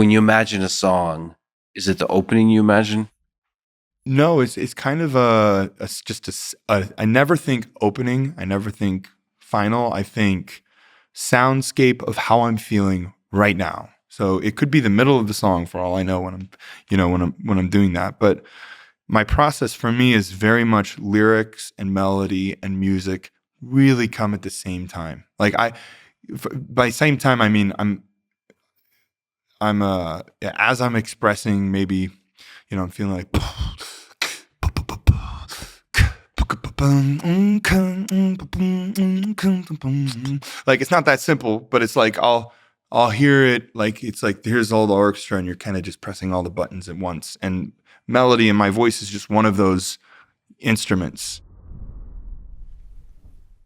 when you imagine a song, is it the opening you imagine? No, it's kind of I never think opening. I never think final. I think soundscape of how I'm feeling right now. So it could be the middle of the song for all I know when I'm doing that. But my process for me is very much lyrics and melody and music really come at the same time. Like by same time I mean I'm as I'm expressing, maybe I'm feeling like like it's not that simple, but it's like I'll hear it like it's like here's all the orchestra and you're kind of just pressing all the buttons at once, and melody and my voice is just one of those instruments.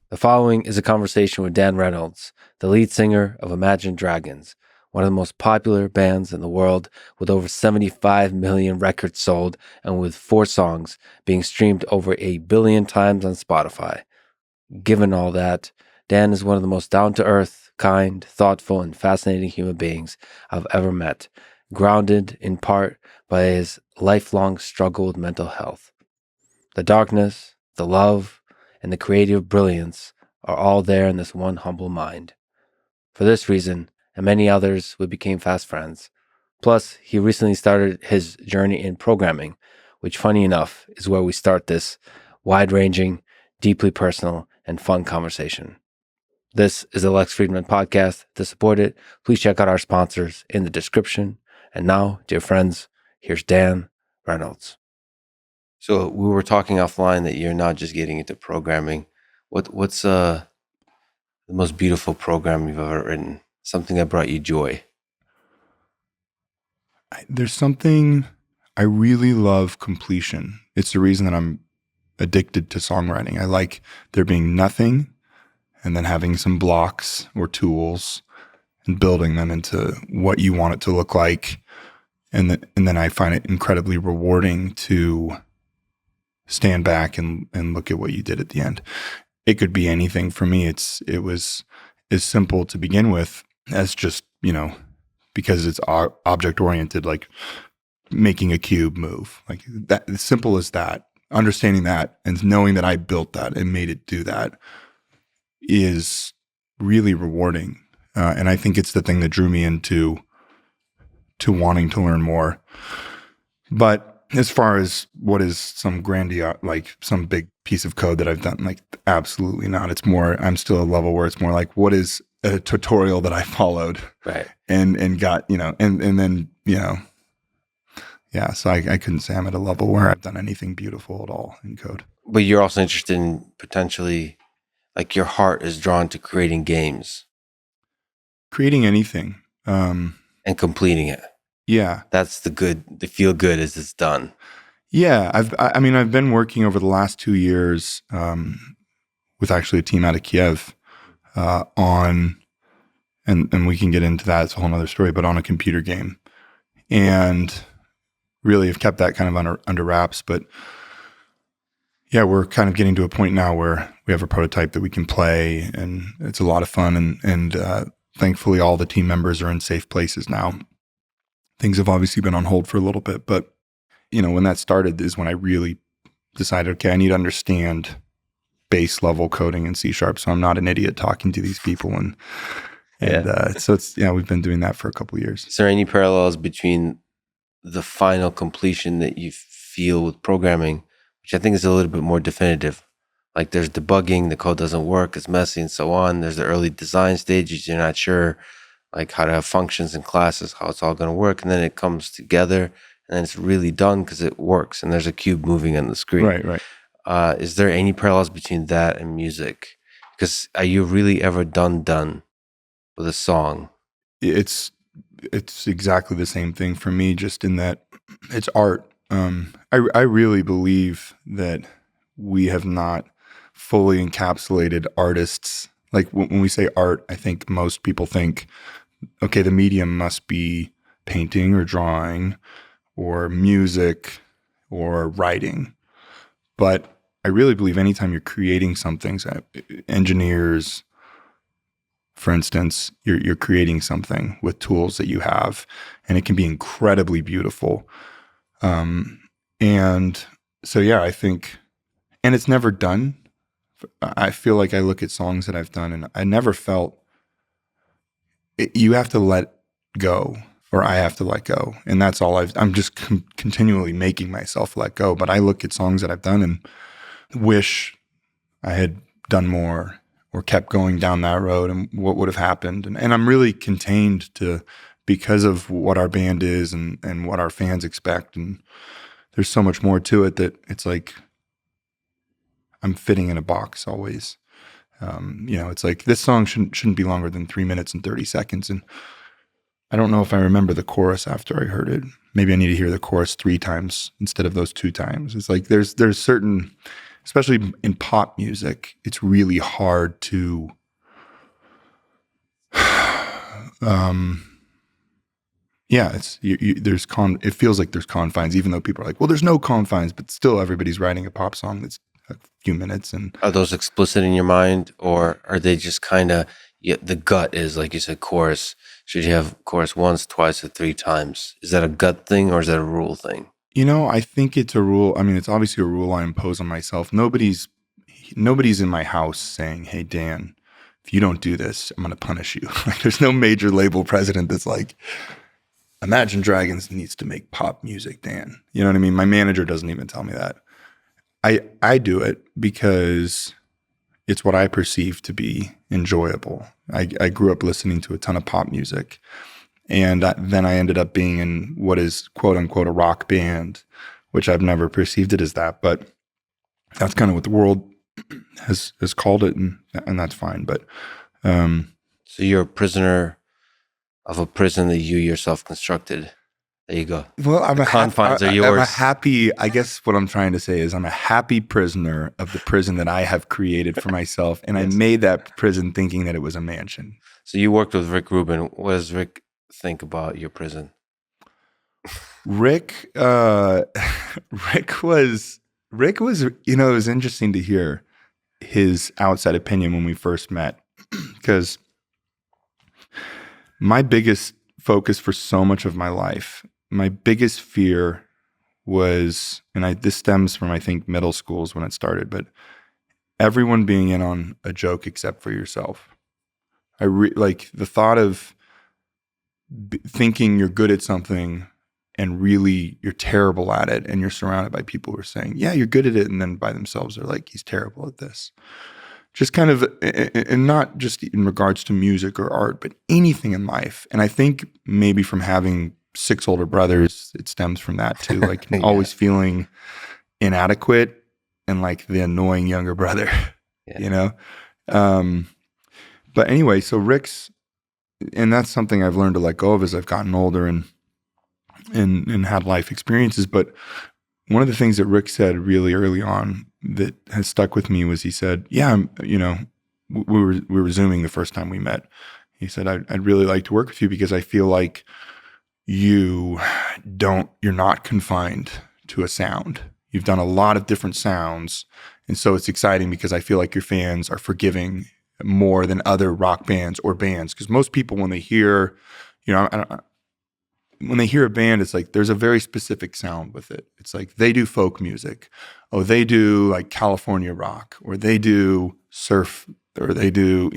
The following is a conversation with Dan Reynolds, the lead singer of Imagine Dragons, one of the most popular bands in the world, with over 75 million records sold and with 4 songs being streamed over 1 billion times on Spotify. Given all that, Dan is one of the most down-to-earth, kind, thoughtful, and fascinating human beings I've ever met, grounded in part by his lifelong struggle with mental health. The darkness, the love, and the creative brilliance are all there in this one humble mind. For this reason, and many others, we became fast friends. Plus, he recently started his journey in programming, which, funny enough, is where we start this wide-ranging, deeply personal, and fun conversation. This is the Lex Fridman podcast. To support it, please check out our sponsors in the description. And now, dear friends, here's Dan Reynolds. So we were talking offline that you're not just getting into programming. What's the most beautiful program you've ever written? Something that brought you joy? There's something I really love completion. It's the reason that I'm addicted to songwriting. I like there being nothing and then having some blocks or tools and building them into what you want it to look like. And then I find it incredibly rewarding to stand back and look at what you did at the end. It could be anything for me. It was as simple to begin with as just, because it's object oriented, like making a cube move, like that, as simple as that. Understanding that and knowing that I built that and made it do that is really rewarding. And I think it's the thing that drew me into wanting to learn more. But as far as what is some grandiose, like some big piece of code that I've done, like absolutely not. It's more, I'm still at a level where it's more like, what is a tutorial that I followed, right? And got, and then, yeah. So I couldn't say I'm at a level where I've done anything beautiful at all in code. But you're also interested in potentially, like your heart is drawn to creating games. Creating anything. And completing it. Yeah. That's the feel good as it's done. Yeah. I've been working over the last 2 years with actually a team out of Kiev on, and we can get into that, it's a whole nother story, but on a computer game. And really have kept that kind of under wraps. But yeah, we're kind of getting to a point now where we have a prototype that we can play, and it's a lot of fun. And thankfully all the team members are in safe places now. Things have obviously been on hold for a little bit, but when that started is when I really decided, okay, I need to understand base level coding in C#, so I'm not an idiot talking to these people. So it's, we've been doing that for a couple of years. Is there any parallels between the final completion that you feel with programming, which I think is a little bit more definitive? Like there's debugging, the code doesn't work, it's messy and so on. There's the early design stages, you're not sure like how to have functions and classes, how it's all going to work. And then it comes together and then it's really done because it works and there's a cube moving on the screen. Right. Is there any parallels between that and music? Because are you really ever done with a song? It's exactly the same thing for me, just in that it's art. I really believe that we have not fully encapsulated artists. Like when we say art, I think most people think, okay, the medium must be painting or drawing or music or writing. But I really believe anytime you're creating something, so engineers, For instance, you're creating something with tools that you have, and it can be incredibly beautiful. And so, yeah, I think, and it's never done. I feel like I look at songs that I've done, and I never felt you have to let go, or I have to let go, and that's all I'm just continually making myself let go. But I look at songs that I've done and wish I had done more or kept going down that road, and what would have happened. And I'm really contained to, because of what our band is and what our fans expect. And there's so much more to it that it's like I'm fitting in a box always. It's like this song shouldn't be longer than 3 minutes and 30 seconds. And I don't know if I remember the chorus after I heard it. Maybe I need to hear the chorus 3 times instead of those 2 times. It's like there's certain, especially in pop music, it's really hard to it feels like there's confines, even though people are like, well, there's no confines, but still everybody's writing a pop song that's a few minutes. And Are those explicit in your mind, or are they just kind of, the gut is, like you said, chorus? Should you have chorus once, twice, or 3 times? Is that a gut thing, or is that a rule thing? I think it's a rule. I mean, it's obviously a rule I impose on myself. Nobody's in my house saying, hey, Dan, if you don't do this, I'm going to punish you. Like, there's no major label president that's like, Imagine Dragons needs to make pop music, Dan. You know what I mean? My manager doesn't even tell me that. I do it because it's what I perceive to be enjoyable. I grew up listening to a ton of pop music, and then I ended up being in what is quote unquote a rock band, which I've never perceived it as that, but that's kind of what the world has called it, and that's fine. But so you're a prisoner of a prison that you yourself constructed. There you go. Well, the confines are yours. I'm a happy, I guess what I'm trying to say is I'm a happy prisoner of the prison that I have created for myself. And yes. I made that prison thinking that it was a mansion. So you worked with Rick Rubin. What does Rick think about your prison? Rick was, it was interesting to hear his outside opinion when we first met, because my biggest focus for so much of my life, my biggest fear was, and this stems from, I think, middle schools when it started, but everyone being in on a joke except for yourself. Like the thought of thinking you're good at something and really you're terrible at it, and you're surrounded by people who are saying, yeah, you're good at it, and then by themselves they're like, he's terrible at this. Just kind of, and not just in regards to music or art, but anything in life. And I think maybe from having 6 older brothers, it stems from that too. Like yeah. Always feeling inadequate and like the annoying younger brother, yeah. But anyway, so Rick's, and that's something I've learned to let go of as I've gotten older and had life experiences. But one of the things that Rick said really early on that has stuck with me was, he said, yeah, we were Zooming the first time we met. He said, I'd really like to work with you because I feel like you're not confined to a sound. You've done a lot of different sounds. And so it's exciting because I feel like your fans are forgiving more than other rock bands or bands. Because most people, when they hear, when they hear a band, it's like there's a very specific sound with it. It's like they do folk music. Oh, they do like California rock, or they do surf, or they do,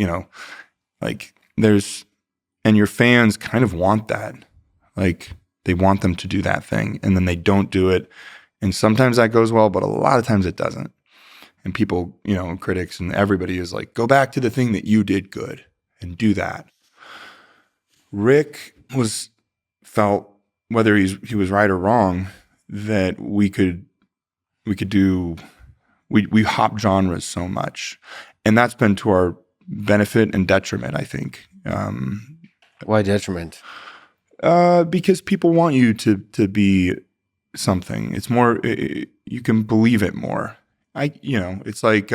like and your fans kind of want that. Like they want them to do that thing, and then they don't do it. And sometimes that goes well, but a lot of times it doesn't. And people, critics and everybody is like, go back to the thing that you did good and do that. Rick felt, whether he was right or wrong, that we hop genres so much, and that's been to our benefit and detriment, I think. Why detriment? Because people want you to be something. It's more, you can believe it more. It's like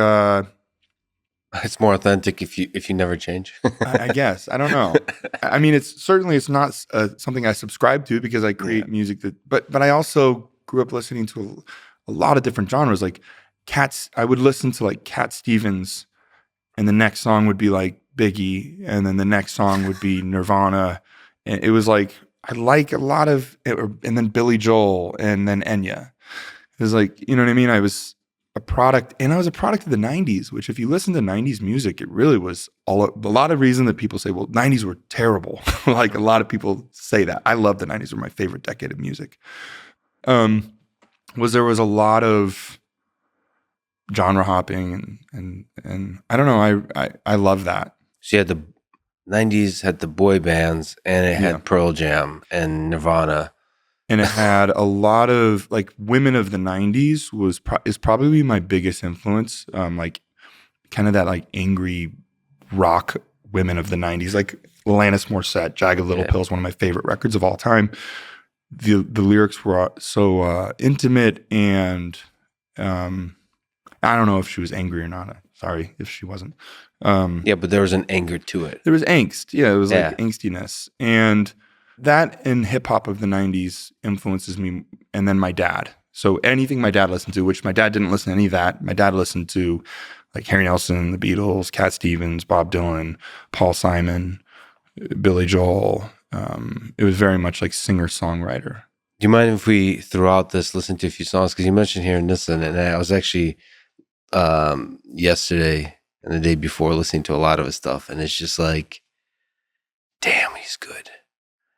it's more authentic if you never change. I guess. I don't know. I mean, it's not something I subscribe to because I create music but I also grew up listening to a lot of different genres. Like I would listen to like Cat Stevens, and the next song would be like Biggie, and then the next song would be Nirvana. And it was like, I like a lot of, and then Billy Joel, and then Enya. It was like, you know what I mean? I was a product of the 90s, which if you listen to 90s music, it really was a lot of reason that people say, well, 90s were terrible. Like a lot of people say that. I love the 90s, were my favorite decade of music. There was a lot of genre hopping and I don't know, I love that. So you had the 90s had the boy bands, and it had Pearl Jam and Nirvana. And it had a lot of like women of the 90s is probably my biggest influence. Like kind of that like angry rock women of the 90s, like Alanis Morissette, Jagged Little Pill is one of my favorite records of all time. The lyrics were so intimate, and I don't know if she was angry or not. Sorry if she wasn't. But there was an anger to it. There was angst. Yeah, it was like angstiness. And that and hip hop of the 90s influences me. And then my dad. So anything my dad listened to, which my dad didn't listen to any of that. My dad listened to like Harry Nilsson, the Beatles, Cat Stevens, Bob Dylan, Paul Simon, Billy Joel. It was very much like singer-songwriter. Do you mind if we, throughout this, listen to a few songs? Because you mentioned Harry Nilsson, and I was actually yesterday and the day before listening to a lot of his stuff, and it's just like, damn, he's good.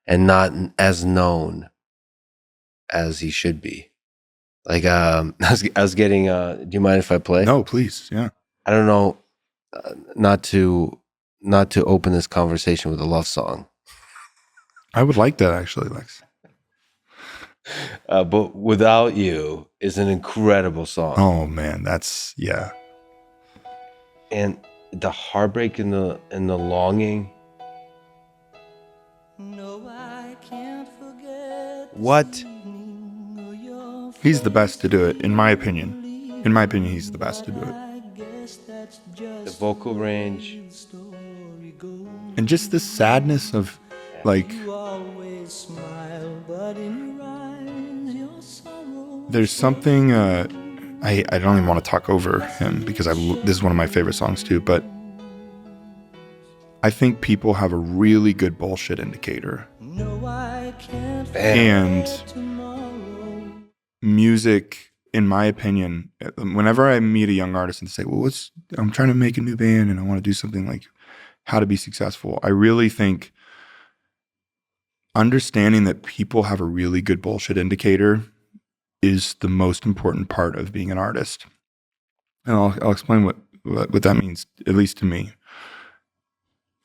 And not as known as he should be. Like, I was getting, do you mind if I play? No, please, yeah. I don't know, not to open this conversation with a love song. I would like that, actually, Lex. But Without You is an incredible song. Oh man, that's and the heartbreak and the longing. No, I can't forget. What? He's the best to do it, in my opinion. In my opinion, he's the best to do it. The vocal range. And just the sadness of, like, there's something, I don't even want to talk over him because this is one of my favorite songs too, but I think people have a really good bullshit indicator. And music, in my opinion, whenever I meet a young artist and say, well, I'm trying to make a new band and I want to do something like how to be successful, I really think understanding that people have a really good bullshit indicator is the most important part of being an artist. And I'll explain what that means, at least to me.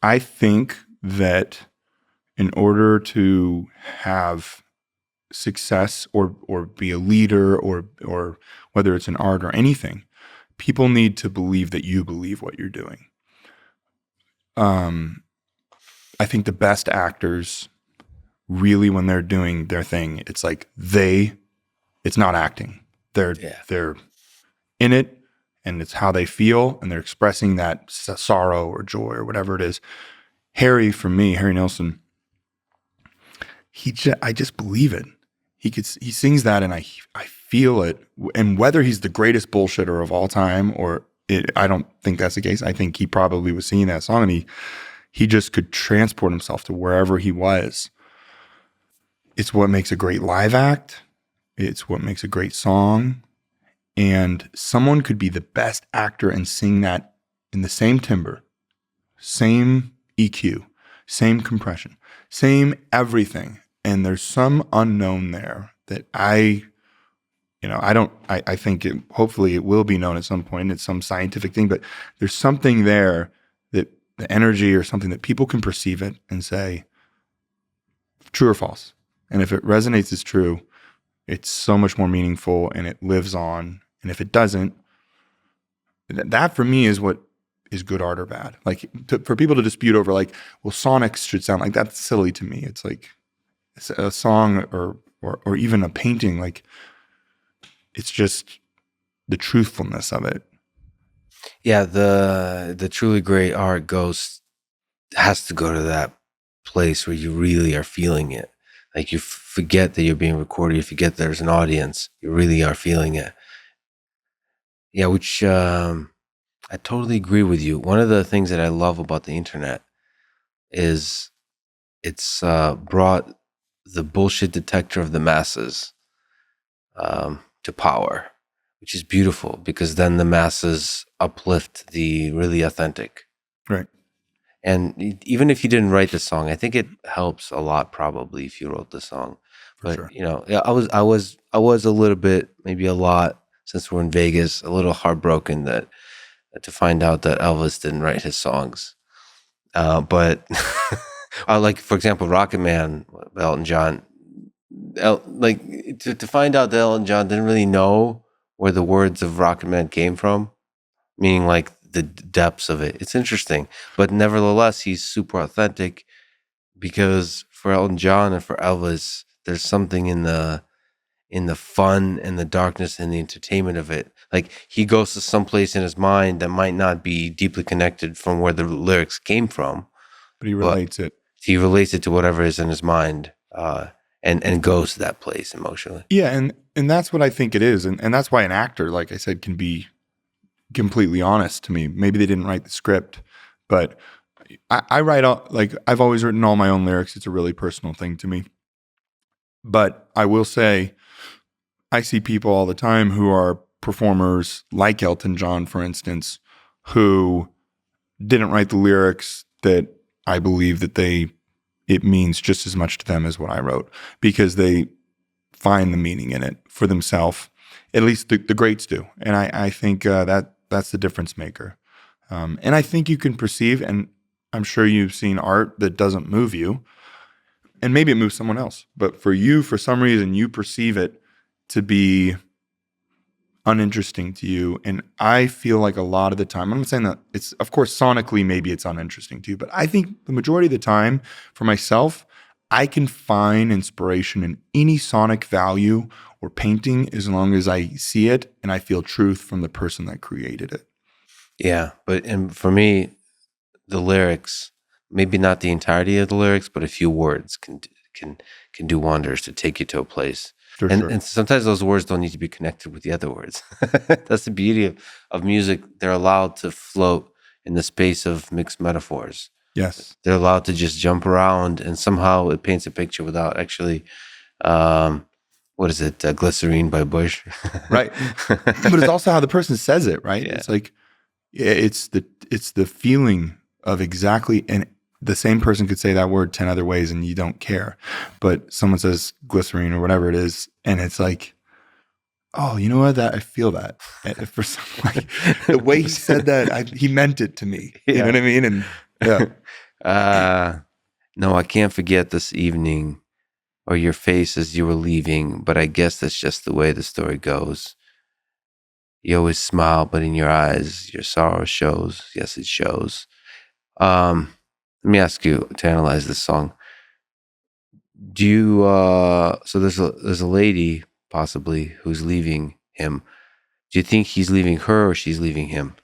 I think that in order to have success or be a leader or whether it's an art or anything, people need to believe that you believe what you're doing. I think the best actors really, when they're doing their thing, it's like it's not acting. They're in it, and it's how they feel, and they're expressing that sorrow or joy or whatever it is. Harry Nilsson, I just believe it. He sings that, and I feel it. And whether he's the greatest bullshitter of all time I don't think that's the case. I think he probably was singing that song, and he just could transport himself to wherever he was. It's what makes a great live act. It's what makes a great song. And someone could be the best actor and sing that in the same timbre, same EQ, same compression, same everything. And there's some unknown there that I think hopefully it will be known at some point. It's some scientific thing, but there's something there that the energy or something that people can perceive it and say, true or false. And if it resonates as true, it's so much more meaningful and it lives on. And if it doesn't, that for me is what is good art or bad. Like for people to dispute over like, well, sonics should sound like that's silly to me. It's like it's a song or even a painting. Like it's just the truthfulness of it. Yeah, the truly great art has to go to that place where you really are feeling it. Like you forget that you're being recorded. You forget there's an audience. You really are feeling it. Yeah, which I I totally agree with you. One of the things that I love about the internet is it's brought the bullshit detector of the masses to power, which is beautiful because then the masses uplift the really authentic. Right. And even if you didn't write the song, I think it helps a lot probably if you wrote the song. For But sure. you know, yeah, I was a little bit, maybe a lot, since we're in Vegas, a little heartbroken that to find out that Elvis didn't write his songs. But like for example, Rocket Man, Elton John. Like to find out that Elton John didn't really know where the words of Rocket Man came from, meaning like the depths of it. It's interesting, but nevertheless, he's super authentic because for Elton John and for Elvis, there's something in the fun and the darkness and the entertainment of it. Like he goes to some place in his mind that might not be deeply connected from where the lyrics came from, But he but relates it. he relates it to whatever is in his mind, and goes to that place emotionally. Yeah, and that's what I think it is. And that's why an actor, like I said, can be completely honest to me. Maybe they didn't write the script, but I write all, like I've always written all my own lyrics. It's a really personal thing to me. But I will say I see people all the time who are performers like Elton John, for instance, who didn't write the lyrics that I believe that it means just as much to them as what I wrote because they find the meaning in it for themselves. At least the greats do. And I think that's the difference maker. And I think you can perceive, and I'm sure you've seen art that doesn't move you, and maybe it moves someone else. But for you, for some reason, you perceive it to be uninteresting to you. And I feel like a lot of the time, I'm not saying that it's, of course, sonically, maybe it's uninteresting to you, but I think the majority of the time for myself, I can find inspiration in any sonic value or painting as long as I see it and I feel truth from the person that created it. Yeah, but and for me, the lyrics, maybe not the entirety of the lyrics, but a few words can do wonders to take you to a place. For And sure. and sometimes those words don't need to be connected with the other words. That's the beauty of music. They're allowed to float in the space of mixed metaphors. Yes. They're allowed to just jump around, and somehow it paints a picture without actually, what is it, Glycerine by Bush? Right. But it's also how the person says it, right? Yeah. It's like, it's the feeling of exactly, and the same person could say that word 10 other ways and you don't care. But someone says glycerine or whatever it is, and it's like, oh, you know what? That I feel that. And for some, like the way he said that, he meant it to me. You know what I mean? And yeah. No, I can't forget this evening or your face as you were leaving, but I guess that's just the way the story goes. You always smile, but in your eyes, your sorrow shows. Yes, it shows. Let me ask you to analyze this song. Do you, so there's a lady possibly who's leaving him. Do you think he's leaving her or she's leaving him?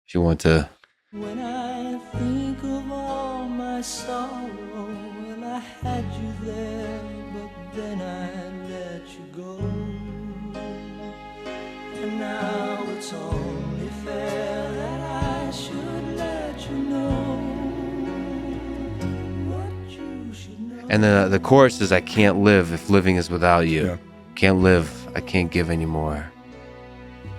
If you want to. When I think of all my sorrow, well, I had you there, but then I let you go. And now it's only fair that I should let you know what you should know. And the chorus is, I can't live if living is without you. Yeah. Can't live, I can't give anymore.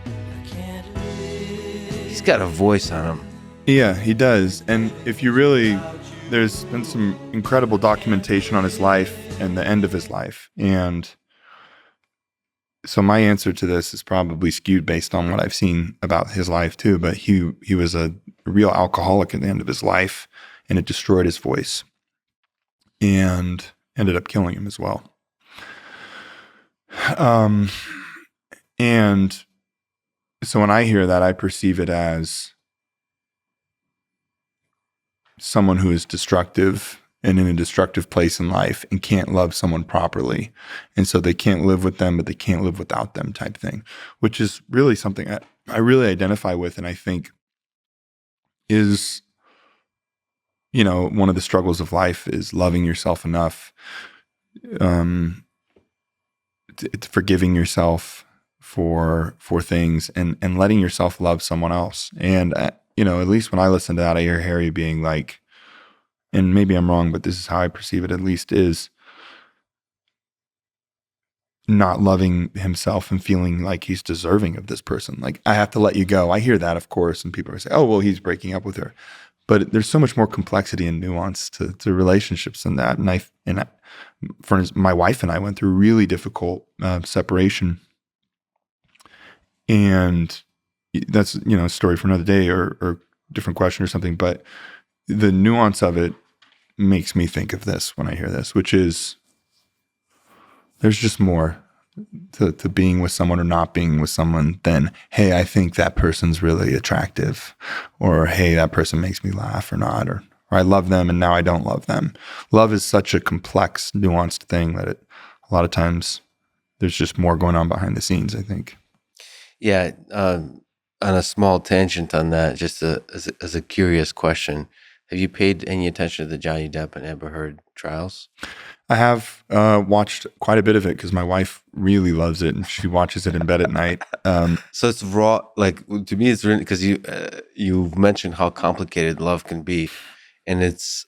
I can't live. He's got a voice on him. Yeah, he does. And if you really, there's been some incredible documentation on his life and the end of his life. And so my answer to this is probably skewed based on what I've seen about his life too. But he was a real alcoholic at the end of his life, and it destroyed his voice and ended up killing him as well. And so when I hear that, I perceive it as someone who is destructive and in a destructive place in life and can't love someone properly. And so they can't live with them, but they can't live without them type thing, which is really something I really identify with. And I think is, you know, one of the struggles of life is loving yourself enough, forgiving yourself for things, and letting yourself love someone else. And you know, at least when I listen to that, I hear Harry being like, and maybe I'm wrong, but this is how I perceive it, at least, is not loving himself and feeling like he's deserving of this person. Like, I have to let you go. I hear that, of course, and people are saying, oh, well, he's breaking up with her. But there's so much more complexity and nuance to relationships than that. For instance, my wife and I went through a really difficult separation. And that's, you know, a story for another day or different question or something. But the nuance of it makes me think of this when I hear this, which is there's just more to being with someone or not being with someone than, hey, I think that person's really attractive, or hey, that person makes me laugh or not, or I love them and now I don't love them. Love is such a complex, nuanced thing that a lot of times there's just more going on behind the scenes, I think. Yeah. On a small tangent on that, just as a curious question, have you paid any attention to the Johnny Depp and Amber Heard trials? I have watched quite a bit of it because my wife really loves it and she watches it in bed at night. So it's raw. Like, to me, it's really, because you've mentioned how complicated love can be, and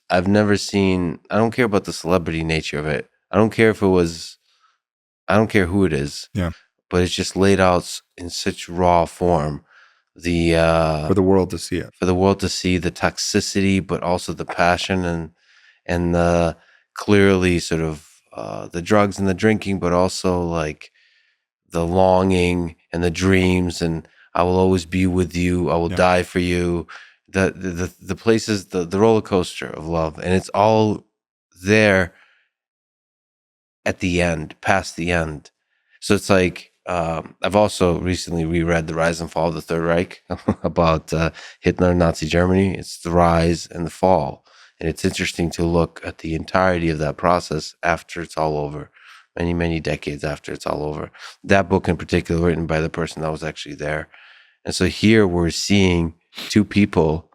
I've never seen. I don't care about the celebrity nature of it. I don't care who it is. Yeah. But it's just laid out in such raw form. For the world to see it. For the world to see the toxicity, but also the passion and the clearly sort of the drugs and the drinking, but also like the longing and the dreams, and I will always be with you. I will die for you. The places, the roller coaster of love, and it's all there at the end, past the end. So it's like, I've also recently reread The Rise and Fall of the Third Reich about Hitler and Nazi Germany. It's the rise and the fall. And it's interesting to look at the entirety of that process after it's all over, many, many decades after it's all over. That book in particular, written by the person that was actually there. And so here we're seeing two people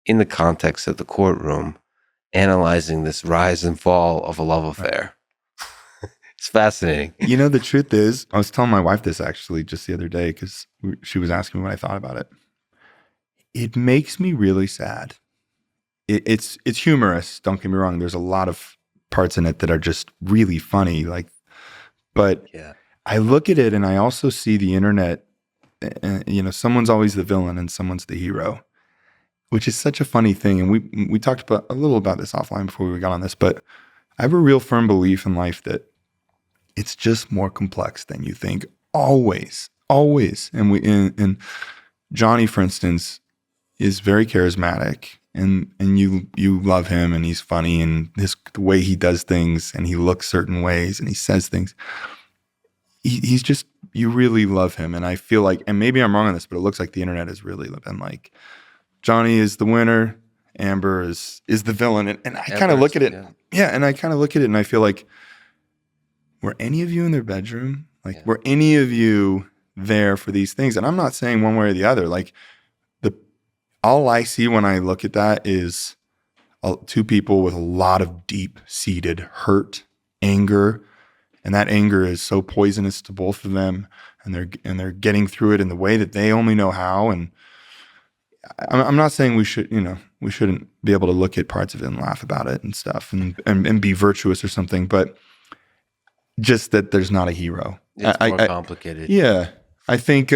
in the context of the courtroom analyzing this rise and fall of a love affair. It's fascinating. You know, the truth is, I was telling my wife this actually just the other day because she was asking me what I thought about it. It makes me really sad. It's humorous. Don't get me wrong. There's a lot of parts in it that are just really funny. But I look at it and I also see the internet. You know, someone's always the villain and someone's the hero, which is such a funny thing. And we talked about a little about this offline before we got on this. But I have a real firm belief in life that it's just more complex than you think. Always. And Johnny, for instance, is very charismatic, and you love him, and he's funny, and the way he does things, and he looks certain ways, and he says things. He's just, you really love him, and I feel like, and maybe I'm wrong on this, but it looks like the internet has really been like, Johnny is the winner, Amber is the villain, and I kind of look at it, and I kind of look at it, and I feel like, were any of you in their bedroom? Like, were any of you there for these things? And I'm not saying one way or the other. Like, all I see when I look at that is two people with a lot of deep-seated hurt, anger, and that anger is so poisonous to both of them, and they're getting through it in the way that they only know how. And I'm not saying we shouldn't be able to look at parts of it and laugh about it and stuff, and be virtuous or something, but just that there's not a hero. It's more complicated. Yeah. I think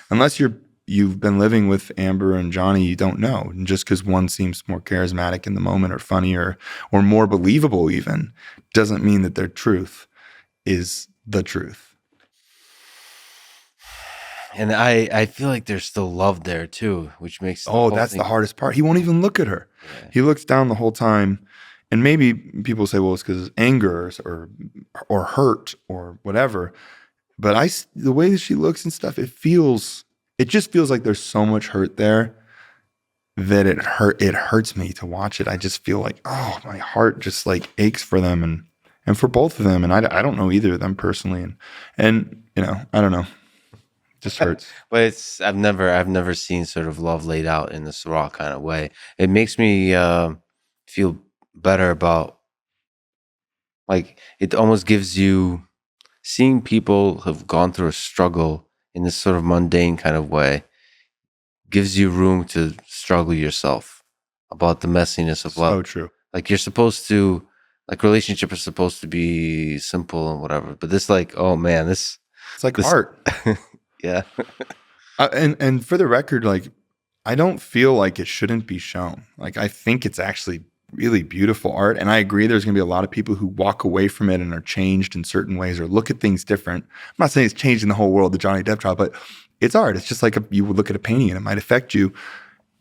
unless you've been living with Amber and Johnny, you don't know. And just because one seems more charismatic in the moment or funny or more believable even, doesn't mean that their truth is the truth. And I feel like there's still love there too, which makes that's the hardest part. He won't even look at her. Yeah. He looks down the whole time. And maybe people say, well, it's because anger or hurt or whatever. But the way that she looks and stuff, it just feels like there's so much hurt there that it hurts me to watch it. I just feel like, oh, my heart just like aches for them and for both of them. And I don't know either of them personally. And you know, I don't know. It just hurts. But I've never seen sort of love laid out in this raw kind of way. It makes me feel better about, like, it almost gives you, seeing people have gone through a struggle in this sort of mundane kind of way gives you room to struggle yourself about the messiness of love. So true. Like you're supposed to, like relationships are supposed to be simple and whatever, but this like, oh man, It's like art. yeah. And for the record, like, I don't feel like it shouldn't be shown. Like, I think it's actually really beautiful art. And I agree there's going to be a lot of people who walk away from it and are changed in certain ways or look at things different. I'm not saying it's changing the whole world, the Johnny Depp trial, but it's art. It's just like you would look at a painting and it might affect you.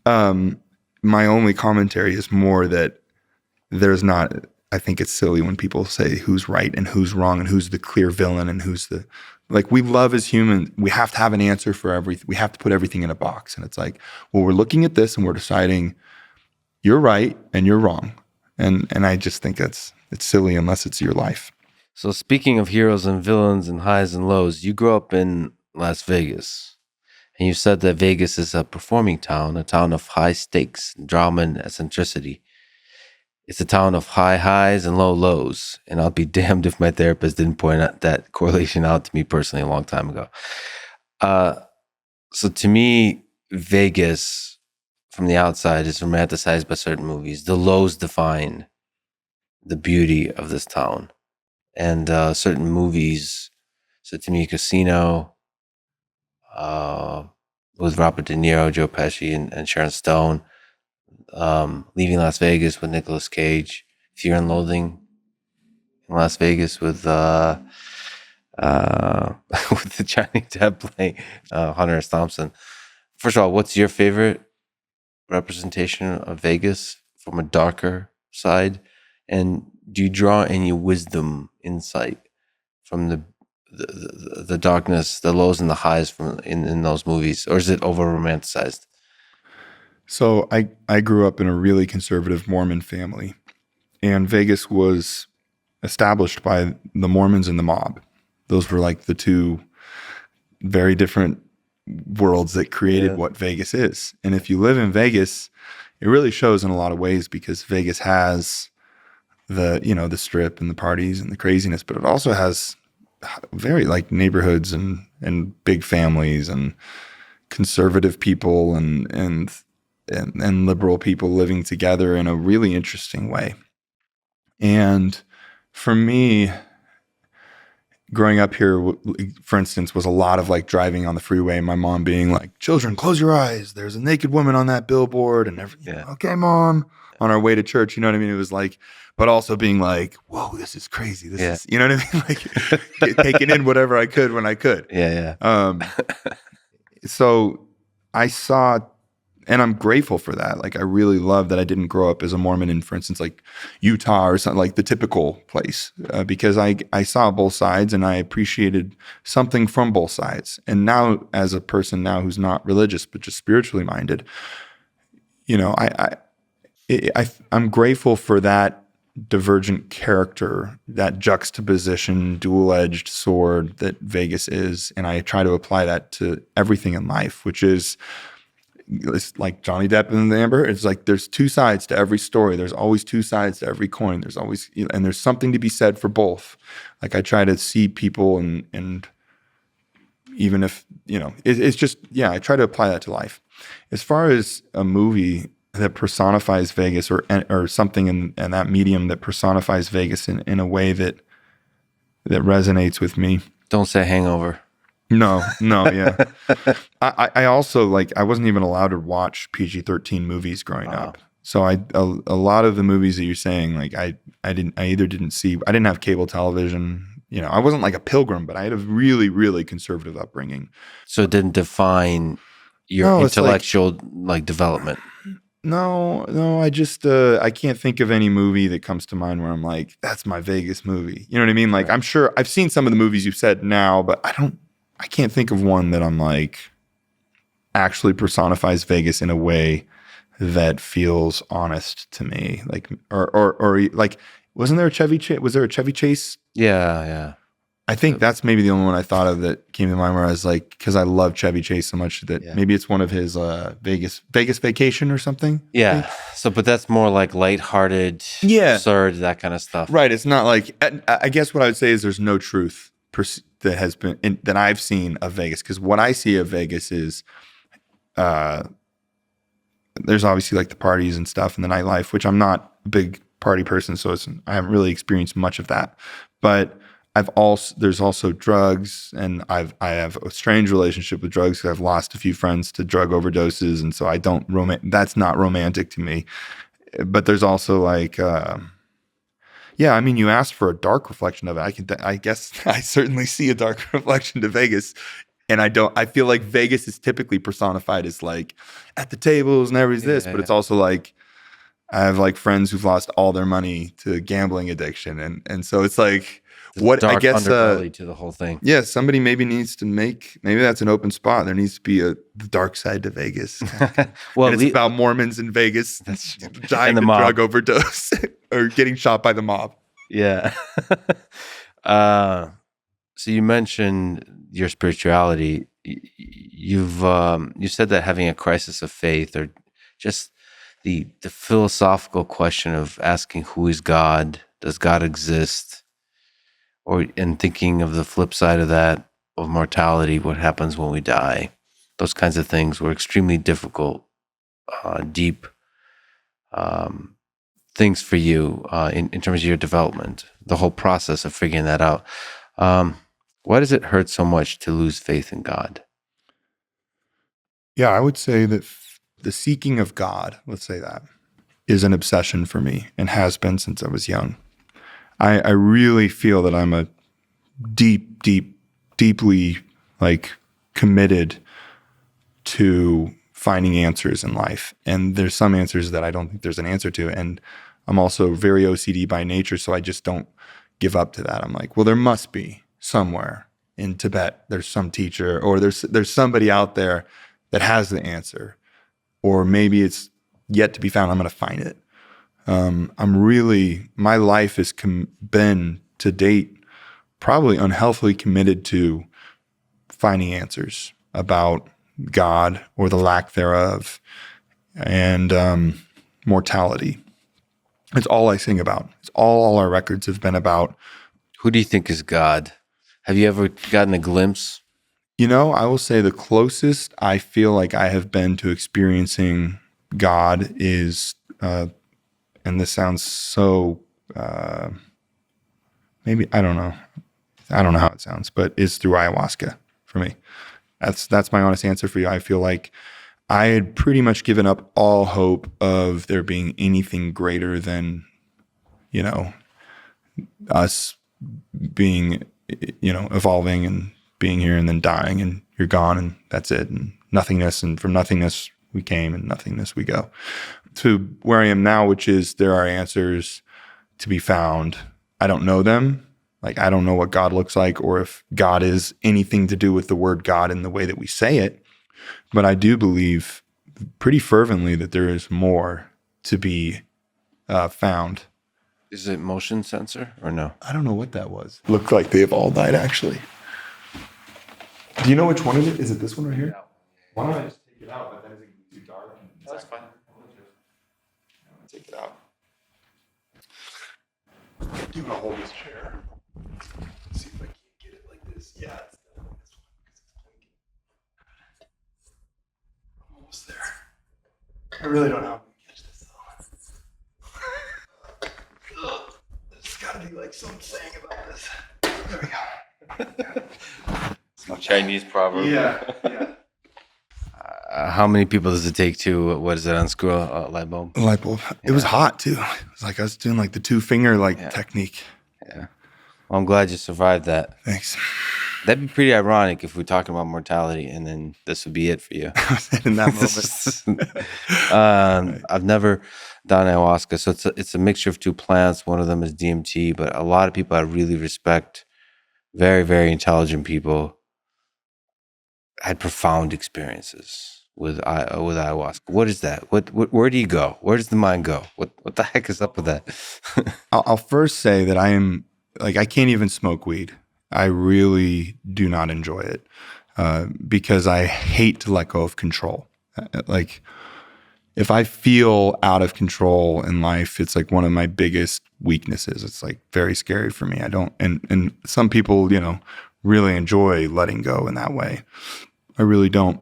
My only commentary is more that there's not, I think it's silly when people say who's right and who's wrong and who's the clear villain and who's the, like, we love as humans, we have to have an answer for everything. We have to put everything in a box. And it's like, well, we're looking at this and we're deciding you're right and you're wrong. And I just think it's silly unless it's your life. So speaking of heroes and villains and highs and lows, you grew up in Las Vegas. And you said that Vegas is a performing town, a town of high stakes, drama, and eccentricity. It's a town of high highs and low lows. And I'll be damned if my therapist didn't point out that correlation out to me personally a long time ago. So to me, Vegas from the outside is romanticized by certain movies. The lows define the beauty of this town. And certain movies, so to me, Casino, with Robert De Niro, Joe Pesci, and Sharon Stone. Leaving Las Vegas with Nicolas Cage. Fear and Loathing in Las Vegas with the Johnny Depp playing Hunter S. Thompson. First of all, what's your favorite representation of Vegas from a darker side? And do you draw any wisdom, insight from the darkness, the lows and the highs from in those movies, or is it over romanticized? So I grew up in a really conservative Mormon family, and Vegas was established by the Mormons and the mob. Those were like the two very different worlds that created what Vegas is. And if you live in Vegas, it really shows in a lot of ways, because Vegas has the strip and the parties and the craziness, but it also has very like neighborhoods and big families and conservative people and liberal people living together in a really interesting way. And for me, growing up here, for instance, was a lot of like driving on the freeway and my mom being like, "Children, close your eyes. There's a naked woman on that billboard." And everything. "Okay, Mom." On our way to church, you know what I mean? It was like, but also being like, "Whoa, this is crazy. This is," you know what I mean? Like taking in whatever I could when I could. So I saw, and I'm grateful for that. Like, I really love that I didn't grow up as a Mormon in, for instance, like Utah or something, like the typical place, because I saw both sides and I appreciated something from both sides. And now, as a person now who's not religious but just spiritually minded, you know, I'm grateful for that divergent character, that juxtaposition, dual-edged sword that Vegas is, and I try to apply that to everything in life, which is, it's like Johnny Depp and the Amber. It's like there's two sides to every story. There's always two sides to every coin. There's always, and there's something to be said for both. Like, I try to see people and even if, it's just, I try to apply that to life. As far as a movie that personifies Vegas or something in that medium that personifies Vegas in a way that resonates with me. Don't say Hangover. No, yeah. I also, like, I wasn't even allowed to watch PG-13 movies growing up. So a lot of the movies that you're saying, like, I didn't have cable television. I wasn't like a pilgrim, but I had a really, really conservative upbringing. So it didn't define your intellectual development. No, I just I can't think of any movie that comes to mind where I'm like, that's my Vegas movie. You know what I mean? Like, right. I'm sure I've seen some of the movies you've said now, but I can't think of one that I'm like actually personifies Vegas in a way that feels honest to me. Like, or like, wasn't there a Chevy Chase? Was there a Chevy Chase? Yeah. I think that's maybe the only one I thought of that came to mind, where I was like, because I love Chevy Chase so much that maybe it's one of his Vegas Vacation or something. Yeah. So, but that's more like lighthearted, absurd, that kind of stuff. Right. It's not like, I guess what I would say is there's no truth that has been that I've seen of Vegas. Because what I see of Vegas is, there's obviously like the parties and stuff and the nightlife, which I'm not a big party person, so I haven't really experienced much of that. But there's also drugs, and I have a strange relationship with drugs because I've lost a few friends to drug overdoses, and so I don't that's not romantic to me. But there's also like, yeah, I mean, you asked for a dark reflection of it. I guess I certainly see a dark reflection to Vegas. And I feel like Vegas is typically personified as like at the tables and everybody's this, but it's also like, I have like friends who've lost all their money to gambling addiction. And so it's like, what dark I guess, underbelly to the whole thing. yeah, somebody maybe needs to maybe that's an open spot. There needs to be the dark side to Vegas. Well, and it's about Mormons in Vegas dying and the to mob. drug overdose or getting shot by the mob. Yeah. So you mentioned your spirituality. You said that having a crisis of faith, or just the philosophical question of asking who is God, does God exist, and thinking of the flip side of that, of mortality, what happens when we die. Those kinds of things were extremely difficult, deep things for you in terms of your development, the whole process of figuring that out. Why does it hurt so much to lose faith in God? Yeah, I would say that the seeking of God, let's say that, is an obsession for me and has been since I was young. I really feel that I'm a deeply like committed to finding answers in life. And there's some answers that I don't think there's an answer to. And I'm also very OCD by nature, so I just don't give up to that. I'm like, well, there must be somewhere in Tibet, there's some teacher, or there's somebody out there that has the answer, or maybe it's yet to be found. I'm going to find it. My life has been to date probably unhealthily committed to finding answers about God or the lack thereof, and mortality. It's all I sing about. It's all our records have been about. Who do you think is God? Have you ever gotten a glimpse? You know, I will say the closest I feel like I have been to experiencing God is, and this sounds so, maybe, I don't know how it sounds, but is through ayahuasca for me. That's my honest answer for you. I feel like I had pretty much given up all hope of there being anything greater than, us being, evolving and being here and then dying and you're gone and that's it. And nothingness, and from nothingness we came and nothingness we go. To where I am now, which is there are answers to be found. I don't know them. Like, I don't know what God looks like or if God is anything to do with the word God in the way that we say it. But I do believe pretty fervently that there is more to be found. Is it motion sensor or no? I don't know what that was. Looked like they've all died, actually. Do you know which one it is? Is it this one right here? Yeah. Why don't I just take it out, but then is it too dark? That's fine. Take it out. I'm gonna hold this chair. See if I can get it like this. Yeah, it's this one because it's blinking. I'm almost there. I really don't know how I'm gonna catch this though. There's gotta be like something saying about this. There we go. Chinese proverb. Yeah. How many people does it take to, what is it, unscrew a light bulb? A light bulb. Yeah. It was hot too. It was like I was doing like the 2-finger technique. Yeah. Well, I'm glad you survived that. Thanks. That'd be pretty ironic if we're talking about mortality and then this would be it for you. In that moment. Right. I've never done ayahuasca, so it's a mixture of two plants. One of them is DMT, but a lot of people I really respect, very, very intelligent people, had profound experiences with ayahuasca. What is that? Where do you go? Where does the mind go? What the heck is up with that? I'll first say that I am like, I can't even smoke weed. I really do not enjoy it because I hate to let go of control. Like, if I feel out of control in life, it's like one of my biggest weaknesses. It's like very scary for me. I don't, and some people, really enjoy letting go in that way. I really don't.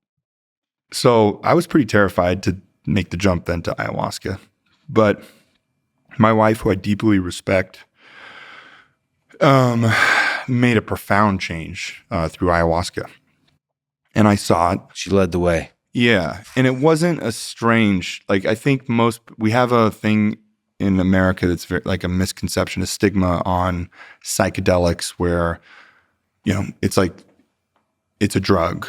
So I was pretty terrified to make the jump then to ayahuasca. But my wife, who I deeply respect, made a profound change through ayahuasca. And I saw it. She led the way. Yeah. And it wasn't a strange, like, I think we have a thing in America that's very, like, a misconception, a stigma on psychedelics where, it's like, it's a drug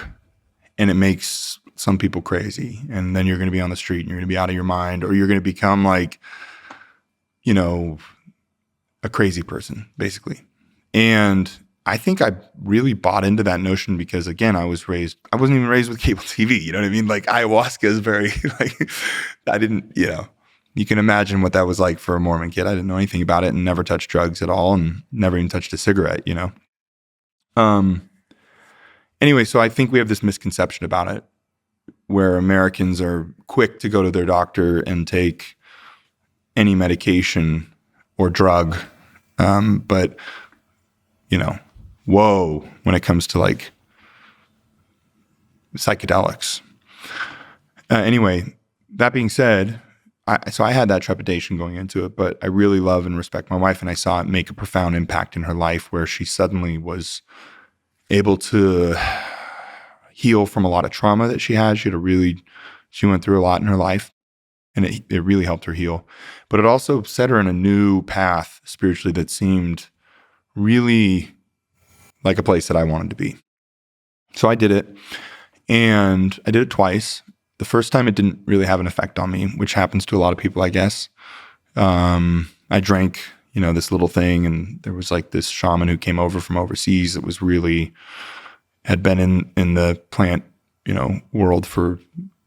and it makes some people crazy. And then you're going to be on the street and you're going to be out of your mind, or you're going to become like, a crazy person, basically. And I think I really bought into that notion because, again, I wasn't even raised with cable TV. You know what I mean? Like, ayahuasca is very, like, I didn't, you can imagine what that was like for a Mormon kid. I didn't know anything about it and never touched drugs at all and never even touched a cigarette, Anyway, so I think we have this misconception about it where Americans are quick to go to their doctor and take any medication or drug. But, whoa, when it comes to like psychedelics. Anyway, that being said, I had that trepidation going into it, but I really love and respect my wife, and I saw it make a profound impact in her life where she suddenly was able to heal from a lot of trauma that she had. She went through a lot in her life, and it really helped her heal. But it also set her in a new path spiritually that seemed really like a place that I wanted to be. So I did it, and I did it twice. The first time it didn't really have an effect on me, which happens to a lot of people, I guess. I drank, this little thing, and there was like this shaman who came over from overseas that was really, had been in the plant, world for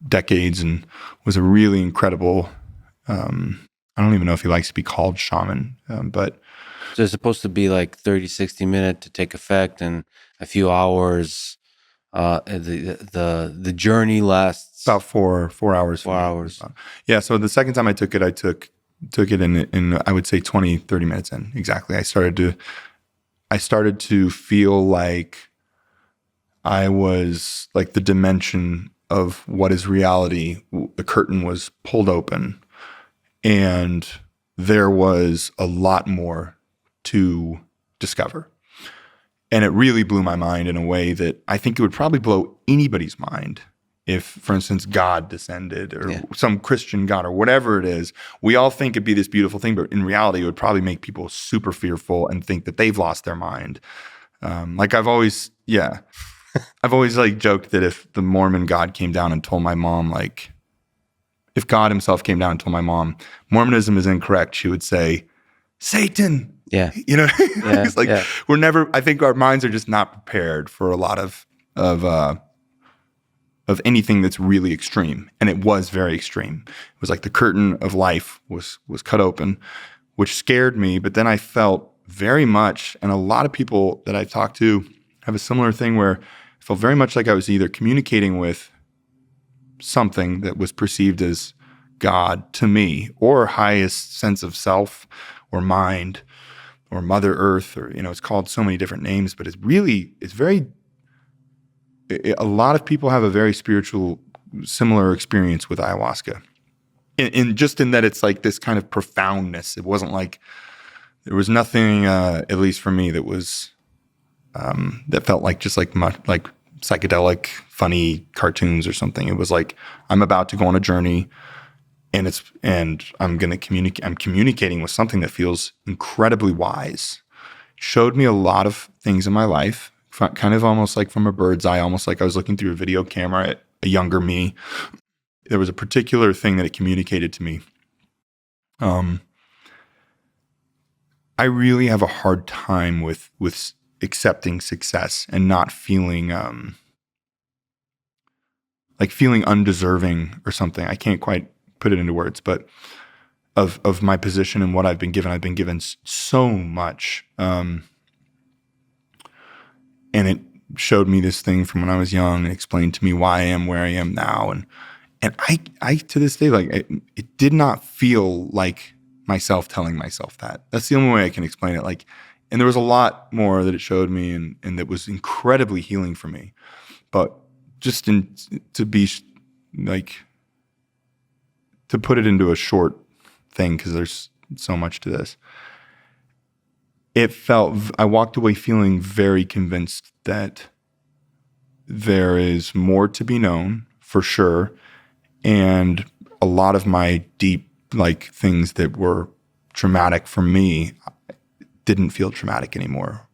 decades and was a really incredible, I don't even know if he likes to be called shaman, but. So it's supposed to be like 30, 60 minutes to take effect and a few hours. The journey lasts about four hours. 4 hours. Yeah. So the second time I took it, I took it in I would say 20, 30 minutes in. Exactly. I started to feel like I was like the dimension of what is reality. The curtain was pulled open and there was a lot more to discover. And it really blew my mind in a way that I think it would probably blow anybody's mind if, for instance, God descended or some Christian God or whatever it is. We all think it'd be this beautiful thing, but in reality, it would probably make people super fearful and think that they've lost their mind. Like I've always like joked that if the Mormon God came down and told my mom, like, if God himself came down and told my mom, Mormonism is incorrect, she would say, Satan. Yeah. It's like I think our minds are just not prepared for a lot of anything that's really extreme. And it was very extreme. It was like the curtain of life was cut open, which scared me. But then I felt very much, and a lot of people that I've talked to have a similar thing where I felt very much like I was either communicating with something that was perceived as God to me, or highest sense of self or mind, or Mother Earth, or, it's called so many different names, but a lot of people have a very spiritual, similar experience with ayahuasca. In that it's like this kind of profoundness. It wasn't like, there was nothing, at least for me, that was, that felt like just like psychedelic, funny cartoons or something. It was like, I'm about to go on a journey, and I'm going to communicate. I'm communicating with something that feels incredibly wise. Showed me a lot of things in my life, kind of almost like from a bird's eye, almost like I was looking through a video camera at a younger me. There was a particular thing that it communicated to me. I really have a hard time with accepting success and not feeling like feeling undeserving or something. I can't quite put it into words, but of my position and what I've been given. I've been given so much. And it showed me this thing from when I was young and explained to me why I am where I am now. And I to this day, like, it did not feel like myself telling myself that. That's the only way I can explain it. Like, And there was a lot more that it showed me, and that was incredibly healing for me. But just to be like, to put it into a short thing, because there's so much to this. I walked away feeling very convinced that there is more to be known for sure. And a lot of my deep, like, things that were traumatic for me didn't feel traumatic anymore,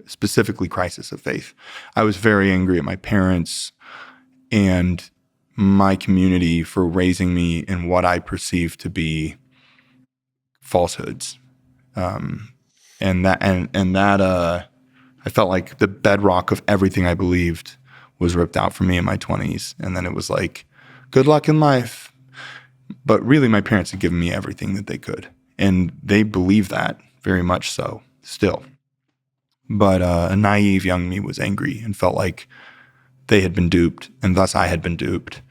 specifically crisis of faith. I was very angry at my parents and my community for raising me in what I perceived to be falsehoods. And that I felt like the bedrock of everything I believed was ripped out from me in my 20s. And then it was like, good luck in life. But really, my parents had given me everything that they could. And they believe that very much so still. But a naive young me was angry and felt like they had been duped, and thus I had been duped.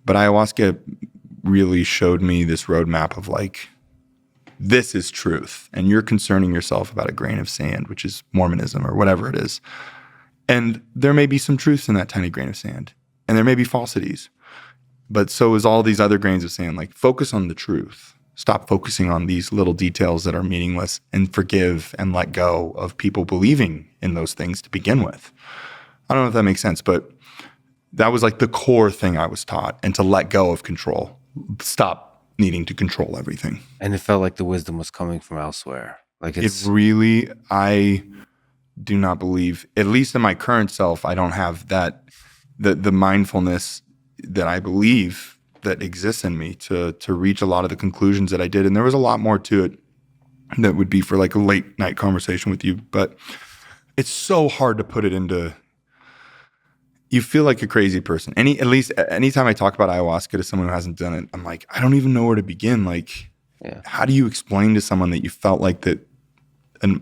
But ayahuasca really showed me this roadmap of like, this is truth, and you're concerning yourself about a grain of sand, which is Mormonism or whatever it is. And there may be some truth in that tiny grain of sand, and there may be falsities. But so is all these other grains of sand. Like, focus on the truth. Stop focusing on these little details that are meaningless, and forgive and let go of people believing in those things to begin with. I don't know if that makes sense, but that was like the core thing I was taught, and to let go of control. Stop needing to control everything. And it felt like the wisdom was coming from elsewhere. Like it's It really, I do not believe, at least in my current self, I don't have that, the mindfulness that I believe that exists in me to reach a lot of the conclusions that I did. And there was a lot more to it that would be for like a late night conversation with you. But it's so hard to put it into, you feel like a crazy person. At least anytime I talk about ayahuasca to someone who hasn't done it, I'm like, I don't even know where to begin. Like, How do you explain to someone that you felt like that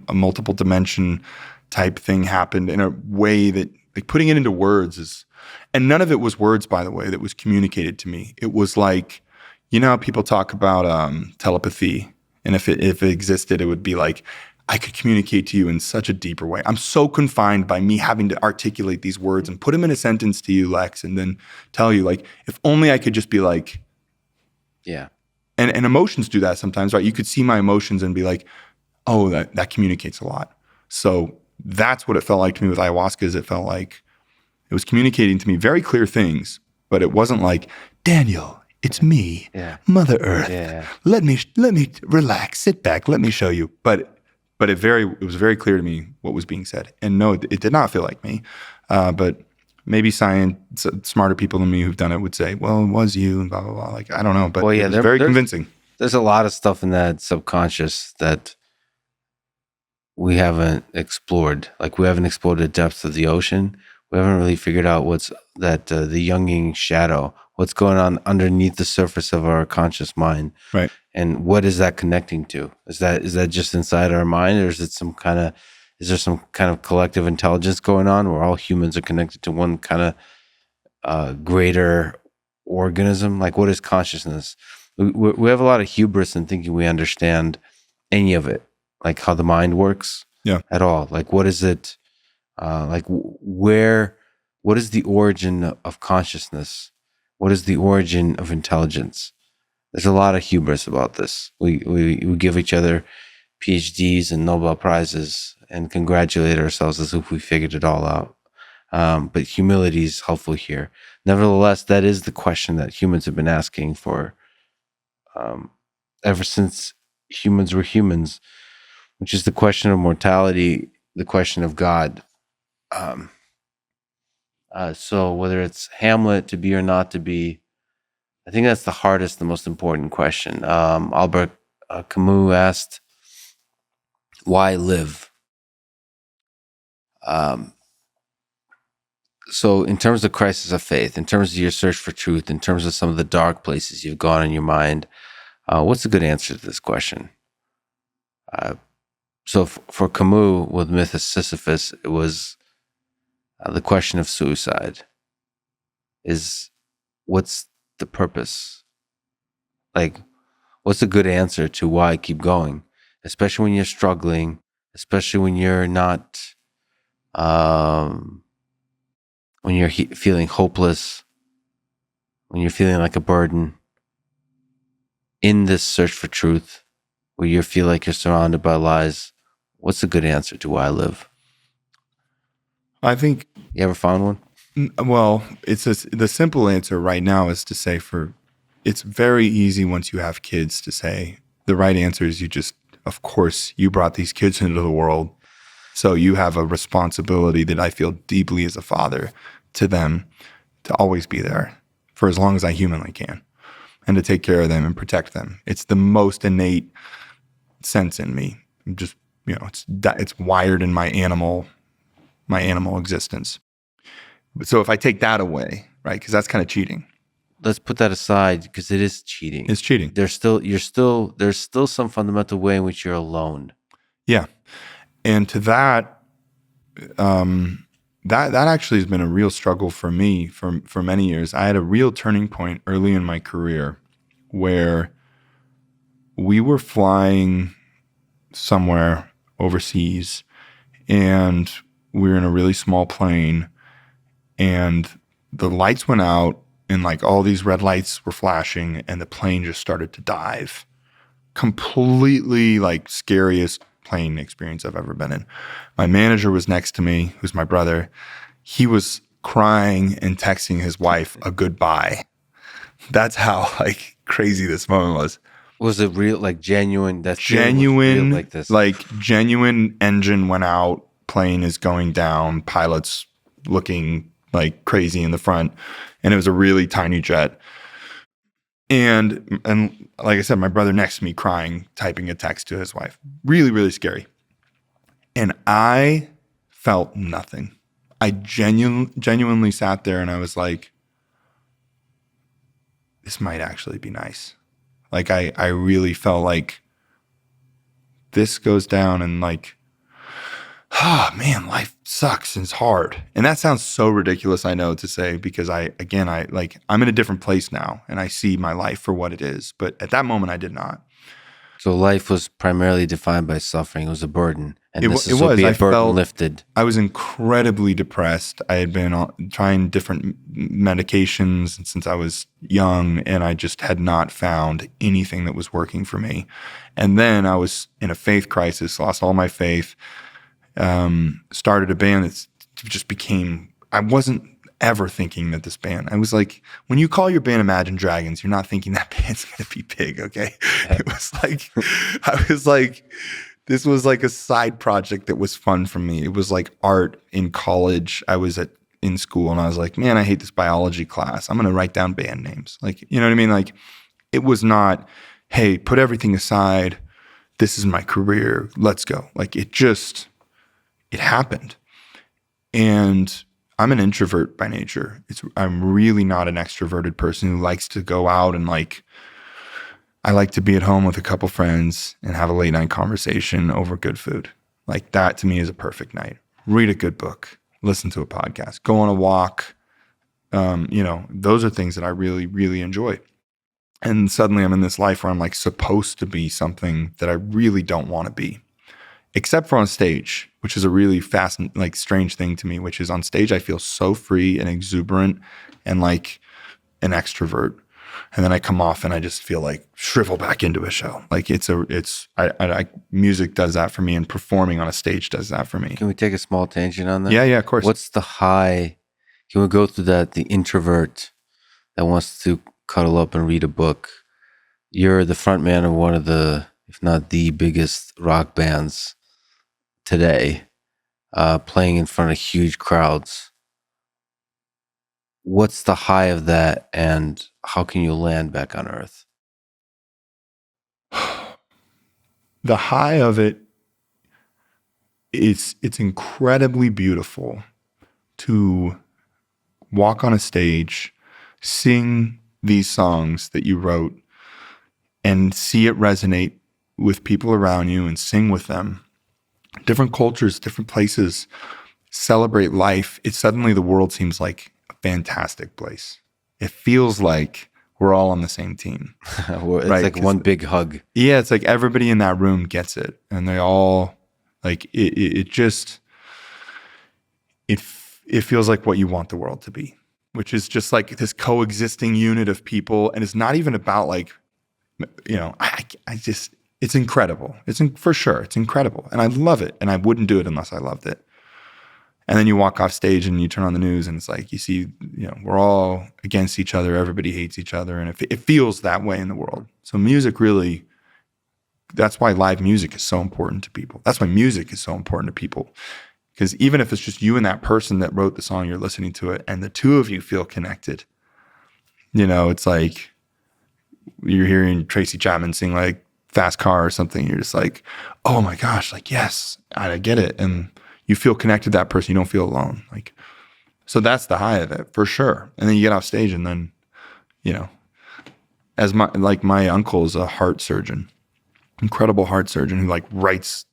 a multiple dimension type thing happened in a way that, like, putting it into words is, and none of it was words, by the way, that was communicated to me. It was like, you know how people talk about telepathy, and if it existed, it would be like, I could communicate to you in such a deeper way. I'm so confined by me having to articulate these words and put them in a sentence to you, Lex, and then tell you, like, if only I could just be like, yeah. And emotions do that sometimes, right? You could see my emotions and be like, oh, that communicates a lot. So that's what it felt like to me with ayahuasca. Is it felt like it was communicating to me very clear things, but it wasn't like, Daniel, it's me, Mother Earth. Yeah. Let me relax, sit back, let me show you. But it was very clear to me what was being said. And no, it did not feel like me. But maybe smarter people than me who've done it would say, well, it was you and blah, blah, blah. Like, I don't know, but it was very convincing. There's a lot of stuff in that subconscious that we haven't explored. Like, we haven't explored the depths of the ocean. We haven't really figured out what's that, the Jungian shadow, what's going on underneath the surface of our conscious mind. Right. And what is that connecting to? Is that just inside our mind, or is there some kind of collective intelligence going on where all humans are connected to one kind of greater organism? Like, what is consciousness? We have a lot of hubris in thinking we understand any of it, like how the mind works at all. Like, what is it? What is the origin of consciousness? What is the origin of intelligence? There's a lot of hubris about this. We give each other PhDs and Nobel Prizes and congratulate ourselves as if we figured it all out. But humility is helpful here. Nevertheless, that is the question that humans have been asking for ever since humans were humans, which is the question of mortality, the question of God. So whether it's Hamlet, to be or not to be, I think that's the hardest, the most important question. Albert Camus asked, why live? So in terms of crisis of faith, in terms of your search for truth, in terms of some of the dark places you've gone in your mind, what's a good answer to this question? So for Camus, with Myth of Sisyphus, it was the question of suicide. What's the purpose? Like, what's a good answer to why keep going? Especially when you're struggling, especially when you're not, when you're feeling hopeless, when you're feeling like a burden, in this search for truth, where you feel like you're surrounded by lies, what's a good answer to why I live? I think, You ever found one? well, the simple answer right now is to say it's very easy once you have kids to say the right answer is of course, you brought these kids into the world. So you have a responsibility that I feel deeply as a father to them to always be there for as long as I humanly can and to take care of them and protect them. It's the most innate sense in me. I'm just, it's wired in my animal existence. So if I take that away, right, because that's kind of cheating. Let's put that aside because it is cheating. It's cheating. There's still some fundamental way in which you're alone. Yeah. And to that, that actually has been a real struggle for me for many years. I had a real turning point early in my career where we were flying somewhere overseas and we were in a really small plane and the lights went out and like all these red lights were flashing and the plane just started to dive. Completely like scariest plane experience I've ever been in. My manager was next to me, who's my brother. He was crying and texting his wife a goodbye. That's how like crazy this moment was. Was it real, like genuine? Genuine, like this. like genuine engine went out, plane is going down, pilots looking like crazy in the front, and it was a really tiny jet. And like I said, my brother next to me crying, typing a text to his wife. Really, really scary. And I felt nothing. I genuinely sat there and I was like, this might actually be nice. Like I really felt like this goes down and like, oh man, life sucks and it's hard. And that sounds so ridiculous, I know, to say, because I'm in a different place now and I see my life for what it is. But at that moment I did not. So life was primarily defined by suffering. It was a burden. And It this was. would be a I burden felt lifted. I was incredibly depressed. I had been trying different medications since I was young, and I just had not found anything that was working for me. And then I was in a faith crisis, lost all my faith, started a band that just became, I wasn't ever thinking that this band, I was like, when you call your band Imagine Dragons, you're not thinking that band's going to be big, okay? Yeah. It was like, I was like, this was like a side project that was fun for me. It was like art in college. I was in school and I was like, man, I hate this biology class. I'm going to write down band names. Like, you know what I mean? Like, it was not, hey, put everything aside. This is my career. Let's go. Like, it happened. And I'm an introvert by nature. I'm really not an extroverted person who likes to go out and like, I like to be at home with a couple friends and have a late night conversation over good food. Like that to me is a perfect night. Read a good book, listen to a podcast, go on a walk. Those are things that I really, really enjoy. And suddenly I'm in this life where I'm like supposed to be something that I really don't want to be, except for on stage, which is a really strange thing to me, which is on stage I feel so free and exuberant and like an extrovert. And then I come off and I just feel like shrivel back into a show. Like music does that for me and performing on a stage does that for me. Can we take a small tangent on that? Yeah, of course. What's the high? Can we go through that? The introvert that wants to cuddle up and read a book. You're the front man of one of the, if not the biggest rock bands today, playing in front of huge crowds. What's the high of that, and how can you land back on earth? The high of it is it's incredibly beautiful to walk on a stage, sing these songs that you wrote, and see it resonate with people around you and sing with them. Different cultures, different places, celebrate life. It's suddenly the world seems like fantastic place. It feels like we're all on the same team. It's right? Like one big hug. Yeah, it's like everybody in that room gets it, and they all Like it just, it feels like what you want the world to be, which is just like this coexisting unit of people. And it's not even about like, I just, it's incredible. For sure. It's incredible. And I love it. And I wouldn't do it unless I loved it. And then you walk off stage and you turn on the news and it's like, you see, we're all against each other. Everybody hates each other. And it feels that way in the world. So music really, that's why live music is so important to people. That's why music is so important to people. Because even if it's just you and that person that wrote the song, you're listening to it and the two of you feel connected, it's like you're hearing Tracy Chapman sing like Fast Car or something. You're just like, oh my gosh, like, yes, I get it. And you feel connected to that person. You don't feel alone. Like, so that's the high of it for sure. And then you get off stage and then, as my uncle is a heart surgeon, incredible heart surgeon who like writes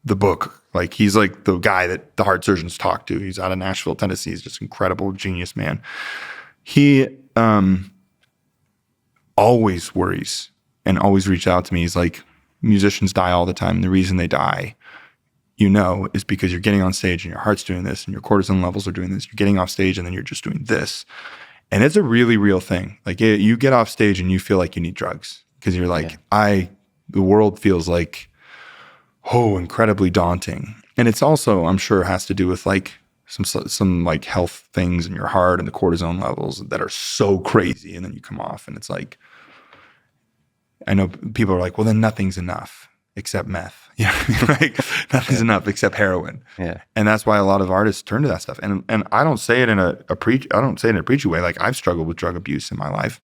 the book. Like he's like the guy that the heart surgeons talk to. He's out of Nashville, Tennessee. He's just incredible, genius man. He always worries and always reach out to me. He's like, musicians die all the time. And the reason they die, is because you're getting on stage and your heart's doing this and your cortisol levels are doing this. You're getting off stage and then you're just doing this. And it's a really real thing. Like you get off stage and you feel like you need drugs because you're like, the world feels like, incredibly daunting. And it's also, I'm sure, has to do with like some like health things in your heart and the cortisone levels that are so crazy. And then you come off and it's like, I know people are like, well, then nothing's enough except meth. Like nothing's enough except heroin. Yeah. And that's why a lot of artists turn to that stuff. And I don't say it in a preachy way. Like I've struggled with drug abuse in my life.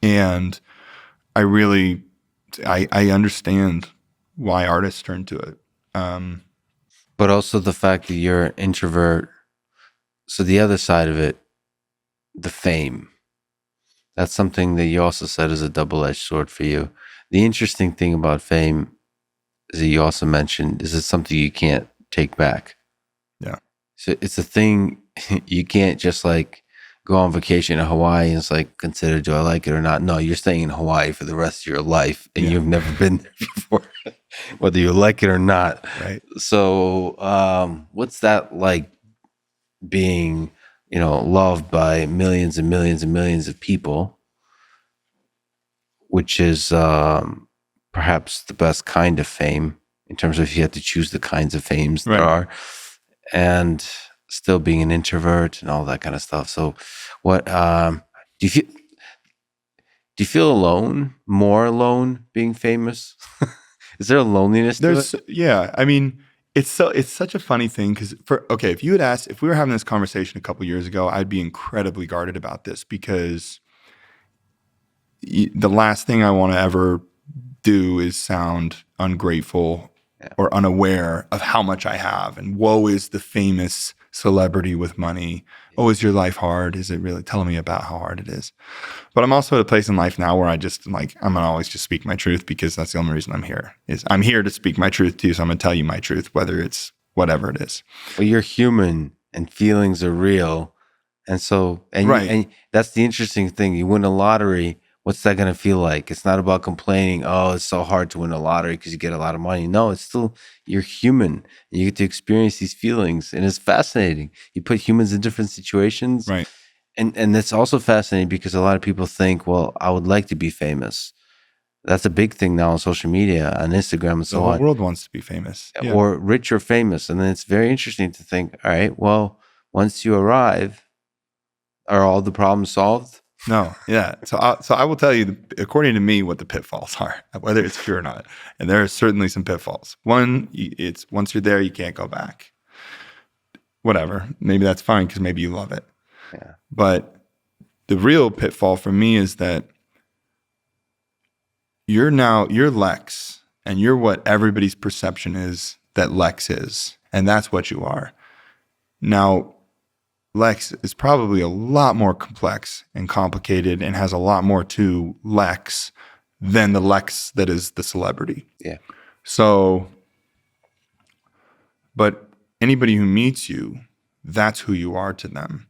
And I really, I understand why artists turn to it. But also the fact that you're an introvert. So the other side of it, the fame, that's something that you also said is a double-edged sword for you. The interesting thing about fame is that you also mentioned is it's something you can't take back. Yeah. So it's a thing you can't just like go on vacation in Hawaii and it's like, consider, do I like it or not? No, you're staying in Hawaii for the rest of your life and you've never been there before, whether you like it or not. Right. So what's that like being, loved by millions and millions and millions of people, which is perhaps the best kind of fame in terms of if you had to choose the kinds of fames there are, and still being an introvert and all that kind of stuff. So what do you feel alone, more alone being famous? Is there a loneliness to it? Yeah. I mean, it's such a funny thing because if you had asked, if we were having this conversation a couple years ago, I'd be incredibly guarded about this because the last thing I want to ever do is sound ungrateful or unaware of how much I have. And woe is the famous celebrity with money. Oh, is your life hard? Is it really? Tell me about how hard it is. But I'm also at a place in life now where I just I'm going to always just speak my truth because that's the only reason I'm here. I'm here to speak my truth to you. So I'm going to tell you my truth, whether it's whatever it is. Well, you're human and feelings are real. And so, and that's the interesting thing. You win a lottery. What's that going to feel like? It's not about complaining, oh, it's so hard to win a lottery because you get a lot of money. No, it's still, you're human. You get to experience these feelings. And it's fascinating. You put humans in different situations. Right. And that's also fascinating because a lot of people think, well, I would like to be famous. That's a big thing now on social media, on Instagram and so on. The whole world wants to be famous. Yeah. Or rich or famous. And then it's very interesting to think, all right, well, once you arrive, are all the problems solved? No, yeah. So I will tell you, according to me, what the pitfalls are, whether it's true or not. And there are certainly some pitfalls. One, it's once you're there, you can't go back. Whatever. Maybe that's fine because maybe you love it. Yeah. But the real pitfall for me is that you're Lex, and you're what everybody's perception is that Lex is, and that's what you are. Now, Lex is probably a lot more complex and complicated and has a lot more to Lex than the Lex that is the celebrity. Yeah. So, but anybody who meets you, that's who you are to them.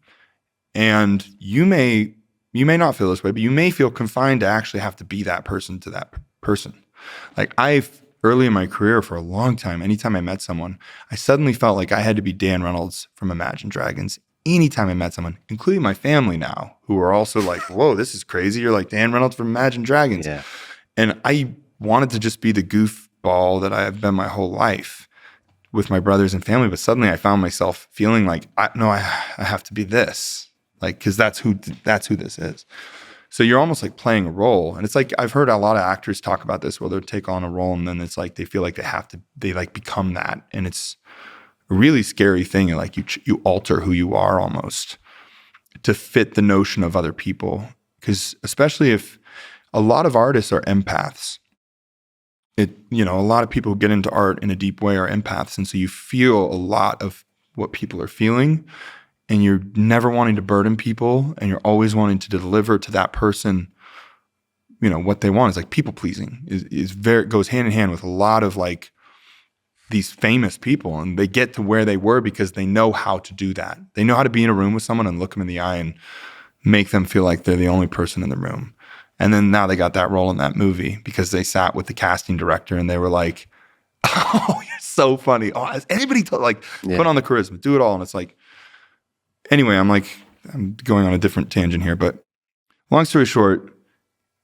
And you may not feel this way, but you may feel confined to actually have to be that person to that person. Like early in my career for a long time, anytime I met someone, I suddenly felt like I had to be Dan Reynolds from Imagine Dragons. Anytime I met someone, including my family now, who are also like, whoa, this is crazy. You're like Dan Reynolds from Imagine Dragons. Yeah. And I wanted to just be the goofball that I have been my whole life with my brothers and family. But suddenly I found myself feeling like, I have to be this, like, because that's who this is. So you're almost like playing a role. And it's like, I've heard a lot of actors talk about this, where they'll take on a role and then it's like they feel like they like become that. And it's a really scary thing. Like you alter who you are almost to fit the notion of other people. Because especially if a lot of artists are empaths, a lot of people who get into art in a deep way are empaths. And so you feel a lot of what people are feeling. And you're never wanting to burden people, and you're always wanting to deliver to that person, what they want. Is like people pleasing goes hand in hand with a lot of like these famous people, and they get to where they were because they know how to do that. They know how to be in a room with someone and look them in the eye and make them feel like they're the only person in the room. And then now they got that role in that movie because they sat with the casting director and they were like, "Oh, you're so funny. Oh, has anybody put on the charisma, do it all." And it's like. Anyway, I'm going on a different tangent here, but long story short,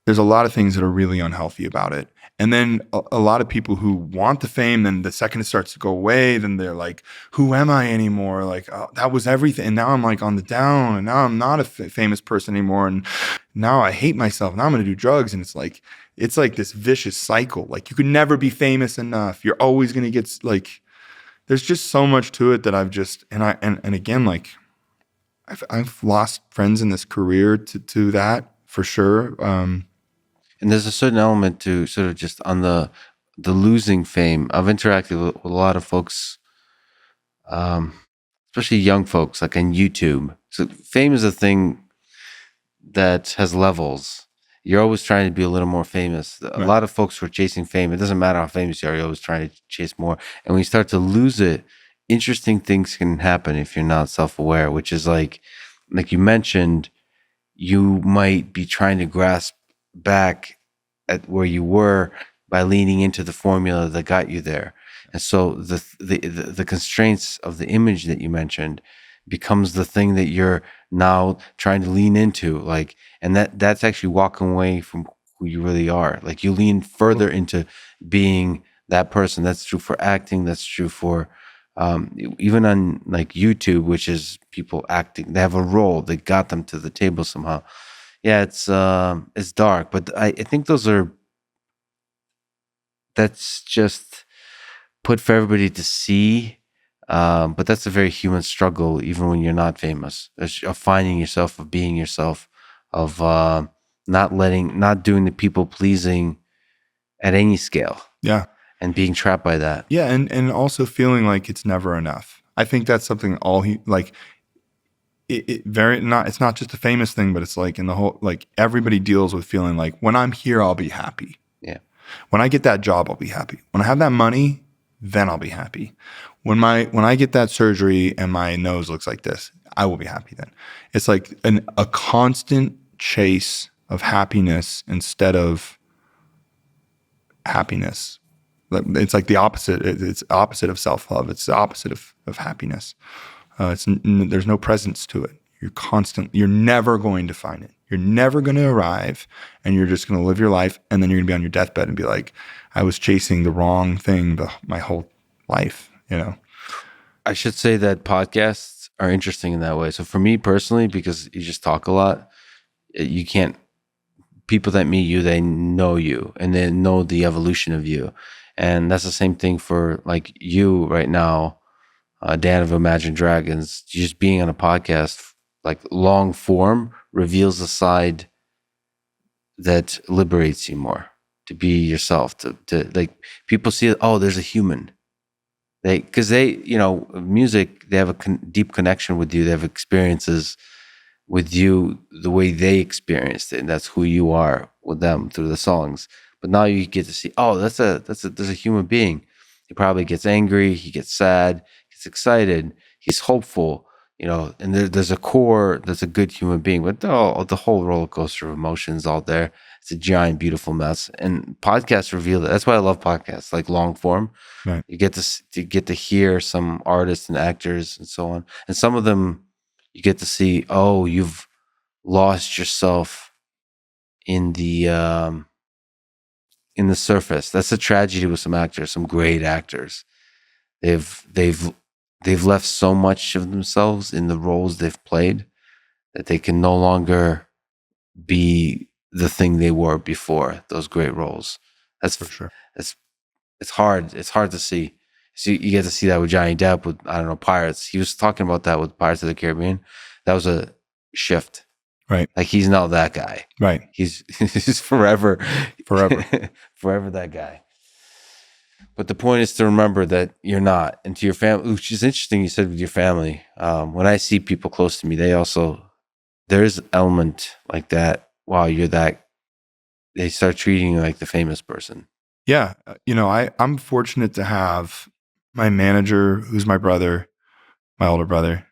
there's a lot of things that are really unhealthy about it. And then a lot of people who want the fame, then the second it starts to go away, then they're like, who am I anymore? Like, oh, that was everything. And now I'm like on the down, and now I'm not a famous person anymore. And now I hate myself. Now I'm going to do drugs. And it's like this vicious cycle. Like you could never be famous enough. You're always going to get like, there's just so much to it that I've just, and again, like, I've lost friends in this career to that for sure. And there's a certain element to sort of just on the losing fame. I've interacted with a lot of folks, especially young folks, like on YouTube. So fame is a thing that has levels. You're always trying to be a little more famous. A lot of folks who are chasing fame, it doesn't matter how famous you are, you're always trying to chase more. And when you start to lose it, interesting things can happen if you're not self-aware, which is like you mentioned, you might be trying to grasp back at where you were by leaning into the formula that got you there. And so the constraints of the image that you mentioned becomes the thing that you're now trying to lean into, like, and that's actually walking away from who you really are. Like you lean further into being that person. That's true for acting. That's true for even on like YouTube, which is people acting, they have a role that got them to the table somehow. Yeah, it's dark, but I think that's just put for everybody to see. But that's a very human struggle, even when you're not famous, of finding yourself, of being yourself, of not doing the people pleasing at any scale. Yeah. And being trapped by that. Yeah, and also feeling like it's never enough. I think that's something it's not just a famous thing, but it's like in the whole, like everybody deals with feeling like when I'm here, I'll be happy. Yeah. When I get that job, I'll be happy. When I have that money, then I'll be happy. When I get that surgery and my nose looks like this, I will be happy then. It's like a constant chase of happiness instead of happiness. It's like the opposite. It's opposite of self-love. It's the opposite of happiness. There's no presence to it. You're never going to find it. You're never going to arrive, and you're just going to live your life, and then you're going to be on your deathbed and be like, I was chasing the wrong thing my whole life, I should say that podcasts are interesting in that way. So for me personally, because you just talk a lot, people that meet you, they know you, and they know the evolution of you. And that's the same thing for like you right now, Dan of Imagine Dragons. Just being on a podcast, like long form, reveals a side that liberates you more to be yourself. To like people see, oh, there's a human. Because music, they have a deep connection with you. They have experiences with you the way they experienced it, and that's who you are with them through the songs. But now you get to see, oh, there's a human being. He probably gets angry, he gets sad, gets excited, he's hopeful. and there's a core, there's a good human being, but the whole roller coaster of emotions all there. It's a giant, beautiful mess. And podcasts reveal that. That's why I love podcasts, like long form. Right. You get to hear some artists and actors and so on. And some of them you get to see, oh, you've lost yourself in the surface. That's a tragedy with some actors, some great actors. They've left so much of themselves in the roles they've played that they can no longer be the thing they were before those great roles. That's For sure. It's hard. It's hard to see. So you get to see that with Johnny Depp with, I don't know, Pirates. He was talking about that with Pirates of the Caribbean. That was a shift. Right. Like he's not that guy. Right. He's forever Forever that guy. But the point is to remember that you're not. And to your family, which is interesting you said with your family. When I see people close to me, there's an element like that. Wow, you're that. They start treating you like the famous person. Yeah. I'm fortunate to have my manager, who's my brother, my older brother,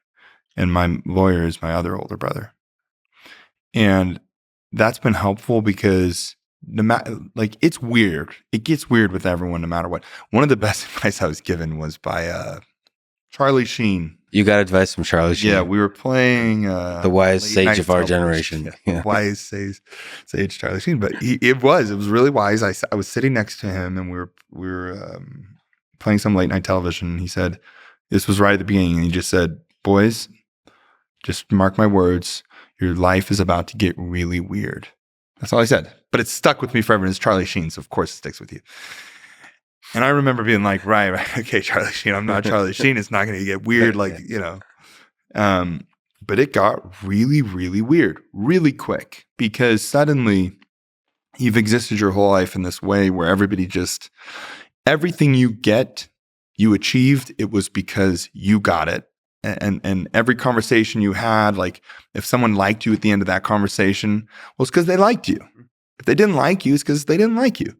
and my lawyer is my other older brother. And that's been helpful because it's weird. It gets weird with everyone no matter what. One of the best advice I was given was by Charlie Sheen. You got advice from Charlie Sheen. Yeah, we were playing the wise sage of our generation. Yeah. Wise sage Charlie Sheen. But it was really wise. I was sitting next to him and we were playing some late night television. And he said, this was right at the beginning. And he just said, boys, just mark my words. Your life is about to get really weird. That's all I said. But it's stuck with me forever. And it's Charlie Sheen. So of course it sticks with you. And I remember being like, right, okay, Charlie Sheen. I'm not Charlie Sheen. It's not going to get weird, But it got really, really weird, really quick, because suddenly you've existed your whole life in this way where everything you achieved, it was because you got it. And every conversation you had, like if someone liked you at the end of that conversation, well, it's because they liked you. If they didn't like you, it's because they didn't like you.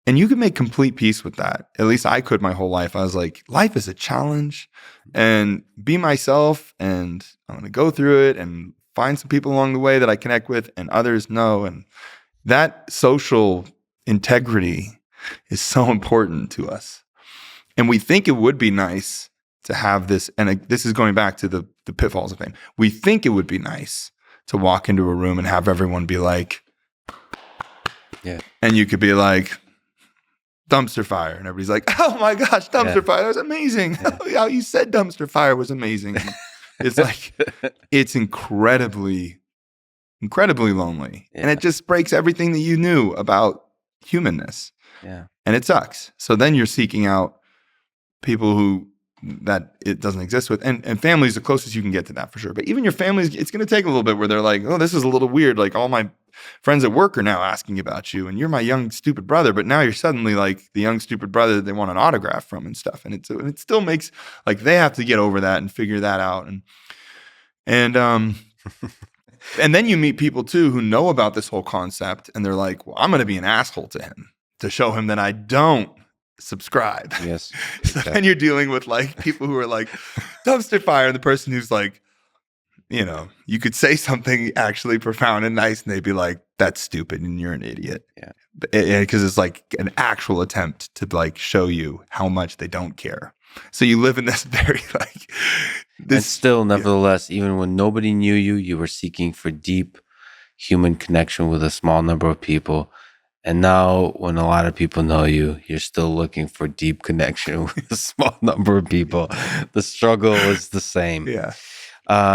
And you could make complete peace with that. At least I could my whole life. I was like, life is a challenge and be myself. And I'm going to go through it and find some people along the way that I connect with and others know. And that social integrity is so important to us. And we think it would be nice to have this. And this is going back to the pitfalls of fame. We think it would be nice to walk into a room and have everyone be like, yeah. And you could be like, dumpster fire, and everybody's like, oh my gosh, dumpster fire, that was amazing. How you said dumpster fire was amazing. It's like, it's incredibly lonely. And it just breaks everything that you knew about humanness. Yeah. And it sucks. So then you're seeking out people that it doesn't exist with. And family is the closest you can get to that for sure. But even your family, it's going to take a little bit where they're like, oh, this is a little weird. Like all my friends at work are now asking about you and you're my young, stupid brother. But now you're suddenly like the young, stupid brother that they want an autograph from and stuff. And it still makes like they have to get over that and figure that out. And then you meet people too who know about this whole concept and they're like, well, I'm going to be an asshole to him to show him that I don't subscribe. Yes. So then you're dealing with like people who are like dumpster fire and the person who's like, you could say something actually profound and nice and they'd be like, that's stupid and you're an idiot. Yeah. Because it's like an actual attempt to like show you how much they don't care. So you live in this very like this. And still, nevertheless, even when nobody knew you, you were seeking for deep human connection with a small number of people. And now when a lot of people know you, you're still looking for deep connection with a small number of people. The struggle is the same. Yeah.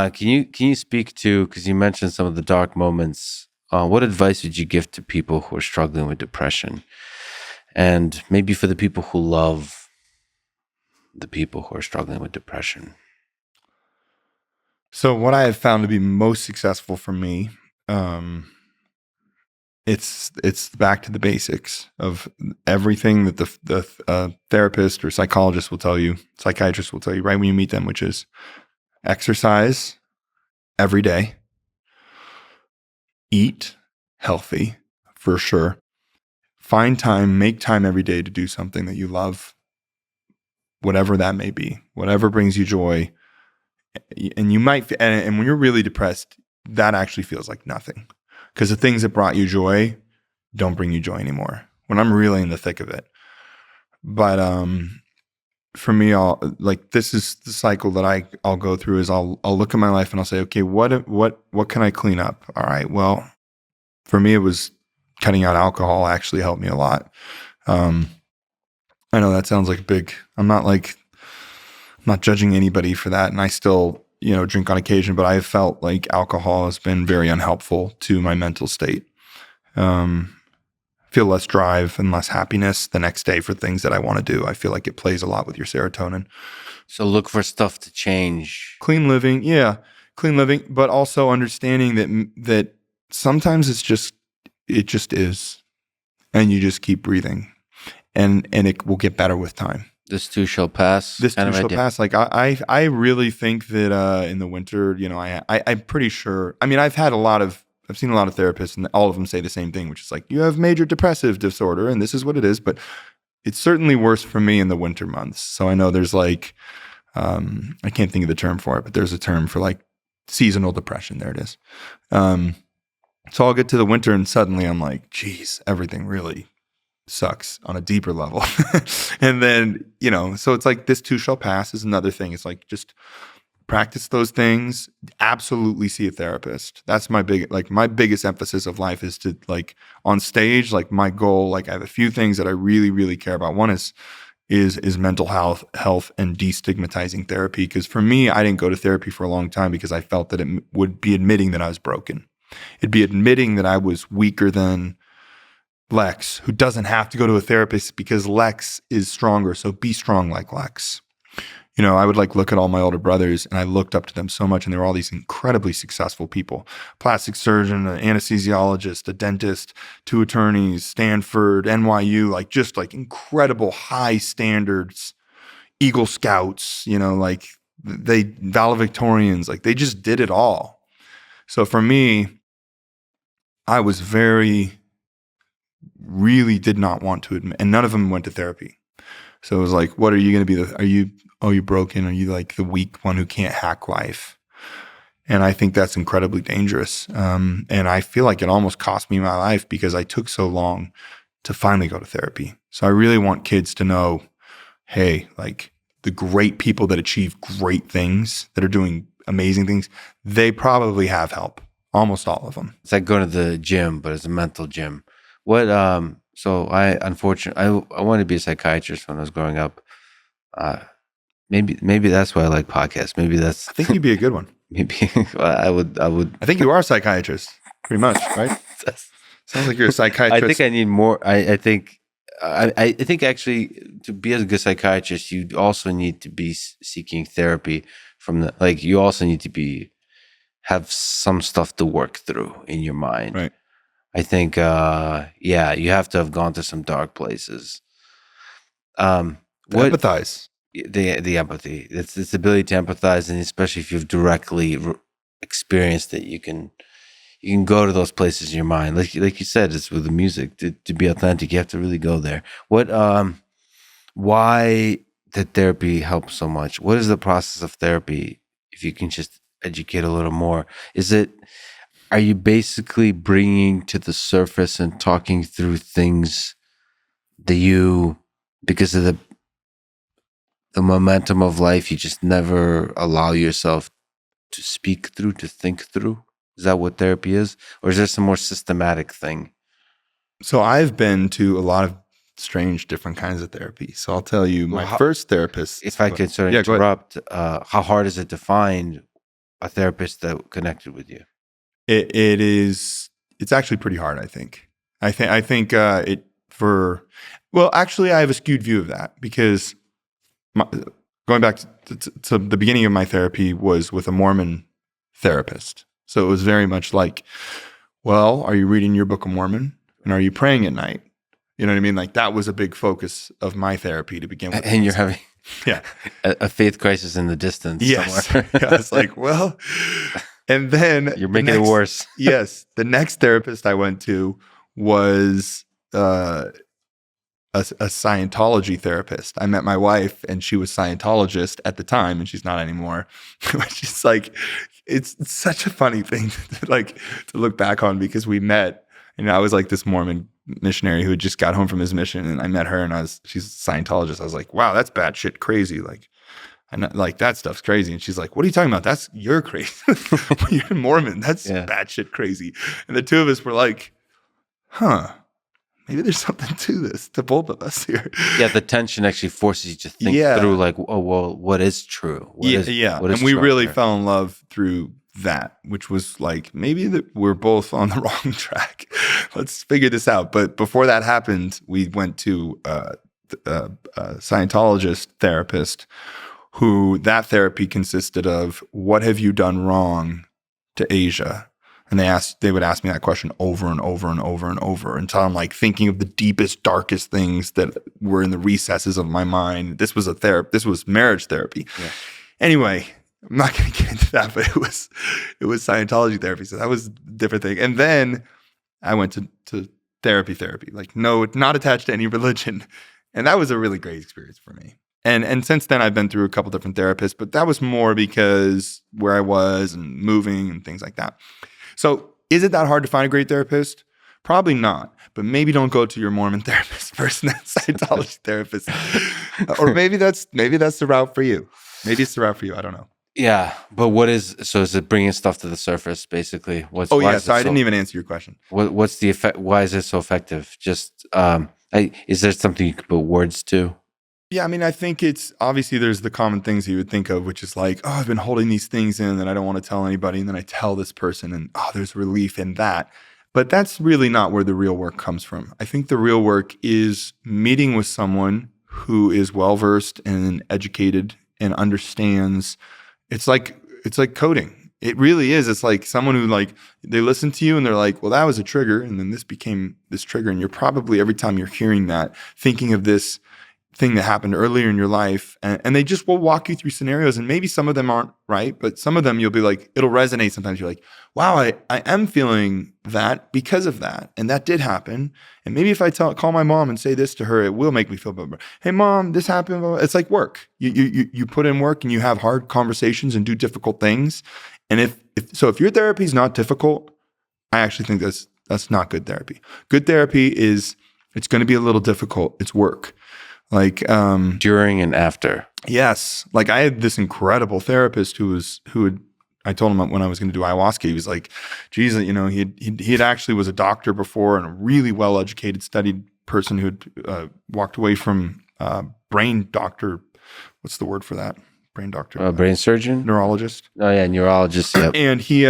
Can you speak to, because you mentioned some of the dark moments, what advice would you give to people who are struggling with depression? And maybe for the people who love the people who are struggling with depression? So what I have found to be most successful for me, it's back to the basics of everything that the therapist or psychologist will tell you, psychiatrist will tell you right when you meet them, which is exercise every day, eat healthy for sure, make time every day to do something that you love, whatever that may be, whatever brings you joy. And you might, and when you're really depressed, that actually feels like nothing, because the things that brought you joy don't bring you joy anymore when I'm really in the thick of it. But for me, this is the cycle that I'll go through. Is I'll look at my life and I'll say, okay, what can I clean up? All right, well, for me, it was cutting out alcohol actually helped me a lot. I know that sounds like I'm not judging anybody for that. And I still, drink on occasion, but I have felt like alcohol has been very unhelpful to my mental state. Feel less drive and less happiness the next day for things that I want to do. I feel like it plays a lot with your serotonin. So look for stuff to change. Clean living. Yeah. Clean living, but also understanding that sometimes it just is, and you just keep breathing, and it will get better with time. This too shall pass. This too shall pass. Like I really think that in the winter, I'm pretty sure. I mean, I've seen a lot of therapists, and all of them say the same thing, which is like, you have major depressive disorder, and this is what it is. But it's certainly worse for me in the winter months. So I know there's like, I can't think of the term for it, but there's a term for like seasonal depression. There it is. So I'll get to the winter, and suddenly I'm like, geez, everything really sucks on a deeper level. And then, so it's like, this too shall pass is another thing. It's like, just practice those things. Absolutely see a therapist. That's my biggest emphasis of life is to, like, on stage, like, my goal, like, I have a few things that I really, really care about. One is mental health and destigmatizing therapy. Because for me, I didn't go to therapy for a long time because I felt that it would be admitting that I was broken. It'd be admitting that I was weaker than Lex, who doesn't have to go to a therapist because Lex is stronger. So be strong like Lex. I would look at all my older brothers, and I looked up to them so much, and they were all these incredibly successful people: plastic surgeon, an anesthesiologist, a dentist, 2 attorneys, Stanford, NYU, just incredible high standards, Eagle Scouts, they valedictorians, they just did it all. So for me, I was really did not want to admit, and none of them went to therapy. So it was like, what are you going to be? Are you broken? Are you like the weak one who can't hack life? And I think that's incredibly dangerous. And I feel like it almost cost me my life because I took so long to finally go to therapy. So I really want kids to know, hey, the great people that achieve great things, that are doing amazing things, they probably have help. Almost all of them. It's like going to the gym, but it's a mental gym. So I wanted to be a psychiatrist when I was growing up. Maybe that's why I like podcasts. Maybe that's. I think you'd be a good one. Maybe I would. I think you are a psychiatrist, pretty much, right? Sounds like you're a psychiatrist. I think I need more. I think actually to be a good psychiatrist, you also need to be seeking therapy from you also need to have some stuff to work through in your mind. Right. I think, you have to have gone to some dark places. Empathize. The empathy. It's this ability to empathize, and especially if you've directly experienced it, you can go to those places in your mind. Like you said, it's with the music. To be authentic, you have to really go there. Why did therapy help so much? What is the process of therapy? If you can just educate a little more. Are you basically bringing to the surface and talking through things that because of the momentum of life, you just never allow yourself to speak through, to think through? Is that what therapy is? Or is there some more systematic thing? So I've been to a lot of strange different kinds of therapy. So I'll tell you, first therapist. If I could sort of interrupt, how hard is it to find a therapist that connected with you? It's actually pretty hard, I think. Actually, I have a skewed view of that because going back to the beginning of my therapy was with a Mormon therapist. So it was very much like, well, are you reading your Book of Mormon? And are you praying at night? You know what I mean? That was a big focus of my therapy to begin with. And you're having a faith crisis in the distance somewhere. Yeah, it's like, well, and then you're making it worse. Yes. The next therapist I went to was a Scientology therapist. I met my wife, and she was Scientologist at the time, and she's not anymore. Which is like, it's such a funny thing to look back on, because we met, and I was like this Mormon missionary who had just got home from his mission, and I met her, and she's a Scientologist. I was like, wow, that's batshit crazy. Like, and like, that stuff's crazy. And she's like, what are you talking about? You're crazy. You're Mormon. That's batshit crazy. And the two of us were like, huh, maybe there's something to this, to both of us here. Yeah, the tension actually forces you to think through, like, oh, well, what is true? What is and we really fell in love through that, which was like, maybe that we're both on the wrong track. Let's figure this out. But before that happened, we went to a Scientologist therapist, who that therapy consisted of, what have you done wrong to Asia? And they would ask me that question over and over and over and over, until I'm like thinking of the deepest, darkest things that were in the recesses of my mind. This was marriage therapy. Yeah. Anyway, I'm not going to get into that, but it was Scientology therapy. So that was a different thing. And then I went to therapy, like, no, not attached to any religion. And that was a really great experience for me. And since then, I've been through a couple different therapists, but that was more because where I was and moving and things like that. So is it that hard to find a great therapist? Probably not. But maybe don't go to your Mormon therapist first and then Scientology therapist. Or maybe that's the route for you. Maybe it's the route for you. I don't know. Yeah, but is it bringing stuff to the surface, basically? So I didn't even answer your question. What's the effect? Why is it so effective? Just, is there something you could put words to? Yeah, I mean, I think it's obviously there's the common things you would think of, which is like, oh, I've been holding these things in that I don't want to tell anybody. And then I tell this person, and there's relief in that. But that's really not where the real work comes from. I think the real work is meeting with someone who is well-versed and educated and understands. It's like coding. It really is. It's like someone who, like, they listen to you and they're like, well, that was a trigger. And then this became this trigger. And you're probably, every time you're hearing that, thinking of this thing that happened earlier in your life, and they just will walk you through scenarios, and maybe some of them aren't right, but some of them you'll be like, it'll resonate. Sometimes you're like, wow, I am feeling that because of that, and that did happen, and maybe if I call my mom and say this to her, it will make me feel better. Hey mom, this happened. It's like work. You put in work, and you have hard conversations and do difficult things, and if your therapy is not difficult, I actually think that's not good therapy. Good therapy is, it's going to be a little difficult. It's work. Like during and after. Yes. Like, I had this incredible therapist I told him when I was going to do ayahuasca, he was like, geez, he had actually was a doctor before, and a really well-educated, studied person who had walked away from brain doctor. What's the word for that? Brain doctor. Brain surgeon? Neurologist. Oh yeah, neurologist. Yep. And he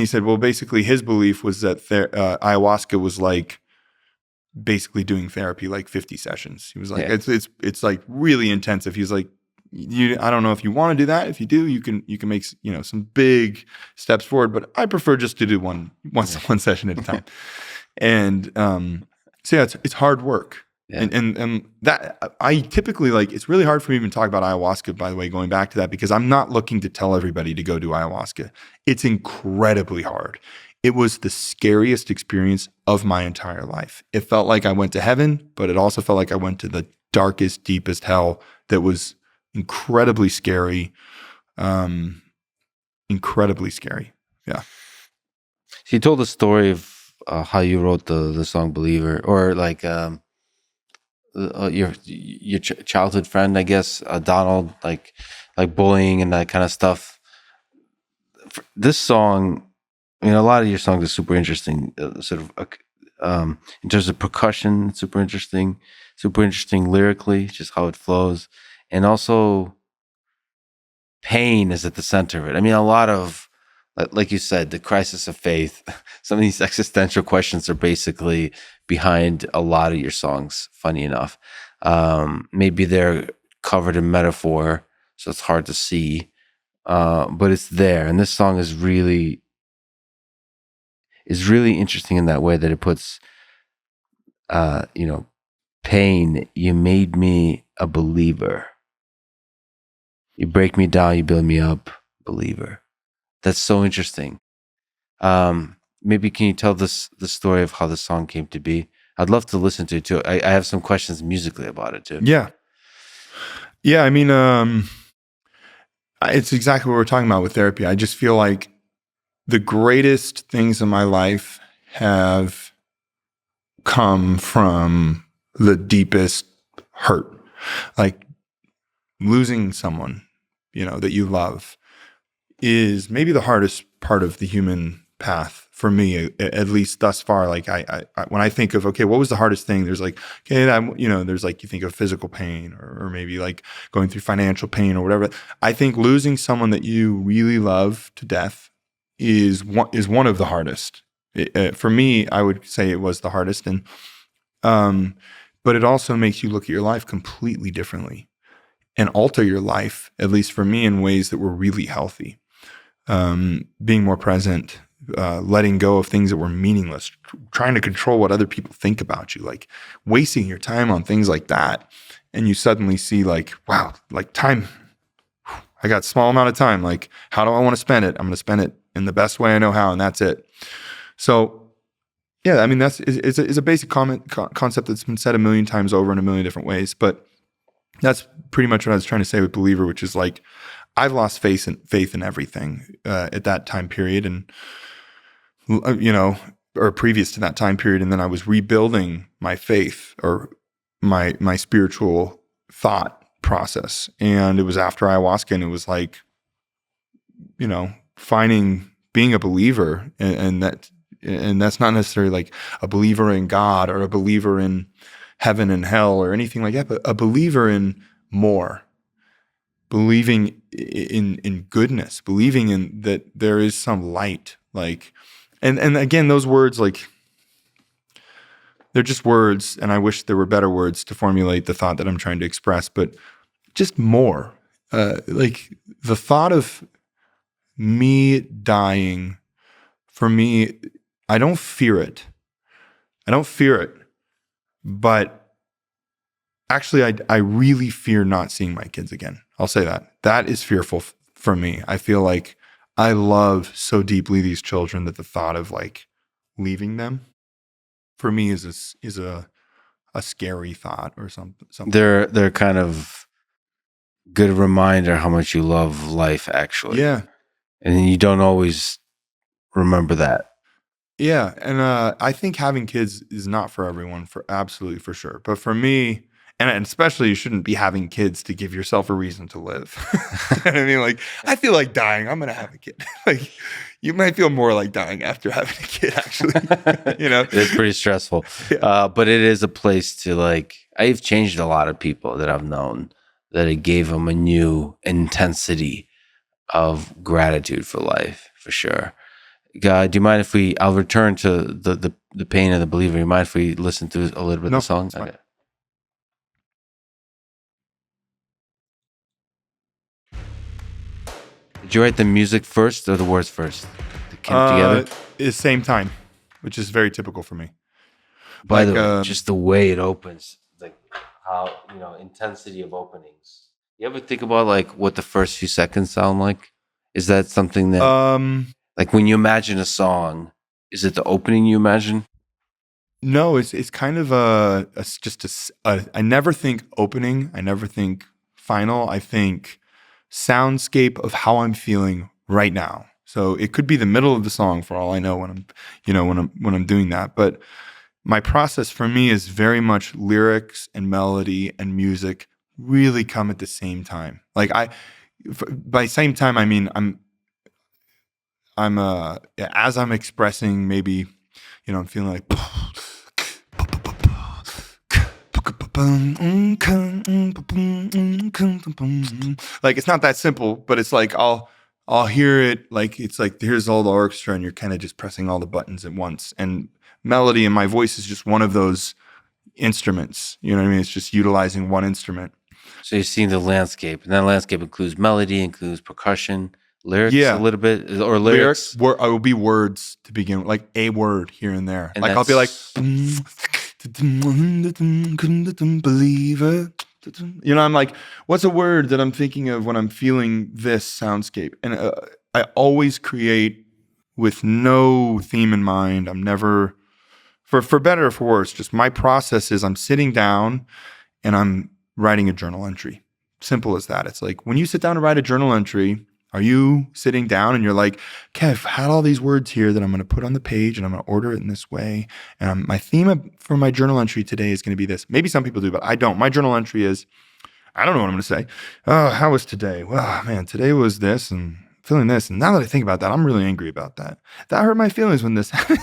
said, well, basically his belief was that ayahuasca was like basically doing therapy, like 50 sessions. He was like, it's like really intensive. He's like, I don't know if you want to do that. If you do, you can make some big steps forward, but I prefer just to do one session at a time. And so yeah, it's hard work. Yeah. And that I typically, like, it's really hard for me to even talk about ayahuasca, by the way, going back to that, because I'm not looking to tell everybody to go do ayahuasca. It's incredibly hard. It was the scariest experience of my entire life. It felt like I went to heaven, but it also felt like I went to the darkest, deepest hell that was incredibly scary. Incredibly scary. Yeah. So you told the story of how you wrote the song Believer, or like your childhood friend, I guess, Donald, like bullying and that kind of stuff. This song, I mean, a lot of your songs are super interesting, sort of in terms of percussion, super interesting lyrically, just how it flows. And also pain is at the center of it. I mean, a lot of, like you said, the crisis of faith, some of these existential questions are basically behind a lot of your songs, funny enough. Maybe they're covered in metaphor, so it's hard to see, but it's there. And this song is really interesting in that way, that it puts, pain, you made me a believer. You break me down, you build me up, believer. That's so interesting. Maybe can you tell the story of how the song came to be? I'd love to listen to it too. I have some questions musically about it too. Yeah. I mean, it's exactly what we're talking about with therapy. I just feel like the greatest things in my life have come from the deepest hurt. Like losing someone, that you love is maybe the hardest part of the human path for me, at least thus far. Like I when I think of, okay, what was the hardest thing? There's like, okay, there's like, you think of physical pain or maybe like going through financial pain or whatever. I think losing someone that you really love to death is one of the hardest. For me, I would say it was the hardest. And, but it also makes you look at your life completely differently and alter your life, at least for me, in ways that were really healthy. Being more present, letting go of things that were meaningless, trying to control what other people think about you, like wasting your time on things like that. And you suddenly see like, wow, like time, I got a small amount of time. Like, how do I want to spend it? I'm going to spend it in the best way I know how, and that's it. So yeah, I mean, it's a basic concept that's been said a million times over in a million different ways, but that's pretty much what I was trying to say with Believer, which is like, I've lost faith in everything at that time period, and or previous to that time period, and then I was rebuilding my faith or my spiritual thought process, and it was after ayahuasca, and it was like, being a believer, and that's not necessarily like a believer in God or a believer in heaven and hell or anything like that, but a believer in more. Believing in goodness, believing in that there is some light, like, and again, those words, like, they're just words, and I wish there were better words to formulate the thought that I'm trying to express, but just more. Like the thought of me dying, for me, I don't fear it. But actually, I really fear not seeing my kids again. I'll say that. That is fearful for me. I feel like I love so deeply these children that the thought of like leaving them for me is a scary thought or something. They're kind of good reminder how much you love life, actually. Yeah. And you don't always remember that. Yeah. And I think having kids is not for everyone, for sure. But for me, and especially, you shouldn't be having kids to give yourself a reason to live. You know what I mean? Like, I feel like dying, I'm going to have a kid. Like, you might feel more like dying after having a kid, actually. It's pretty stressful. Yeah. But it is a place to, like, I've changed a lot of people that I've known, that it gave them a new intensity of gratitude for life, for sure. God, do you mind if I'll return to the pain of the believer. You mind if we listen to a little bit of the song? Okay. Did you write the music first or the words first? They came together? At the same time, which is very typical for me. By the way, just the way it opens, like how, intensity of openings. You ever think about like what the first few seconds sound like? Is that something that, like when you imagine a song, is it the opening you imagine? No, it's kind of I never think opening. I never think final. I think soundscape of how I'm feeling right now. So it could be the middle of the song for all I know when I'm doing that. But my process for me is very much lyrics and melody and music really come at the same time. Like by same time, I mean I'm as I'm expressing, maybe, I'm feeling like it's not that simple, but it's like I'll hear it, like it's like here's all the orchestra and you're kind of just pressing all the buttons at once, and melody in my voice is just one of those instruments. You know what I mean? It's just utilizing one instrument. So you're seeing the landscape, and that landscape includes melody, includes percussion, lyrics, a little bit, or lyrics. I will be words to begin with, like a word here and there. And like I'll be like, believer. I'm like, what's a word that I'm thinking of when I'm feeling this soundscape? And I always create with no theme in mind. I'm never for better or for worse, just my process is I'm sitting down and I'm writing a journal entry. Simple as that. It's like when you sit down to write a journal entry, are you sitting down and you're like, okay, I've had all these words here that I'm going to put on the page and I'm going to order it in this way. And my theme for my journal entry today is going to be this. Maybe some people do, but I don't. My journal entry is, I don't know what I'm going to say. Oh, how was today? Well, man, today was this and feeling this. And now that I think about that, I'm really angry about that. That hurt my feelings when this happened.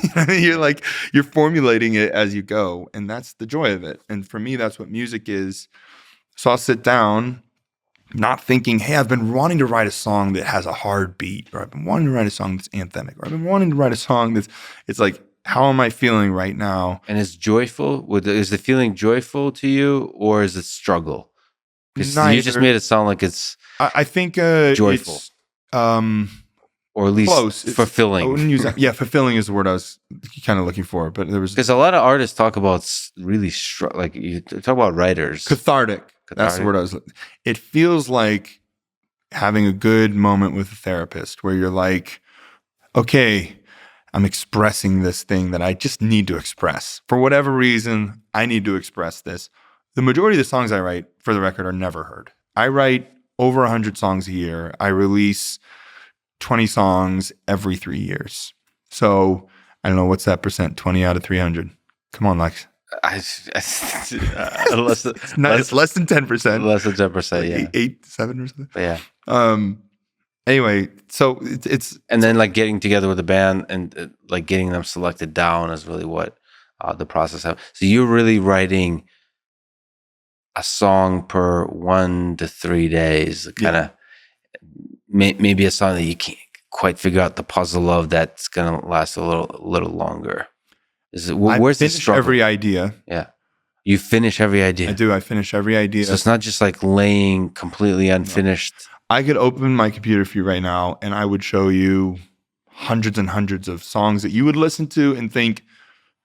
You're formulating it as you go. And that's the joy of it. And for me, that's what music is. So I'll sit down not thinking, hey, I've been wanting to write a song that has a hard beat, or I've been wanting to write a song that's anthemic, or I've been wanting to write a song that's, it's like, how am I feeling right now? And it's joyful? Is the feeling joyful to you, or is it struggle? Because you just made it sound like it's I think joyful. It's, or at least close. fulfilling. I wouldn't use that. Yeah, fulfilling is the word I was kind of looking for. But there was because a lot of artists talk about really like you talk about writers. Cathartic. That's the word I was. It feels like having a good moment with a therapist where you're like, okay, I'm expressing this thing that I just need to express. For whatever reason, I need to express this. The majority of the songs I write, for the record, are never heard. I write over 100 songs a year. I release 20 songs every 3 years. So I don't know, what's that percent? 20 out of 300. Come on, Lex. It's less than 10%. Less than 10%, yeah. 8, 7 or something. But yeah. Anyway, so it's and then like getting together with the band and like getting them selected down is really what the process of. So you're really writing a song per 1 to 3 days, kind of maybe a song that you can't quite figure out the puzzle of that's gonna last a little longer. Is it where's the struggle? Every idea. Yeah, you finish every idea. I do. I finish every idea. So it's not just like laying completely unfinished. No. I could open my computer for you right now, and I would show you hundreds and hundreds of songs that you would listen to and think,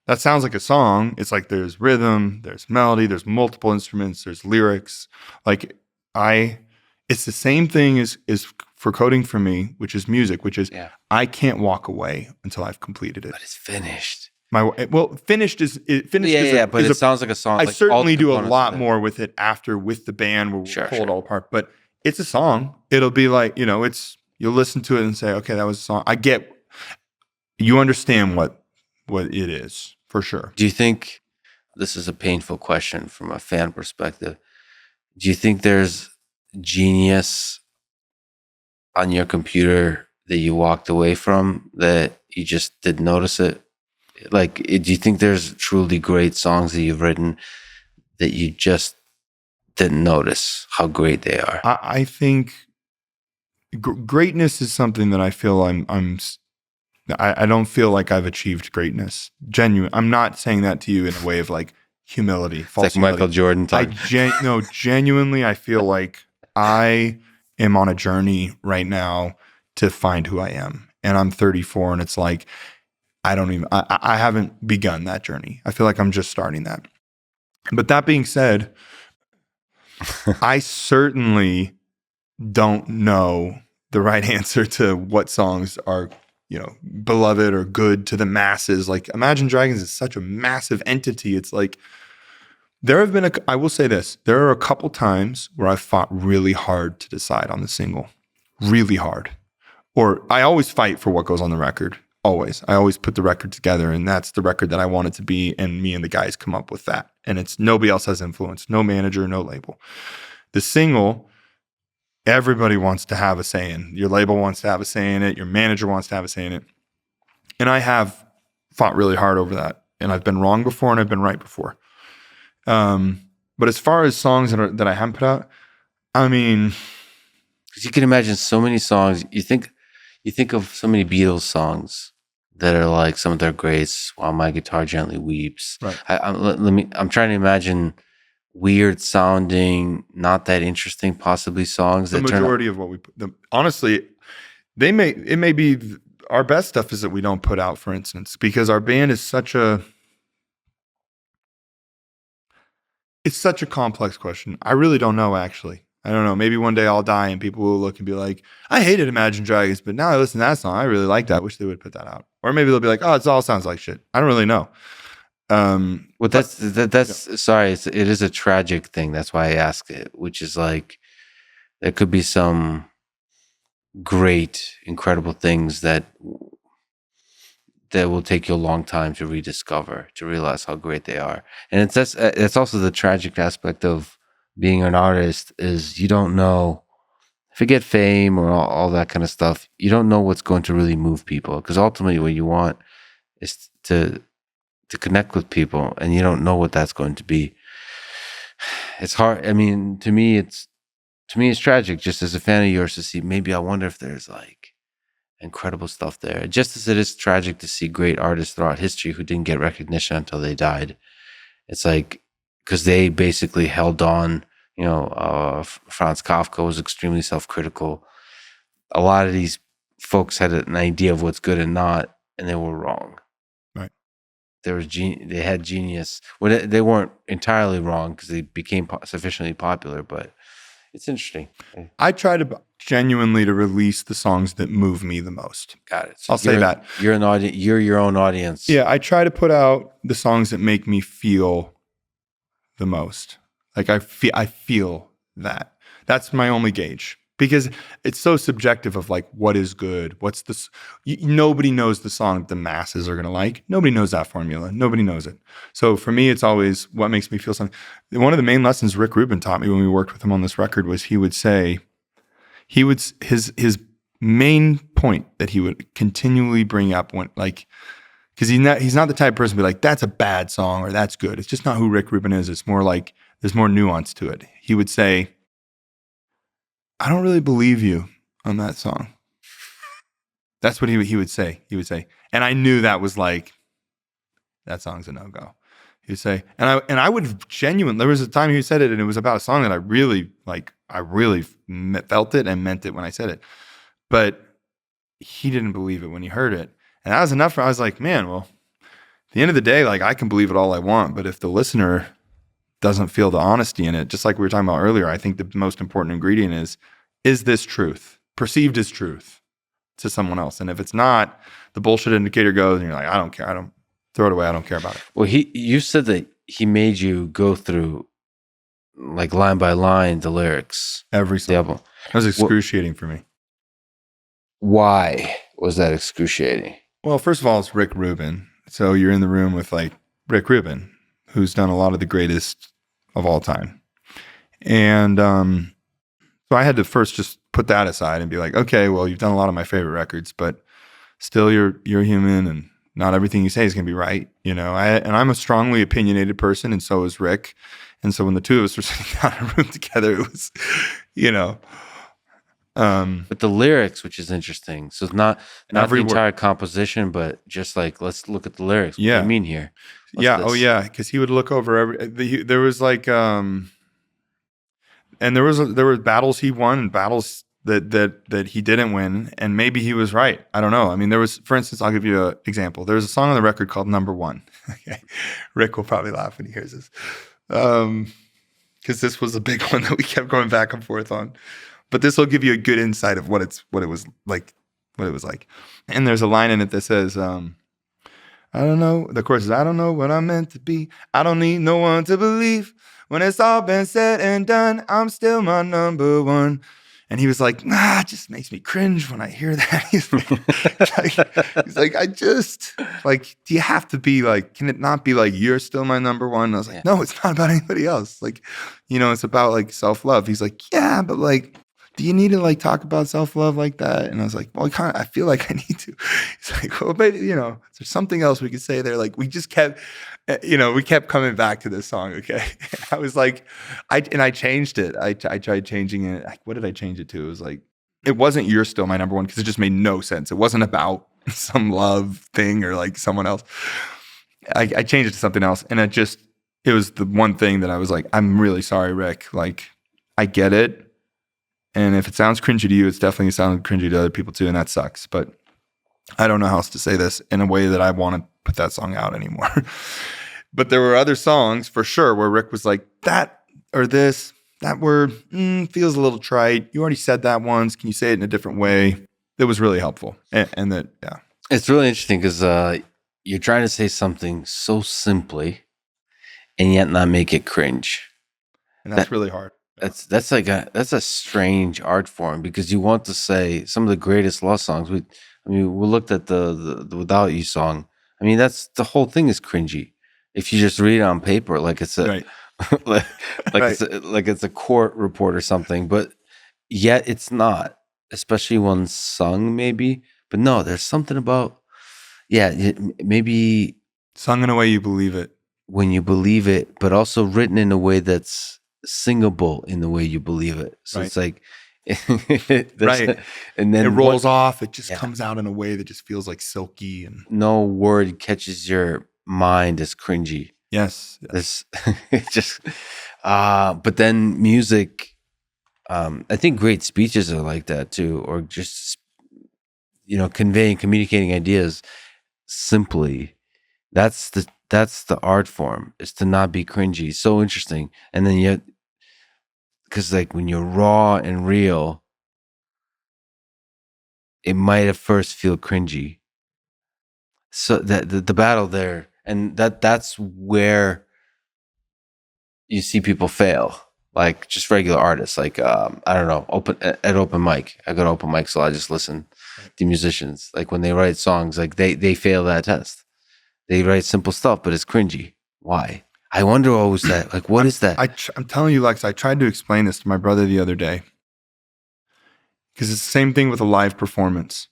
that sounds like a song. It's like there's rhythm, there's melody, there's multiple instruments, there's lyrics. It's the same thing as for coding for me, which is music, which is I can't walk away until I've completed it. But it's finished. Finished is but it sounds like a song. I like certainly do a lot more with it after with the band where we pull it all apart. But it's a song. It'll be like, you'll listen to it and say, okay, that was a song. You understand what it is. For sure. Do you think, this is a painful question from a fan perspective, do you think there's genius on your computer that you walked away from that you just didn't notice it? Like, do you think there's truly great songs that you've written that you just didn't notice how great they are? I think greatness is something that I feel I don't feel like I've achieved greatness. Genuine. I'm not saying that to you in a way of like humility. It's like humility. Michael Jordan type. Genuinely, I feel like I am on a journey right now to find who I am. And I'm 34 and it's like, I haven't begun that journey. I feel like I'm just starting that. But that being said, I certainly don't know the right answer to what songs are beloved or good to the masses. Like Imagine Dragons is such a massive entity. It's like, I will say this, there are a couple times where I've fought really hard to decide on the single, really hard. Or I always fight for what goes on the record. Always. I always put the record together and that's the record that I want it to be. And me and the guys come up with that. And it's nobody else has influence, no manager, no label. The single, everybody wants to have a say in. Your label wants to have a say in it. Your manager wants to have a say in it. And I have fought really hard over that. And I've been wrong before and I've been right before. But as far as songs that I haven't put out, I mean... Because you can imagine so many songs. You think of so many Beatles songs that are like some of their greats, While My Guitar Gently Weeps. Right. I'm trying to imagine weird sounding, not that interesting, possibly songs. The majority of what we put, honestly, it may be our best stuff is that we don't put out, for instance, because our band is such a complex question. I really don't know, actually. I don't know. Maybe one day I'll die and people will look and be like, I hated Imagine Dragons, but now I listen to that song. I really like that. I wish they would put that out. Or maybe they'll be like, oh, it all sounds like shit. I don't really know. Well, that's sorry. It is a tragic thing. That's why I asked it, which is like there could be some great, incredible things that will take you a long time to rediscover, to realize how great they are. And it's also the tragic aspect of being an artist is you don't know, forget fame or all that kind of stuff. You don't know what's going to really move people because ultimately what you want is to connect with people, and you don't know what that's going to be. It's hard. I mean, to me, it's tragic. Just as a fan of yours, to see. Maybe I wonder if there's like incredible stuff there. Just as it is tragic to see great artists throughout history who didn't get recognition until they died. It's like because they basically held on. You know, Franz Kafka was extremely self-critical. A lot of these folks had an idea of what's good and not, and they were wrong. Right. They had genius. Well, they weren't entirely wrong because they became sufficiently popular, but it's interesting. I try to genuinely to release the songs that move me the most. Got it. So I'll say that. You're an audience. You're your own audience. Yeah, I try to put out the songs that make me feel the most. Like I feel that. That's my only gauge. Because it's so subjective of like, what is good? What's this? Nobody knows the song that the masses are going to like. Nobody knows that formula. Nobody knows it. So for me, it's always what makes me feel something. One of the main lessons Rick Rubin taught me when we worked with him on this record was his main point that he would continually bring up when like, because he's not the type of person to be like, that's a bad song or that's good. It's just not who Rick Rubin is. It's more like there's more nuance to it. He would say, I don't really believe you on that song. That's what he would say. He would say, and I knew that was like, that song's a no-go. He would say, and I would genuinely, there was a time he said it and it was about a song that I really felt it and meant it when I said it. But he didn't believe it when he heard it. And that was enough for, I was like, man, well, at the end of the day, like I can believe it all I want, but if the listener doesn't feel the honesty in it, just like we were talking about earlier, I think the most important ingredient is this truth, perceived as truth to someone else? And if it's not, the bullshit indicator goes and you're like, I don't care. I don't throw it away. I don't care about it. Well, you said that he made you go through like line by line the lyrics. Every song. That was excruciating for me. Why was that excruciating? Well, first of all, it's Rick Rubin. So you're in the room with like Rick Rubin, who's done a lot of the greatest of all time. And so I had to first just put that aside and be like, okay, well, you've done a lot of my favorite records, but still you're human and not everything you say is going to be right. You know, and I'm a strongly opinionated person and so is Rick. And so when the two of us were sitting down in a room together, it was, you know. But the lyrics, which is interesting. So it's not the entire composition, but just like, let's look at the lyrics. Yeah. What do you mean here? Yeah. Oh, yeah. Because he would look over there was like, and there were battles he won and battles that he didn't win, and maybe he was right. I don't know. I mean, there was, for instance, I'll give you an example. There's a song on the record called Number One. Okay. Rick will probably laugh when he hears this. Because this was a big one that we kept going back and forth on. But this will give you a good insight of what it was like. And there's a line in it that says, I don't know. The chorus is, I don't know what I'm meant to be. I don't need no one to believe. When it's all been said and done, I'm still my number one. And he was like, nah, it just makes me cringe when I hear that. He's like, I just, like, do you have to be like, can it not be like, you're still my number one? And I was like, no, it's not about anybody else. Like, you know, it's about like self-love. He's like, yeah, but like, do you need to like talk about self-love like that? And I was like, well, I feel like I need to. He's like, well, maybe, you know, is there something else we could say there? Like, we just kept, you know, we kept coming back to this song. Okay. I was like, I changed it. I tried changing it. Like, what did I change it to? It was like, it wasn't You're Still My Number One, because it just made no sense. It wasn't about some love thing or like someone else. I changed it to something else. And it was the one thing that I was like, I'm really sorry, Rick. Like, I get it. And if it sounds cringy to you, it's definitely sounding cringy to other people too, and that sucks. But I don't know how else to say this in a way that I want to put that song out anymore. But there were other songs for sure where Rick was like, that or this, that word feels a little trite. You already said that once. Can you say it in a different way? It was really helpful. And that, yeah. It's really interesting because you're trying to say something so simply and yet not make it cringe. And that's really hard. That's a strange art form, because you want to say some of the greatest love songs. We looked at the Without You song. I mean, that's the whole thing is cringy. If you just read it on paper, like it's a Right. like it's a court report or something, but yet it's not, especially when sung maybe. But no, there's something about maybe Sung in a way you believe it. when you believe it, but also written in a way that's singable in the way you believe it. So Right. it's like, Right. and then It rolls off. It just comes out in a way that just feels like silky and no word catches your mind as cringy. yes. This it just but then music, I think great speeches are like that too, or just communicating ideas simply. That's the art form, is to not be cringy. So interesting. And then yet, because like when you're raw and real, it might at first feel cringy. So that the battle there, and that's where you see people fail, like just regular artists, like I don't know, open mic. I go to open mic, so I just listen to musicians. Like when they write songs, like they fail that test. They write simple stuff, but it's cringy. Why? I wonder always that. Like, what is that? I'm telling you, Lex, I tried to explain this to my brother the other day, because it's the same thing with a live performance.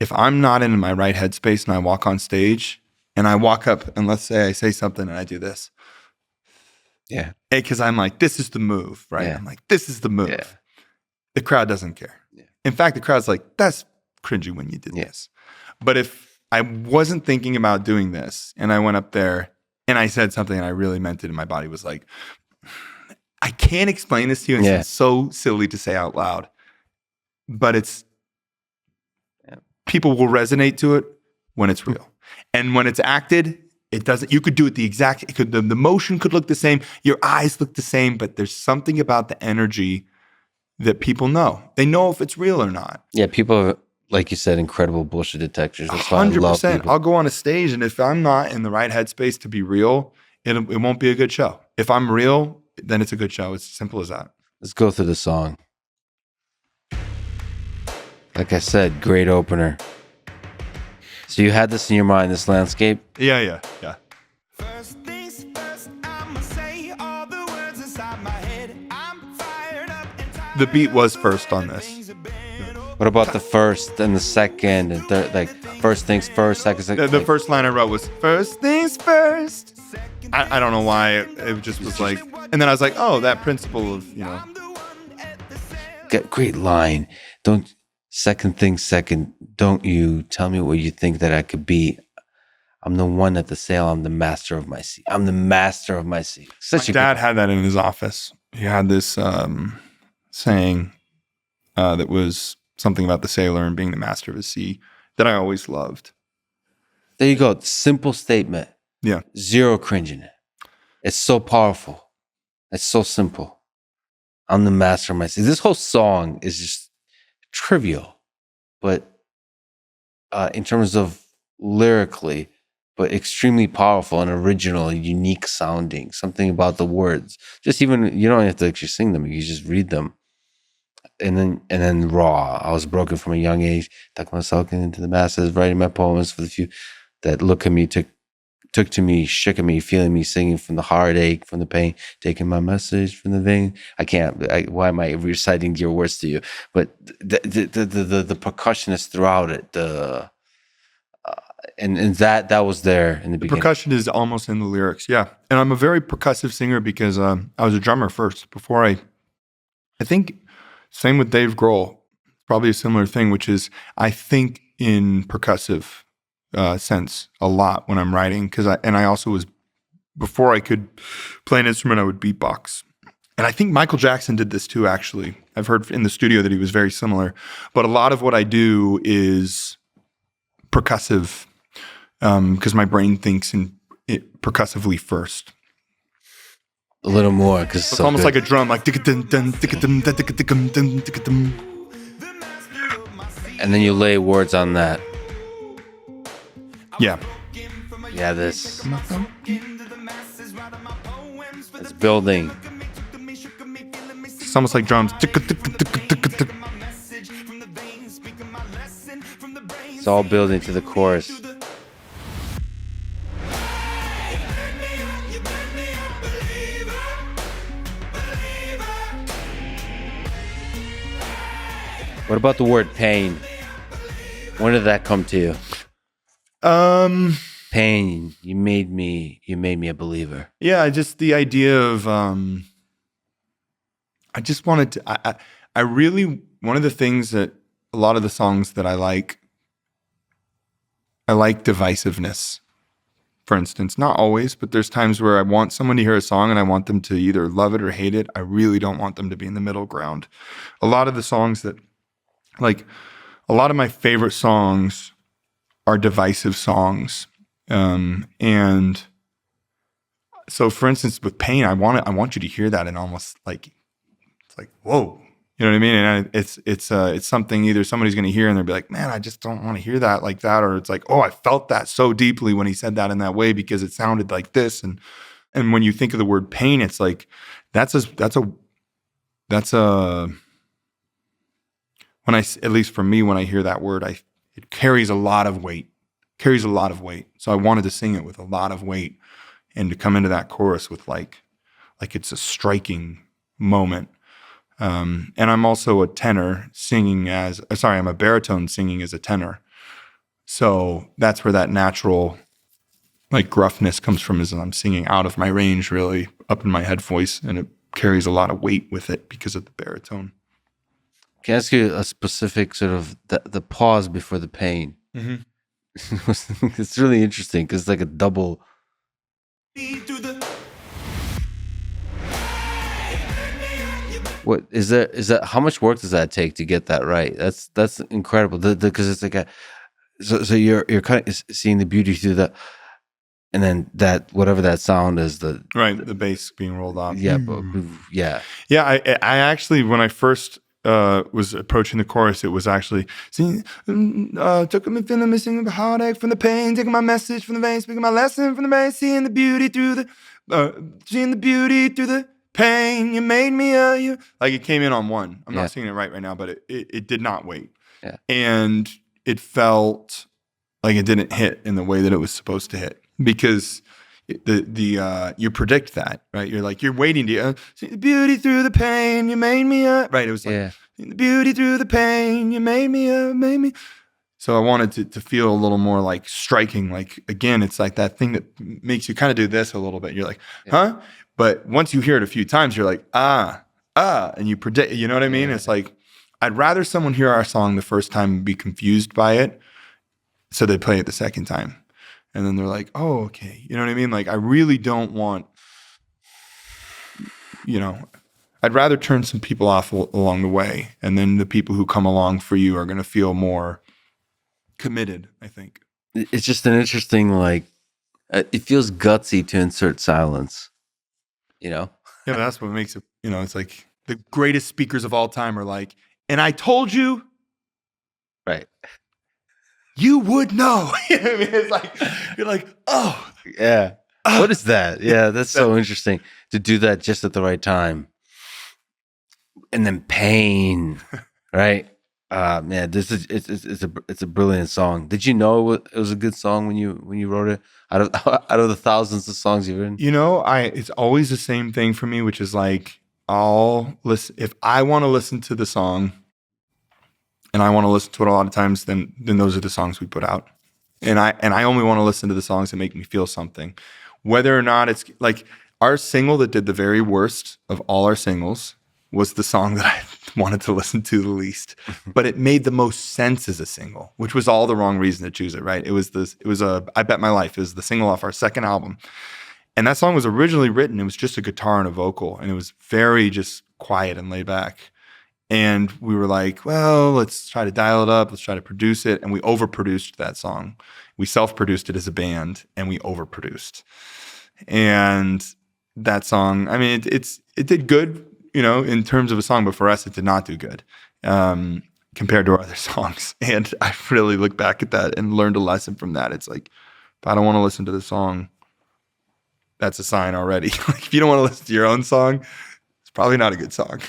If I'm not in my right headspace and I walk on stage and I walk up and let's say I say something and I do this. Yeah. Because I'm like, this is the move, right? Yeah. I'm like, this is the move. Yeah. The crowd doesn't care. Yeah. In fact, the crowd's like, that's cringy when you did this. But if I wasn't thinking about doing this and I went up there and I said something and I really meant it and my body was like, I can't explain this to you. It's so silly to say out loud. But it's, people will resonate to it when it's real. And when it's acted, it doesn't, you could do it the motion could look the same, your eyes look the same, but there's something about the energy that people know. They know if it's real or not. Yeah, people are, like you said, incredible bullshit detectors. That's why I love 100%. people. I'll go on a stage, and if I'm not in the right headspace to be real, it won't be a good show. If I'm real, then it's a good show. It's as simple as that. Let's go through the song. Like I said, great opener. So you had this in your mind, this landscape? Yeah. First things first, I'ma say all the words inside my head. I'm fired up and tired. The beat was first on this. What about the first and the second and third? Like first things first, second. The first line I wrote was first things first. I don't know why it just was like, and then I was like, oh, that principle of Great line. Second thing second. Don't you tell me what you think that I could be. I'm the one at the sail. I'm the master of my sea. I'm the master of my sea. my dad had that in his office. He had this saying that was something about the sailor and being the master of his sea that I always loved. There you go. Simple statement. Yeah. Zero cringe in it. It's so powerful. It's so simple. I'm the master of my sea. This whole song is just trivial, but in terms of lyrically, but extremely powerful and original, unique sounding. Something about the words. Just even, you don't have to actually sing them. You just read them. And then raw. I was broken from a young age. Tuck myself into the masses, writing my poems for the few that look at me, took to me, shook at me, feeling me, singing from the heartache, from the pain, taking my message from the vein. Why am I reciting your words to you? But the percussion is throughout it. And that was there in the beginning. Percussion is almost in the lyrics, yeah. And I'm a very percussive singer because I was a drummer first before I think, same with Dave Grohl, probably a similar thing, which is I think in percussive sense a lot when I'm writing, because I also was, before I could play an instrument, I would beatbox. And I think Michael Jackson did this too, actually. I've heard in the studio that he was very similar. But a lot of what I do is percussive, because my brain thinks in it percussively first. A little more, because It's almost like a drum, like and then you lay words on that. yeah. Yeah, this. It's building. It's almost like drums. It's all building to the chorus. What about the word pain? When did that come to you? Pain. You made me a believer. Yeah, just the idea of I just wanted to I really, one of the things that a lot of the songs that I like divisiveness. For instance, not always, but there's times where I want someone to hear a song and I want them to either love it or hate it. I really don't want them to be in the middle ground. A lot of the songs that, like, a lot of my favorite songs are divisive songs. And so, for instance, with Pain, I want you to hear that and almost like, it's like, whoa. You know what I mean? And it's something either somebody's going to hear and they'll be like, man, I just don't want to hear that like that. Or it's like, oh, I felt that so deeply when he said that in that way because it sounded like this. And when you think of the word pain, it's like, at least for me, when I hear that word, it carries a lot of weight, So I wanted to sing it with a lot of weight and to come into that chorus with like it's a striking moment. And I'm also a tenor I'm a baritone singing as a tenor. So that's where that natural like gruffness comes from, is I'm singing out of my range, really up in my head voice, and it carries a lot of weight with it because of the baritone. Can I ask you a specific sort of the pause before the pain? Mm-hmm. It's really interesting because it's like a double. What is that? How much work does that take to get that right? That's incredible. Because it's like so you're kind of seeing the beauty through the, and then that whatever that sound is, the bass being rolled off. Yeah, yeah. I actually, when I first was approaching the chorus, it was actually took me feeling missing the heartache from the pain, taking my message from the vein, speaking my lesson from the vein, seeing the beauty through the pain. You made me you. Like, it came in on one. I'm not singing it right now, but it did not wait. Yeah. And it felt like it didn't hit in the way that it was supposed to hit, because you predict that, right? You're like, you're waiting to see the beauty through the pain. You made me right. It was like the beauty through the pain. You made me. So I wanted to feel a little more like striking. Like, again, it's like that thing that makes you kind of do this a little bit. You're like, huh? But once you hear it a few times, you're like, and you predict, you know what I mean? It's like, I'd rather someone hear our song the first time and be confused by it, so they play it the second time. And then they're like, oh, okay. You know what I mean? Like, I really don't want, I'd rather turn some people off along the way. And then the people who come along for you are going to feel more committed, I think. It's just an interesting, like, it feels gutsy to insert silence, Yeah, but that's what makes it, it's like the greatest speakers of all time are like, and I told you. Right. You would know. You know what I mean? It's like, you're like, oh. Yeah. What is that? Yeah, that's so interesting to do that just at the right time. And then pain, right? Man, it's a brilliant song. Did you know it was a good song when you wrote it? Out of the thousands of songs you've written? It's always the same thing for me, which is like, I'll listen if I want to listen to the song. And I want to listen to it a lot of times, then those are the songs we put out. And I only want to listen to the songs that make me feel something. Whether or not it's like our single that did the very worst of all our singles was the song that I wanted to listen to the least. But it made the most sense as a single, which was all the wrong reason to choose it, right? It was I Bet My Life. It was the single off our second album. And that song was originally written, it was just a guitar and a vocal. And it was very just quiet and laid back. And we were like, well, let's try to dial it up. Let's try to produce it. And we overproduced that song. We self-produced it as a band, and we overproduced. And that song, I mean, it did good, in terms of a song, but for us, it did not do good compared to our other songs. And I really look back at that and learned a lesson from that. It's like, if I don't want to listen to the song, that's a sign already. Like, if you don't want to listen to your own song, it's probably not a good song.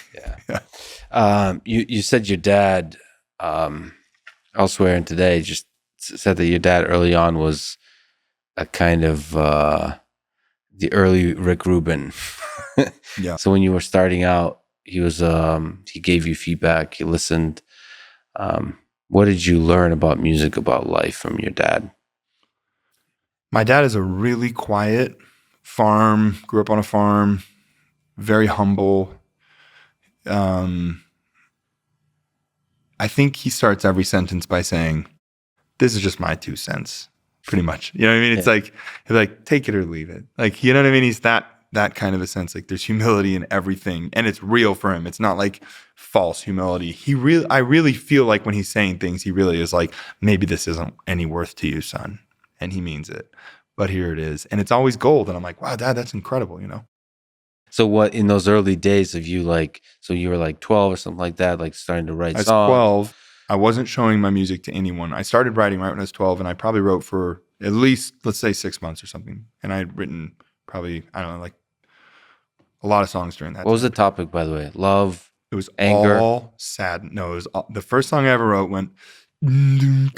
Yeah. You said your dad, elsewhere and today, just said that your dad early on was a kind of the early Rick Rubin. Yeah. So when you were starting out, he was he gave you feedback. He listened. What did you learn about music, about life from your dad? My dad is a really quiet grew up on a farm, very humble. I think he starts every sentence by saying, "This is just my 2 cents," pretty much. You know what I mean? It's like, he's like, take it or leave it. Like, you know what I mean? He's that kind of a sense. Like, there's humility in everything, and it's real for him. It's not like false humility. I really feel like when he's saying things, he really is like, maybe this isn't any worth to you, son. And he means it. But here it is. And it's always gold. And I'm like, wow, Dad, that's incredible, you know? So what, in those early days of you, like, so you were like 12 or something like that, like starting to write I was songs? 12. I wasn't showing my music to anyone. I started writing right when I was 12, and I probably wrote for at least, let's say, 6 months or something. And I had written probably, I don't know, like a lot of songs during that What was time. the topic, by the way? Love? It was anger? all sad. No, it was the first song I ever wrote went. And it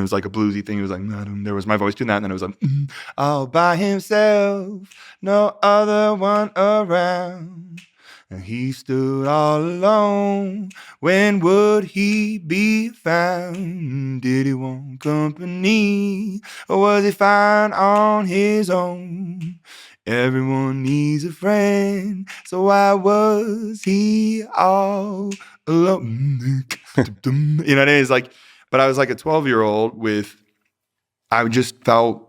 was like a bluesy thing. It was like, there was my voice doing that. And then it was like, all by himself, no other one around. And he stood all alone. When would he be found? Did he want company, or was he fine on his own? Everyone needs a friend, so why was he all alone? You know what I mean? It's like, but I was like a 12-year-old I just felt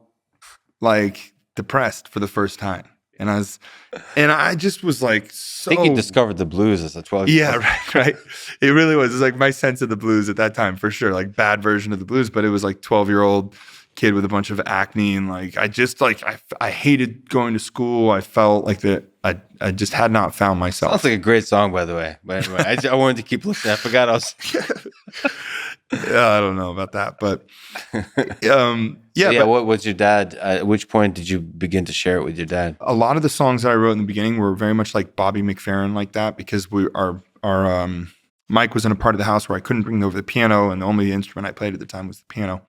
like depressed for the first time. And I just was like, so. I think you discovered the blues as a 12-year-old. Yeah, right. It really was. It's like my sense of the blues at that time, for sure. Like, bad version of the blues, but it was like 12-year-old kid with a bunch of acne, and like I hated going to school. I felt like that I just had not found myself. Sounds like a great song, by the way. But anyway, I wanted to keep listening. I forgot I was. Yeah, I don't know about that, but What was your dad? At which point did you begin to share it with your dad? A lot of the songs that I wrote in the beginning were very much like Bobby McFerrin, like that, because our mic was in a part of the house where I couldn't bring over the piano, and the only instrument I played at the time was the piano.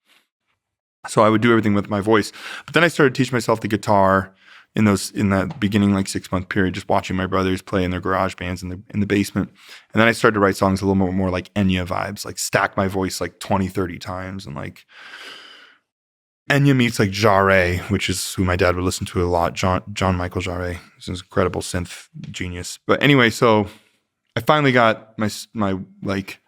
So I would do everything with my voice. But then I started teaching myself the guitar in that beginning, like 6-month period, just watching my brothers play in their garage bands in the basement. And then I started to write songs a little more like Enya vibes, like stack my voice like 20, 30 times. And like Enya meets like Jarre, which is who my dad would listen to a lot. John Michael Jarre. He's an incredible synth genius. But anyway, so I finally got my like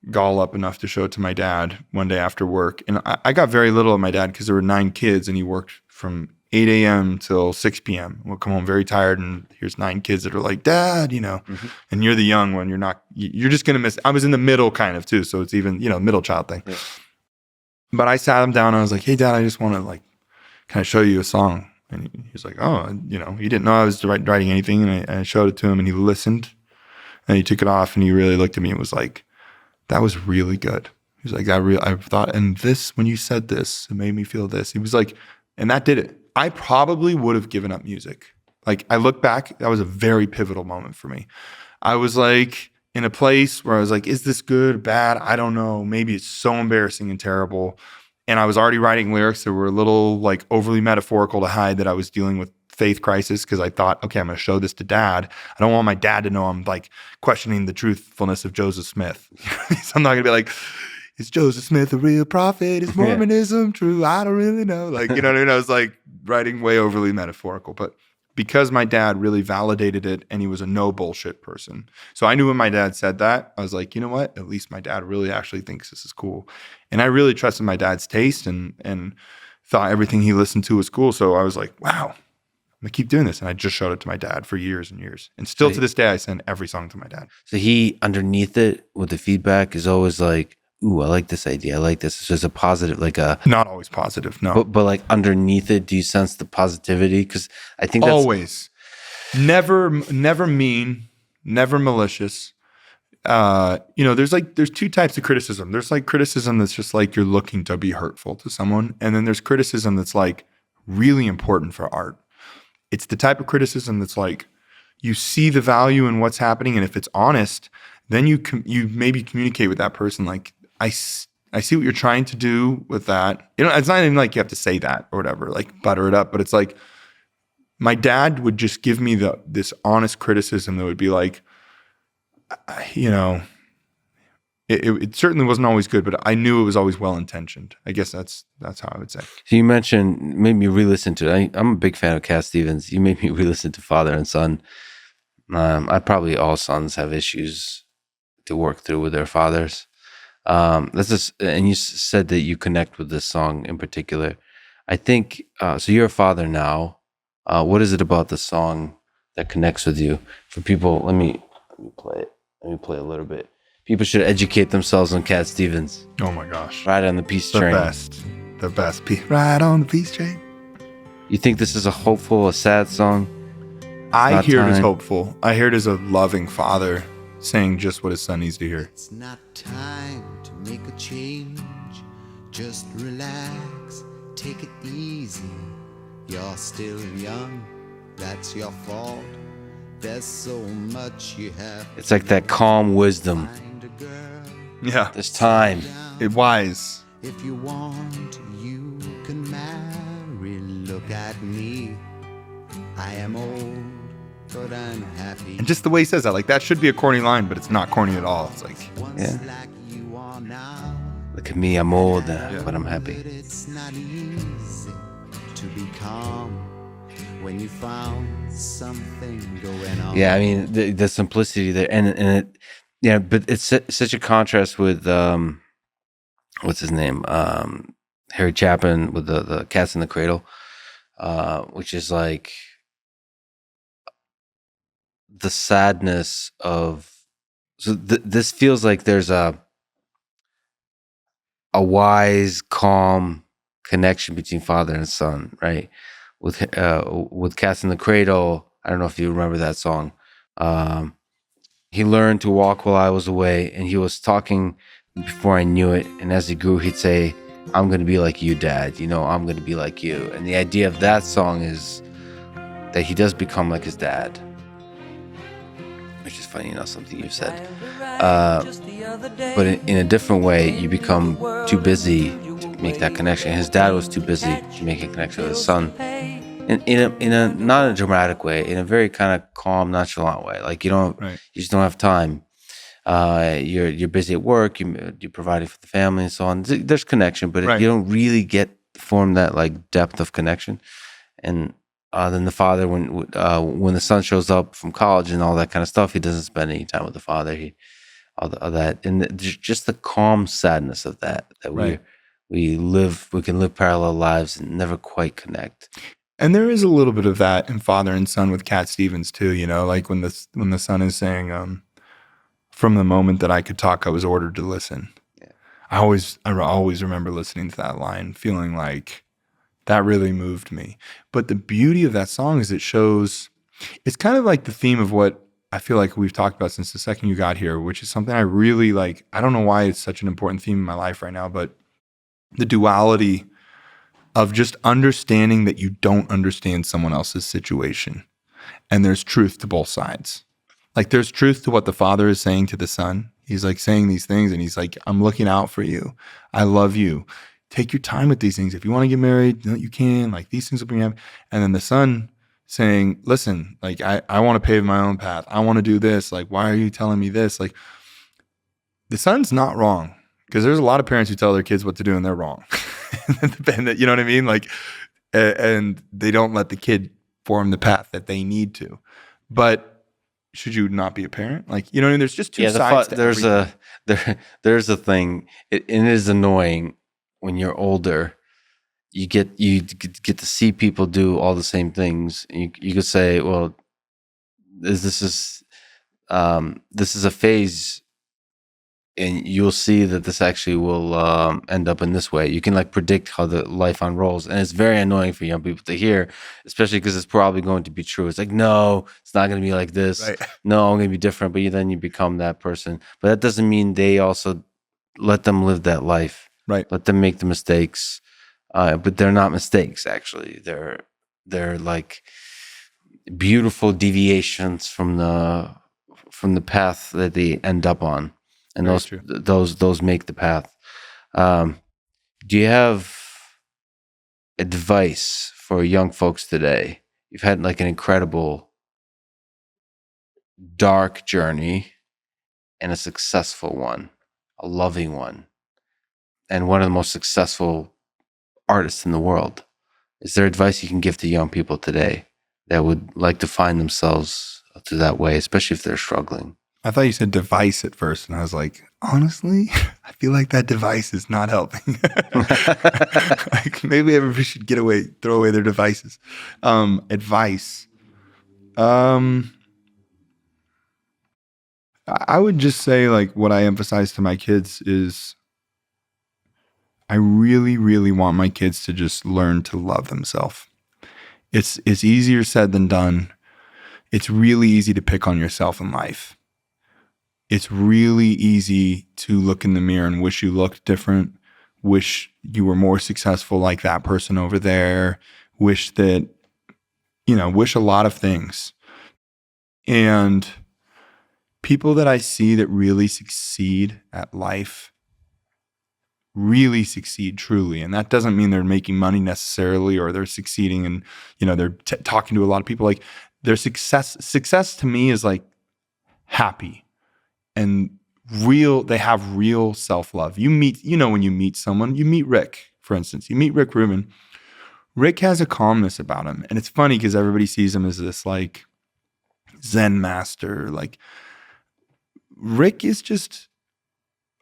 gall up enough to show it to my dad one day after work. And I got very little of my dad because there were 9 kids, and he worked from 8 a.m. till 6 p.m. We'll come home very tired, and here's 9 kids that are like, Dad, you know, and you're the young one. You're just going to miss. I was in the middle kind of too. So it's even, middle child thing. Yeah. But I sat him down and I was like, hey, Dad, I just want to like kind of show you a song. And he's like, oh, he didn't know I was writing anything. And I showed it to him, and he listened, and he took it off, and he really looked at me and was like, that was really good. He was like, I thought, and this, when you said this, it made me feel this. He was like, and that did it. I probably would have given up music. Like, I look back, that was a very pivotal moment for me. I was like in a place where I was like, is this good or bad? I don't know. Maybe it's so embarrassing and terrible. And I was already writing lyrics that were a little like overly metaphorical to hide that I was dealing with faith crisis, because I thought, okay, I'm going to show this to Dad. I don't want my dad to know I'm like questioning the truthfulness of Joseph Smith. So I'm not going to be like, is Joseph Smith a real prophet? Is Mormonism true? I don't really know. Like, you know what I mean? I was like writing way overly metaphorical, but because my dad really validated it, and he was a no bullshit person. So I knew when my dad said that, I was like, you know what? At least my dad really actually thinks this is cool. And I really trusted my dad's taste and thought everything he listened to was cool. So I was like, wow, I'm gonna keep doing this. And I just showed it to my dad for years and years. And still to this day, I send every song to my dad. So he, underneath it with the feedback, is always like, ooh, I like this idea. I like this. So there's a positive, like a... Not always positive, no. But like underneath it, do you sense the positivity? Because I think that's... Always. Never mean, never malicious. There's two types of criticism. There's like criticism that's just like you're looking to be hurtful to someone. And then there's criticism that's like really important for art. It's the type of criticism that's like you see the value in what's happening. And if it's honest, then you maybe communicate with that person. Like, I see what you're trying to do with that. It's not even like you have to say that or whatever, like butter it up. But it's like my dad would just give me this honest criticism that would be like, it certainly wasn't always good, but I knew it was always well-intentioned. I guess that's how I would say. So you made me re-listen to it. I'm a big fan of Cat Stevens. You made me re-listen to Father and Son. All sons have issues to work through with their fathers. And you said that you connect with this song in particular. I think, so you're a father now. What is it about the song that connects with you? For people, let me play it. Let me play a little bit. People should educate themselves on Cat Stevens. Oh my gosh. Ride on the Peace Train. The best. Ride on the Peace Train. You think this is a sad song? I hear it as hopeful. I hear it as a loving father saying just what his son needs to hear. It's not time to make a change. Just relax. Take it easy. You're still young. That's your fault. There's so much you have. It's like that calm wisdom. Yeah. There's time. It's wise. If you want, you can marry. Look at me. I am old, but I'm happy. And just the way he says that, like that should be a corny line, but it's not corny at all. It's like, yeah. Like you are now. Look at me, I'm old, but I'm happy. But it's not easy to be calm when you found something going on. Yeah, I mean the simplicity there, and it, yeah, but it's such a contrast with what's his name, Harry Chapin with the Cats in the Cradle, which is like the sadness of. So this feels like there's a wise, calm connection between father and son, right? With Cats in the Cradle, I don't know if you remember that song. He learned to walk while I was away, and he was talking before I knew it. And as he grew, he'd say, "I'm going to be like you, Dad. I'm going to be like you." And the idea of that song is that he does become like his dad, which is funny, something you said. But in a different way, you become too busy to make that connection. His dad was too busy to make a connection with his son. In a not in a dramatic way, in a very kind of calm, nonchalant way. Like you just don't have time. You're busy at work. You're providing for the family and so on. There's connection, but you don't really form that like depth of connection. And then the father, when the son shows up from college and all that kind of stuff, he doesn't spend any time with the father. All that, and just the calm sadness of that we can live parallel lives and never quite connect. And there is a little bit of that in Father and Son with Cat Stevens too, like when the son is saying, from the moment that I could talk, I was ordered to listen. Yeah. I always remember listening to that line, feeling like that really moved me. But the beauty of that song is it shows, it's kind of like the theme of what I feel like we've talked about since the second you got here, which is something I really like. I don't know why it's such an important theme in my life right now, but the duality of just understanding that you don't understand someone else's situation. And there's truth to both sides. Like there's truth to what the father is saying to the son. He's like saying these things and he's like, I'm looking out for you. I love you. Take your time with these things. If you want to get married, you can. Like these things will bring you happy. And then the son saying, listen, like I want to pave my own path. I want to do this. Like, why are you telling me this? Like the son's not wrong. Because there's a lot of parents who tell their kids what to do and they're wrong. You know what I mean? Like, and they don't let the kid form the path that they need to. But should you not be a parent? Like, you know what I mean? There's just two sides to everything. There's a thing. It is annoying when you're older. You get to see people do all the same things. You could say, well, this is a phase and you'll see that this actually will end up in this way. You can like predict how the life unrolls, and it's very annoying for young people to hear, especially because it's probably going to be true. It's like, no, it's not going to be like this. Right. No, I'm going to be different. But then you become that person. But that doesn't mean they also let them live that life. Right. Let them make the mistakes. But they're not mistakes. Actually, they're like beautiful deviations from the path that they end up on. And Very true. those make the path. Do you have advice for young folks today? You've had like an incredible dark journey and a successful one, a loving one, and one of the most successful artists in the world. Is there advice you can give to young people today that would like to find themselves to that way, especially if they're struggling? I thought you said device at first, and I was like, honestly, I feel like that device is not helping. Like maybe everybody should throw away their devices. Advice. I would just say like what I emphasize to my kids is I really, really want my kids to just learn to love themselves. It's easier said than done. It's really easy to pick on yourself in life. It's really easy to look in the mirror and wish you looked different, wish you were more successful like that person over there, wish that, wish a lot of things. And people that I see that really succeed at life, really succeed truly. And that doesn't mean they're making money necessarily or they're succeeding and, they're talking to a lot of people. Like their success to me is like happy. And they have real self-love. When you meet someone, you meet Rick, for instance, you meet Rick Rubin. Rick has a calmness about him. And it's funny because everybody sees him as this like Zen master. Like Rick is just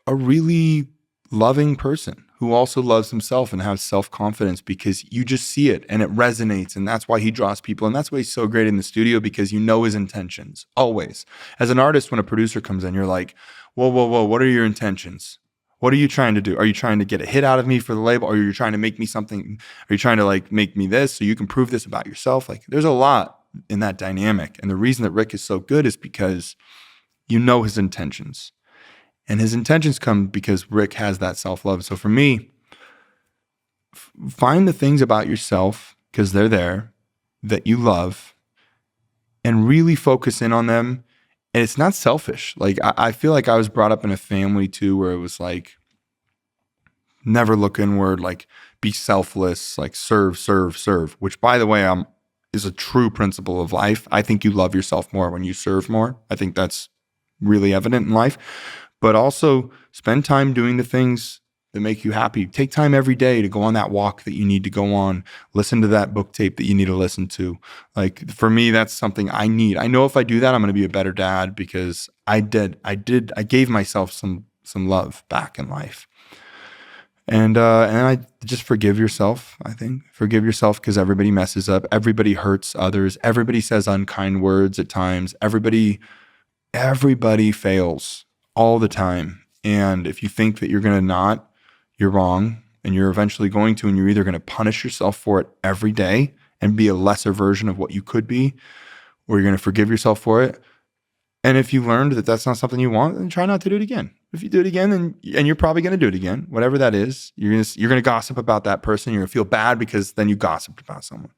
a really loving person who also loves himself and has self-confidence because you just see it and it resonates. And that's why he draws people. And that's why he's so great in the studio because you know his intentions always. As an artist, when a producer comes in, you're like, whoa, what are your intentions? What are you trying to do? Are you trying to get a hit out of me for the label? Or are you trying to make me something? Are you trying to like make me this so you can prove this about yourself? Like there's a lot in that dynamic. And the reason that Rick is so good is because you know his intentions. And his intentions come because Rick has that self-love. So for me, find the things about yourself, because they're there, that you love, and really focus in on them. And it's not selfish. Like I feel like I was brought up in a family too, where it was like, never look inward, like be selfless, like serve, which by the way, is a true principle of life. I think you love yourself more when you serve more. I think that's really evident in life. But also spend time doing the things that make you happy. Take time every day to go on that walk that you need to go on. Listen to that book tape that you need to listen to. Like for me, that's something I need. I know if I do that, I'm going to be a better dad because I gave myself some love back in life. And I just forgive yourself, I think. Forgive yourself because everybody messes up. Everybody hurts others. Everybody says unkind words at times. Everybody fails all the time. And if you think that you're going to not, you're wrong. And you're eventually going to, and you're either going to punish yourself for it every day and be a lesser version of what you could be, or you're going to forgive yourself for it. And if you learned that that's not something you want, then try not to do it again. If you do it again, and you're probably going to do it again, whatever that is, you're going to gossip about that person. You're going to feel bad because then you gossiped about someone.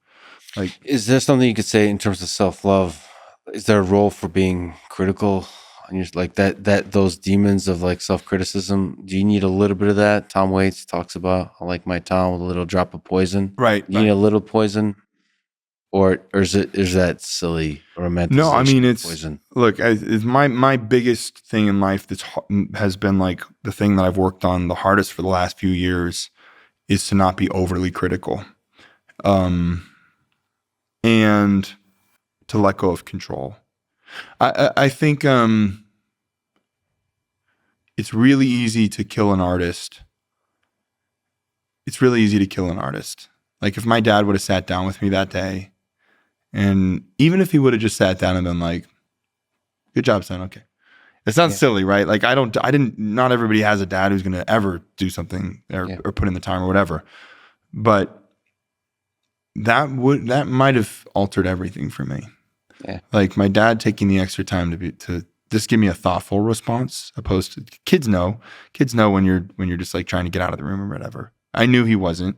Like, is there something you could say in terms of self-love? Is there a role for being critical? And you're like that those demons of like self-criticism, do you need a little bit of that? Tom Waits talks about, I like my Tom with a little drop of poison. right. You need a little poison, or is that silly romanticization? No, I mean, it's poison. Look, it's my biggest thing in life has been like the thing that I've worked on the hardest for the last few years is to not be overly critical, and to let go of control. I think it's really easy to kill an artist. It's really easy to kill an artist. Like if my dad would have sat down with me that day, and even if he would have just sat down and been like, good job, son, okay. It sounds Yeah. silly, right? Like not everybody has a dad who's going to ever do something or put in the time or whatever. But that might have altered everything for me. Yeah. Like my dad taking the extra time to just give me a thoughtful response, opposed to kids know when you're just like trying to get out of the room or whatever. I knew he wasn't,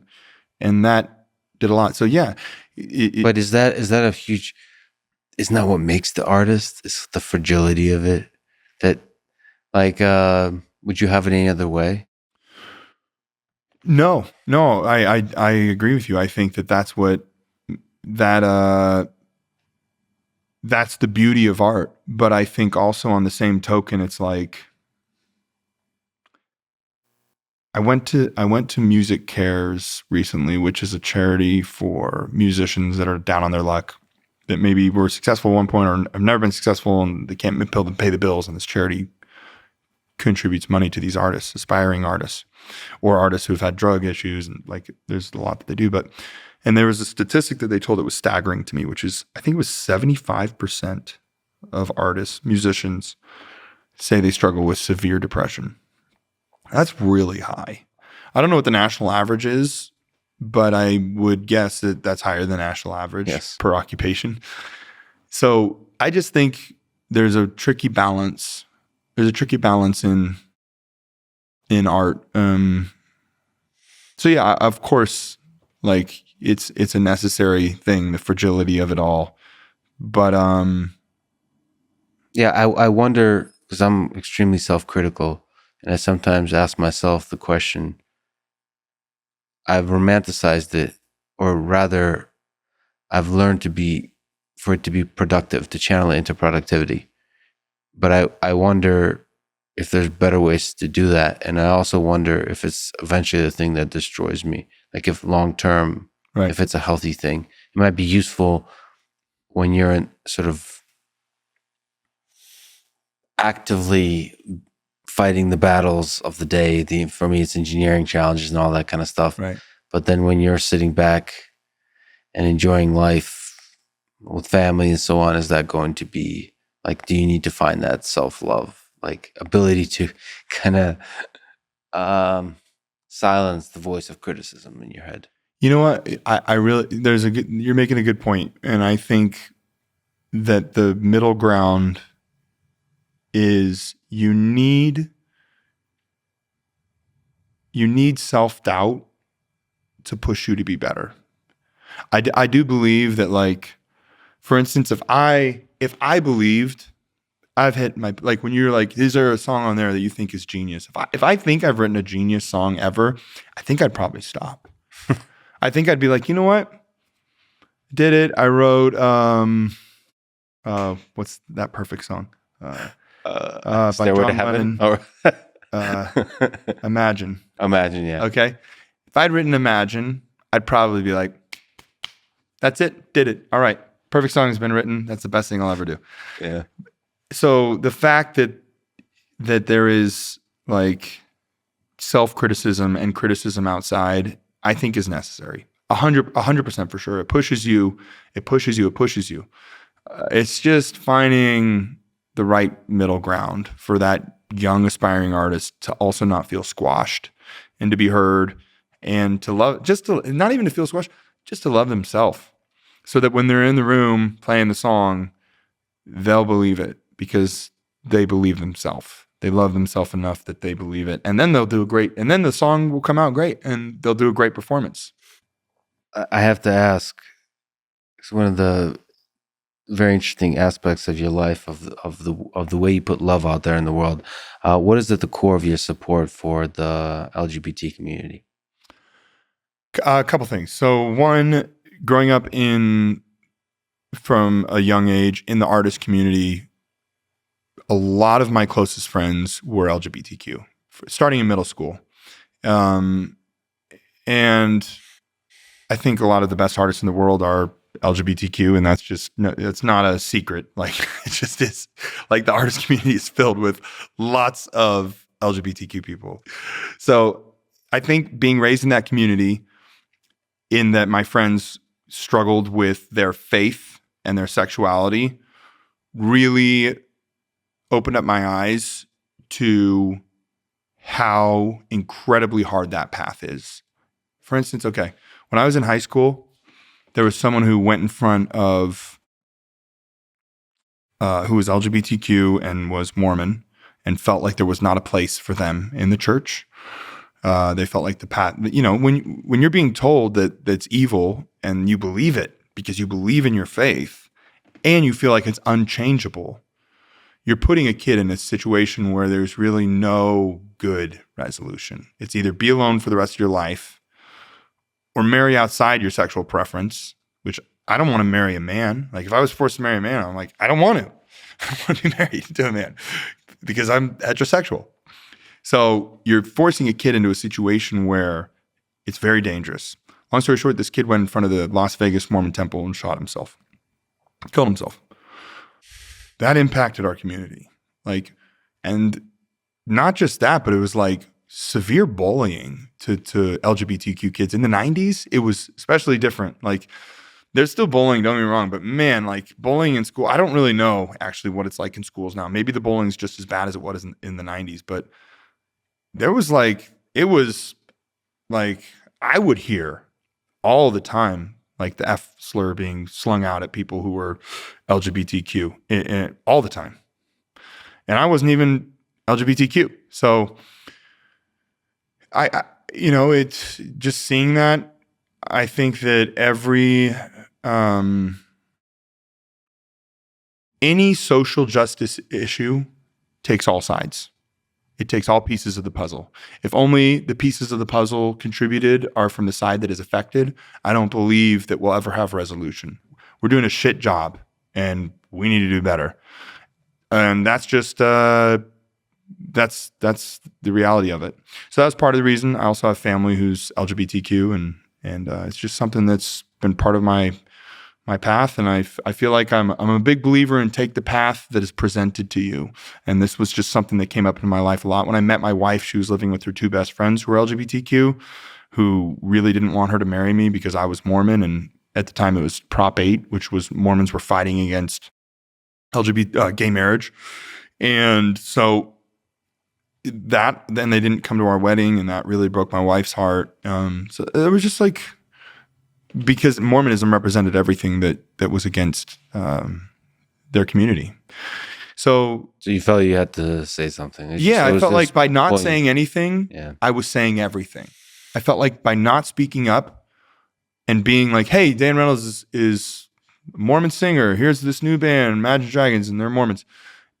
and that did a lot. So yeah, But is that a huge? Isn't that what makes the artist? It's the fragility of it. That, like, would you have it any other way? no, I agree with you. I think that's what that's the beauty of art. But I think also on the same token, it's like I went to Music Cares recently, which is a charity for musicians that are down on their luck, that maybe were successful at one point or have never been successful and they can't pay the bills. And this charity contributes money to these artists, aspiring artists, or artists who've had drug issues. And like, there's a lot that they do. And there was a statistic that they told that was staggering to me, which is, I think it was 75% of artists, musicians, say they struggle with severe depression. That's really high. I don't know what the national average is, but I would guess that that's higher than the national average per occupation. So I just think there's a tricky balance. There's a tricky balance in art. So yeah, of course, like it's a necessary thing, the fragility of it all. But yeah, I wonder, because I'm extremely self-critical, and I sometimes ask myself the question. I've romanticized it, or rather, I've learned for it to be productive, to channel it into productivity. But I wonder if there's better ways to do that. And I also wonder if it's eventually the thing that destroys me. Like if long-term, right. If it's a healthy thing, it might be useful when you're in sort of actively fighting the battles of the day. For me, it's engineering challenges and all that kind of stuff. Right. But then when you're sitting back and enjoying life with family and so on, is that going to be like, do you need to find that self-love, like ability to kind of silence the voice of criticism in your head? You know what? I really, you're making a good point. And I think that the middle ground is you need self-doubt to push you to be better. I do believe that, like, for instance, if I believed I've hit my, like, when you're like, is there a song on there that you think is genius? If I think I've written a genius song ever, I think I'd probably stop. I think I'd be like, you know what? Did it. I wrote, what's that perfect song? By Stairway to John Heaven? Lennon. Imagine. Imagine, yeah. Okay. If I'd written Imagine, I'd probably be like, that's it. Did it. All right. Perfect song has been written. That's the best thing I'll ever do. Yeah. So the fact that there is like self-criticism and criticism outside, I think is necessary. 100% for sure. It pushes you. It's just finding the right middle ground for that young aspiring artist to also not feel squashed and to be heard and to love, not even to feel squashed, just to love themselves, so that when they're in the room playing the song, they'll believe it because they believe themselves. They love themselves enough that they believe it. And then they'll do and then the song will come out great and they'll do a great performance. I have to ask, it's one of the very interesting aspects of your life, of the way you put love out there in the world. What is at the core of your support for the LGBT community? A couple things. So one, growing up from a young age in the artist community, a lot of my closest friends were LGBTQ, starting in middle school. And I think a lot of the best artists in the world are LGBTQ, and it's not a secret. Like, it just is. Like, the artist community is filled with lots of LGBTQ people. So I think being raised in that community, in that my friends struggled with their faith and their sexuality, really opened up my eyes to how incredibly hard that path is. For instance, okay, when I was in high school, there was someone who went in front of, who was LGBTQ and was Mormon and felt like there was not a place for them in the church. They felt like the path, you know, when you're being told that that's evil and you believe it because you believe in your faith and you feel like it's unchangeable, you're putting a kid in a situation where there's really no good resolution. It's either be alone for the rest of your life or marry outside your sexual preference, which I don't want to marry a man. Like if I was forced to marry a man, I'm like, I don't want to. I don't want to be married to a man because I'm heterosexual. So you're forcing a kid into a situation where it's very dangerous. Long story short, this kid went in front of the Las Vegas Mormon temple and shot himself. Killed himself. That impacted our community. Like, and not just that, but it was like severe bullying to LGBTQ kids. In the 90s, it was especially different. Like, there's still bullying, don't get me wrong, but man, like bullying in school, I don't really know actually what it's like in schools now. Maybe the bullying's just as bad as it was in the 90s, but there was like, it was like, I would hear all the time, like the F slur being slung out at people who were LGBTQ all the time. And I wasn't even LGBTQ. So I you know, it's just seeing that. I think that any social justice issue takes all sides. It takes all pieces of the puzzle. If only the pieces of the puzzle contributed are from the side that is affected, I don't believe that we'll ever have resolution. We're doing a shit job and we need to do better. And that's just, that's the reality of it. So that's part of the reason. I also have family who's LGBTQ and it's just something that's been part of my path, and I feel like I'm a big believer in take the path that is presented to you. And this was just something that came up in my life a lot. When I met my wife, she was living with her two best friends who were LGBTQ, who really didn't want her to marry me because I was Mormon, and at the time it was Prop 8, which was Mormons were fighting against gay marriage, and so then they didn't come to our wedding, and that really broke my wife's heart. So it was just like, because Mormonism represented everything that was against their community. So you felt you had to say something. I felt like by not saying anything, yeah. I was saying everything. I felt like by not speaking up and being like, hey, Dan Reynolds is a Mormon singer. Here's this new band, Imagine Dragons, and they're Mormons.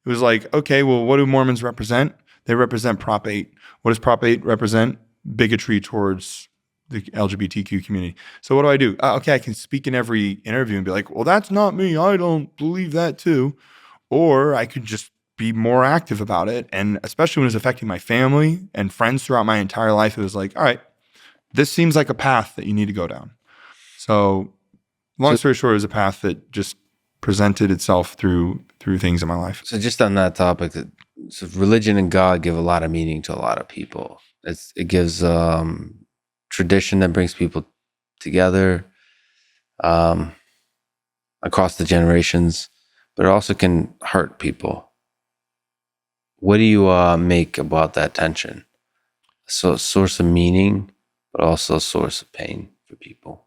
It was like, okay, well, what do Mormons represent? They represent Prop 8. What does Prop 8 represent? Bigotry towards the LGBTQ community. So what do? Okay, I can speak in every interview and be like, well, that's not me. I don't believe that too. Or I could just be more active about it. And especially when it's affecting my family and friends throughout my entire life, it was like, all right, this seems like a path that you need to go down. So long story short, it was a path that just presented itself through things in my life. So just on that topic, so religion and God give a lot of meaning to a lot of people. It gives tradition that brings people together across the generations, but it also can hurt people. What do you make about that tension? So a source of meaning, but also a source of pain for people.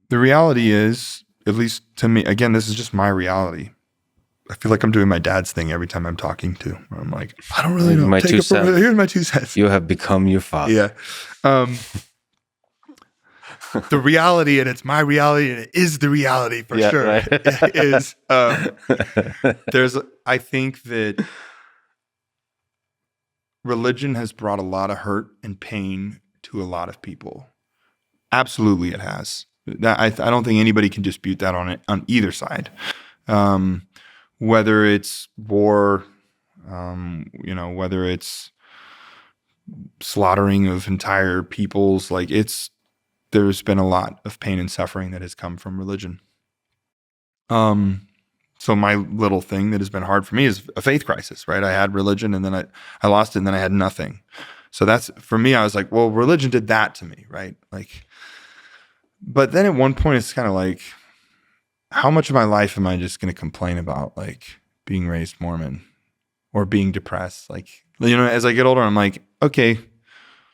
The reality is, at least to me, again, this is just my reality. I feel like I'm doing my dad's thing every time I'm talking to. Where I'm like, I don't really know. Here's my 2 cents. You have become your father. Yeah. The reality, and it's my reality, and it is the reality for sure. Right. Is I think that religion has brought a lot of hurt and pain to a lot of people. Absolutely, it has. I don't think anybody can dispute that on either side. Whether it's war, whether it's slaughtering of entire peoples, there's been a lot of pain and suffering that has come from religion. So my little thing that has been hard for me is a faith crisis, right? I had religion and then I lost it and then I had nothing. So that's, for me, I was like, well, religion did that to me, right? But then at one point it's kind of like, how much of my life am I just going to complain about being raised Mormon or being depressed. Like, you know, as I get older, I'm like, okay,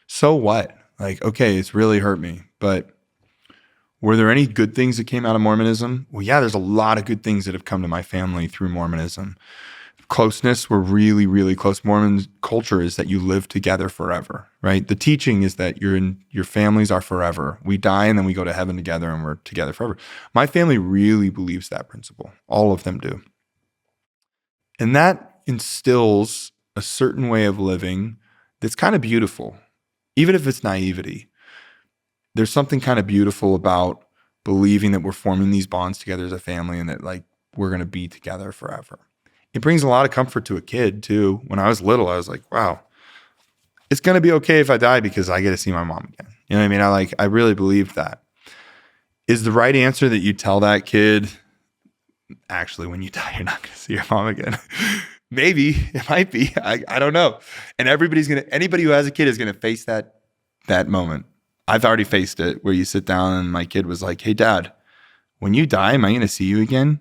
so what? Like, okay, it's really hurt me. But were there any good things that came out of Mormonism? Well, yeah, there's a lot of good things that have come to my family through Mormonism. Closeness, we're really, really close. Mormon culture is that you live together forever, right? The teaching is that your families are forever. We die and then we go to heaven together and we're together forever. My family really believes that principle. All of them do. And that instills a certain way of living that's kind of beautiful, even if it's naivety. There's something kind of beautiful about believing that we're forming these bonds together as a family and that like we're going to be together forever. It brings a lot of comfort to a kid too. When I was little, I was like, wow, it's going to be okay if I die because I get to see my mom again. You know what I mean? I really believed that. Is the right answer that you tell that kid, actually, when you die, you're not going to see your mom again? Maybe it might be. I don't know. And anybody who has a kid is going to face that moment. I've already faced it where you sit down and my kid was like, hey, Dad, when you die, am I going to see you again?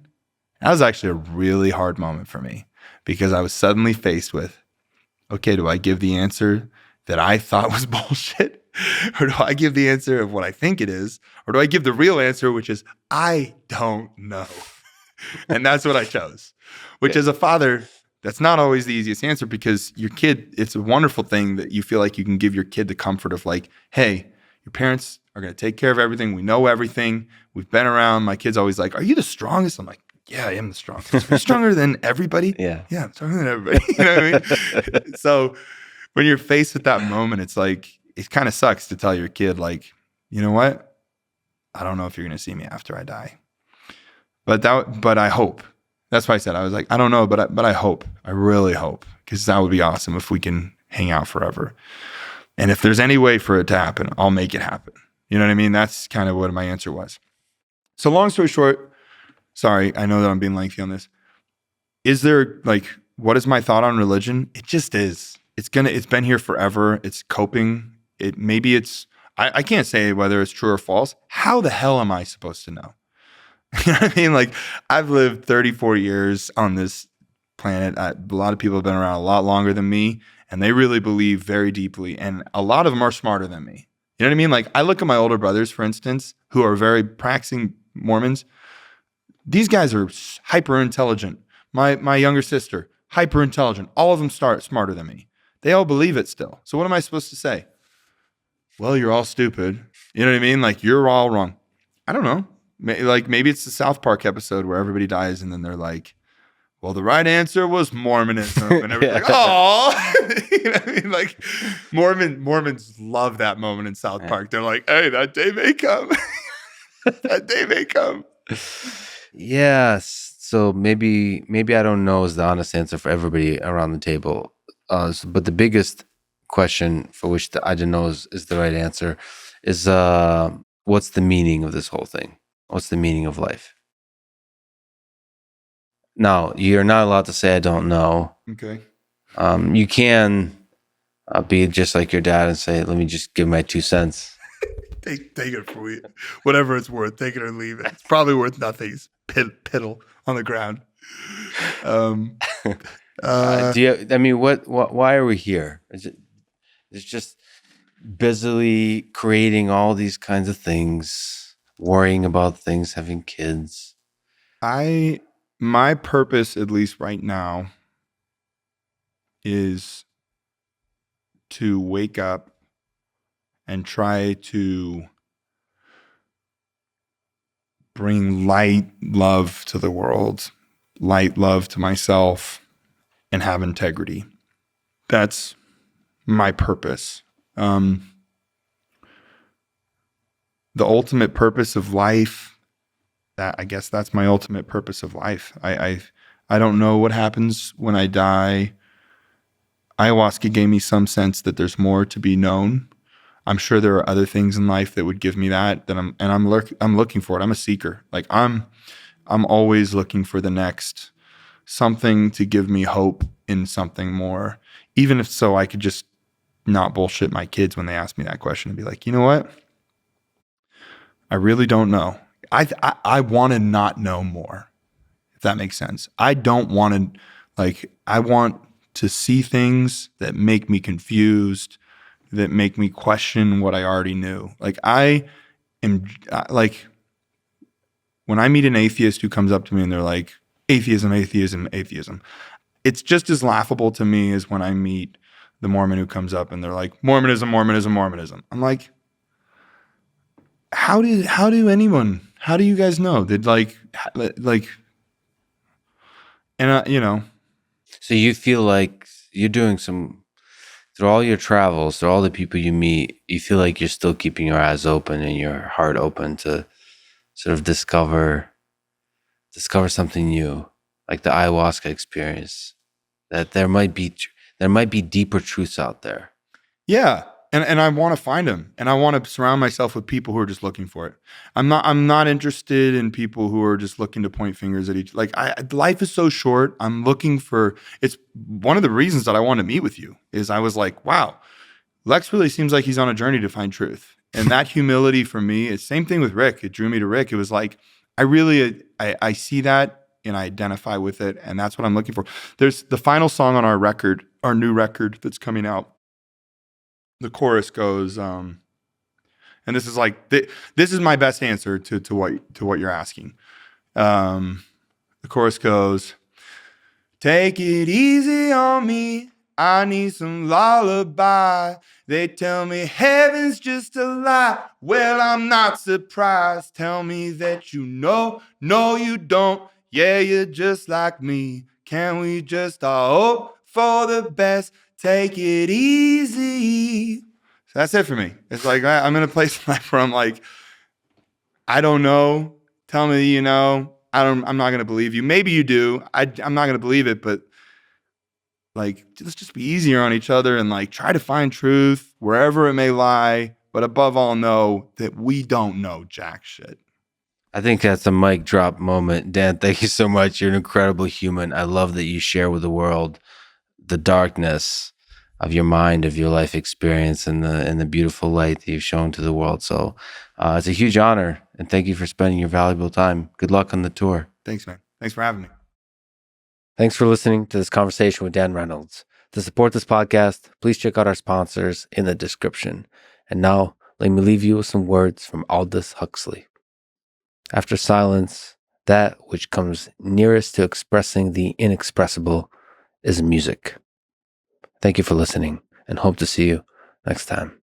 That was actually a really hard moment for me because I was suddenly faced with, okay, do I give the answer that I thought was bullshit? Or do I give the answer of what I think it is? Or do I give the real answer, which is, I don't know. And that's what I chose, which as a father, that's not always the easiest answer because your kid, it's a wonderful thing that you feel like you can give your kid the comfort of like, hey, your parents are going to take care of everything. We know everything. We've been around. My kid's always like, are you the strongest? I'm like, yeah, I am the strongest. Are you stronger than everybody? Yeah. Yeah, I'm stronger than everybody. You know what I mean? So when you're faced with that moment, it's like, it kind of sucks to tell your kid like, you know what? I don't know if you're going to see me after I die. But I hope. That's why I said, I was like, I don't know, but I hope. I really hope. Because that would be awesome if we can hang out forever. And if there's any way for it to happen, I'll make it happen. You know what I mean? That's kind of what my answer was. So long story short, sorry, I know that I'm being lengthy on this. Is there like, what is my thought on religion? It just is. It's been here forever. It's coping. I can't say whether it's true or false. How the hell am I supposed to know? You know what I mean? Like, I've lived 34 years on this planet. A lot of people have been around a lot longer than me, and they really believe very deeply. And a lot of them are smarter than me. You know what I mean? Like, I look at my older brothers, for instance, who are very practicing Mormons. These guys are hyper intelligent. My younger sister, hyper intelligent. All of them smarter than me. They all believe it still. So what am I supposed to say? Well, you're all stupid. You know what I mean? Like, you're all wrong. I don't know. Like, maybe it's the South Park episode where everybody dies and then they're like, well, the right answer was Mormonism. And everybody's like, oh, you know what I mean? Like, Mormons love that moment in South Park. They're like, hey, that day may come. That day may come. Yes. So maybe I don't know is the honest answer for everybody around the table. But the biggest question for which I don't know is the right answer is what's the meaning of this whole thing? What's the meaning of life? Now, you're not allowed to say I don't know. Okay. You can be just like your dad and say, let me just give my 2 cents. Take it for you. Whatever it's worth, take it or leave it. It's probably worth nothing. It's piddle on the ground. Why are we here? It's just busily creating all these kinds of things, worrying about things, having kids. My purpose, at least right now, is to wake up and try to bring light, love to the world, light, love to myself, and have integrity. That's my purpose. The ultimate purpose of life, I guess that's my ultimate purpose of life. I don't know what happens when I die. Ayahuasca gave me some sense that there's more to be known. I'm sure there are other things in life that would give me that I'm looking for it. I'm a seeker. Like, I'm always looking for the next something to give me hope in something more. Even if so, I could just not bullshit my kids when they ask me that question and be like, you know what? I really don't know. I want to not know more. if that makes sense. I don't want to, like, I want to see things that make me confused, that make me question what I already knew. Like, like, when I meet an atheist who comes up to me and they're like, atheism, atheism, atheism, it's just as laughable to me as when I meet the Mormon who comes up and they're like, Mormonism, Mormonism, Mormonism. I'm like, how do you guys know? So you feel like you're doing through all your travels, through all the people you meet, you feel like you're still keeping your eyes open and your heart open to sort of discover something new, like the ayahuasca experience, that there might be deeper truths out there. Yeah. And I want to find them, and I want to surround myself with people who are just looking for it. I'm not interested in people who are just looking to point fingers at each. Like, life is so short. I'm looking for. It's one of the reasons that I want to meet with you. Is I was like, wow, Lex really seems like he's on a journey to find truth, and that humility for me. It's same thing with Rick. It drew me to Rick. It was like I see that and I identify with it, and that's what I'm looking for. There's the final song on our new record that's coming out. The chorus goes, and this is like this is my best answer to what you're asking. The chorus goes, "Take it easy on me. I need some lullaby. They tell me heaven's just a lie. Well, I'm not surprised. Tell me that you know, no, you don't. Yeah, you're just like me. Can we just all hope for the best? Take it easy." So that's it for me. It's like I'm in a place in life where I'm like, I don't know. Tell me you know. I'm not gonna believe you. Maybe you do. I'm not gonna believe it, but like, let's just be easier on each other and like try to find truth wherever it may lie. But above all, know that we don't know jack shit. I think that's a mic drop moment. Dan, thank you so much. You're an incredible human. I love that you share with the world the darkness of your mind, of your life experience, and the beautiful light that you've shown to the world. So it's a huge honor, and thank you for spending your valuable time. Good luck on the tour. Thanks, man. Thanks for having me. Thanks for listening to this conversation with Dan Reynolds. To support this podcast, please check out our sponsors in the description. And now, let me leave you with some words from Aldous Huxley. After silence, that which comes nearest to expressing the inexpressible is music. Thank you for listening, and hope to see you next time.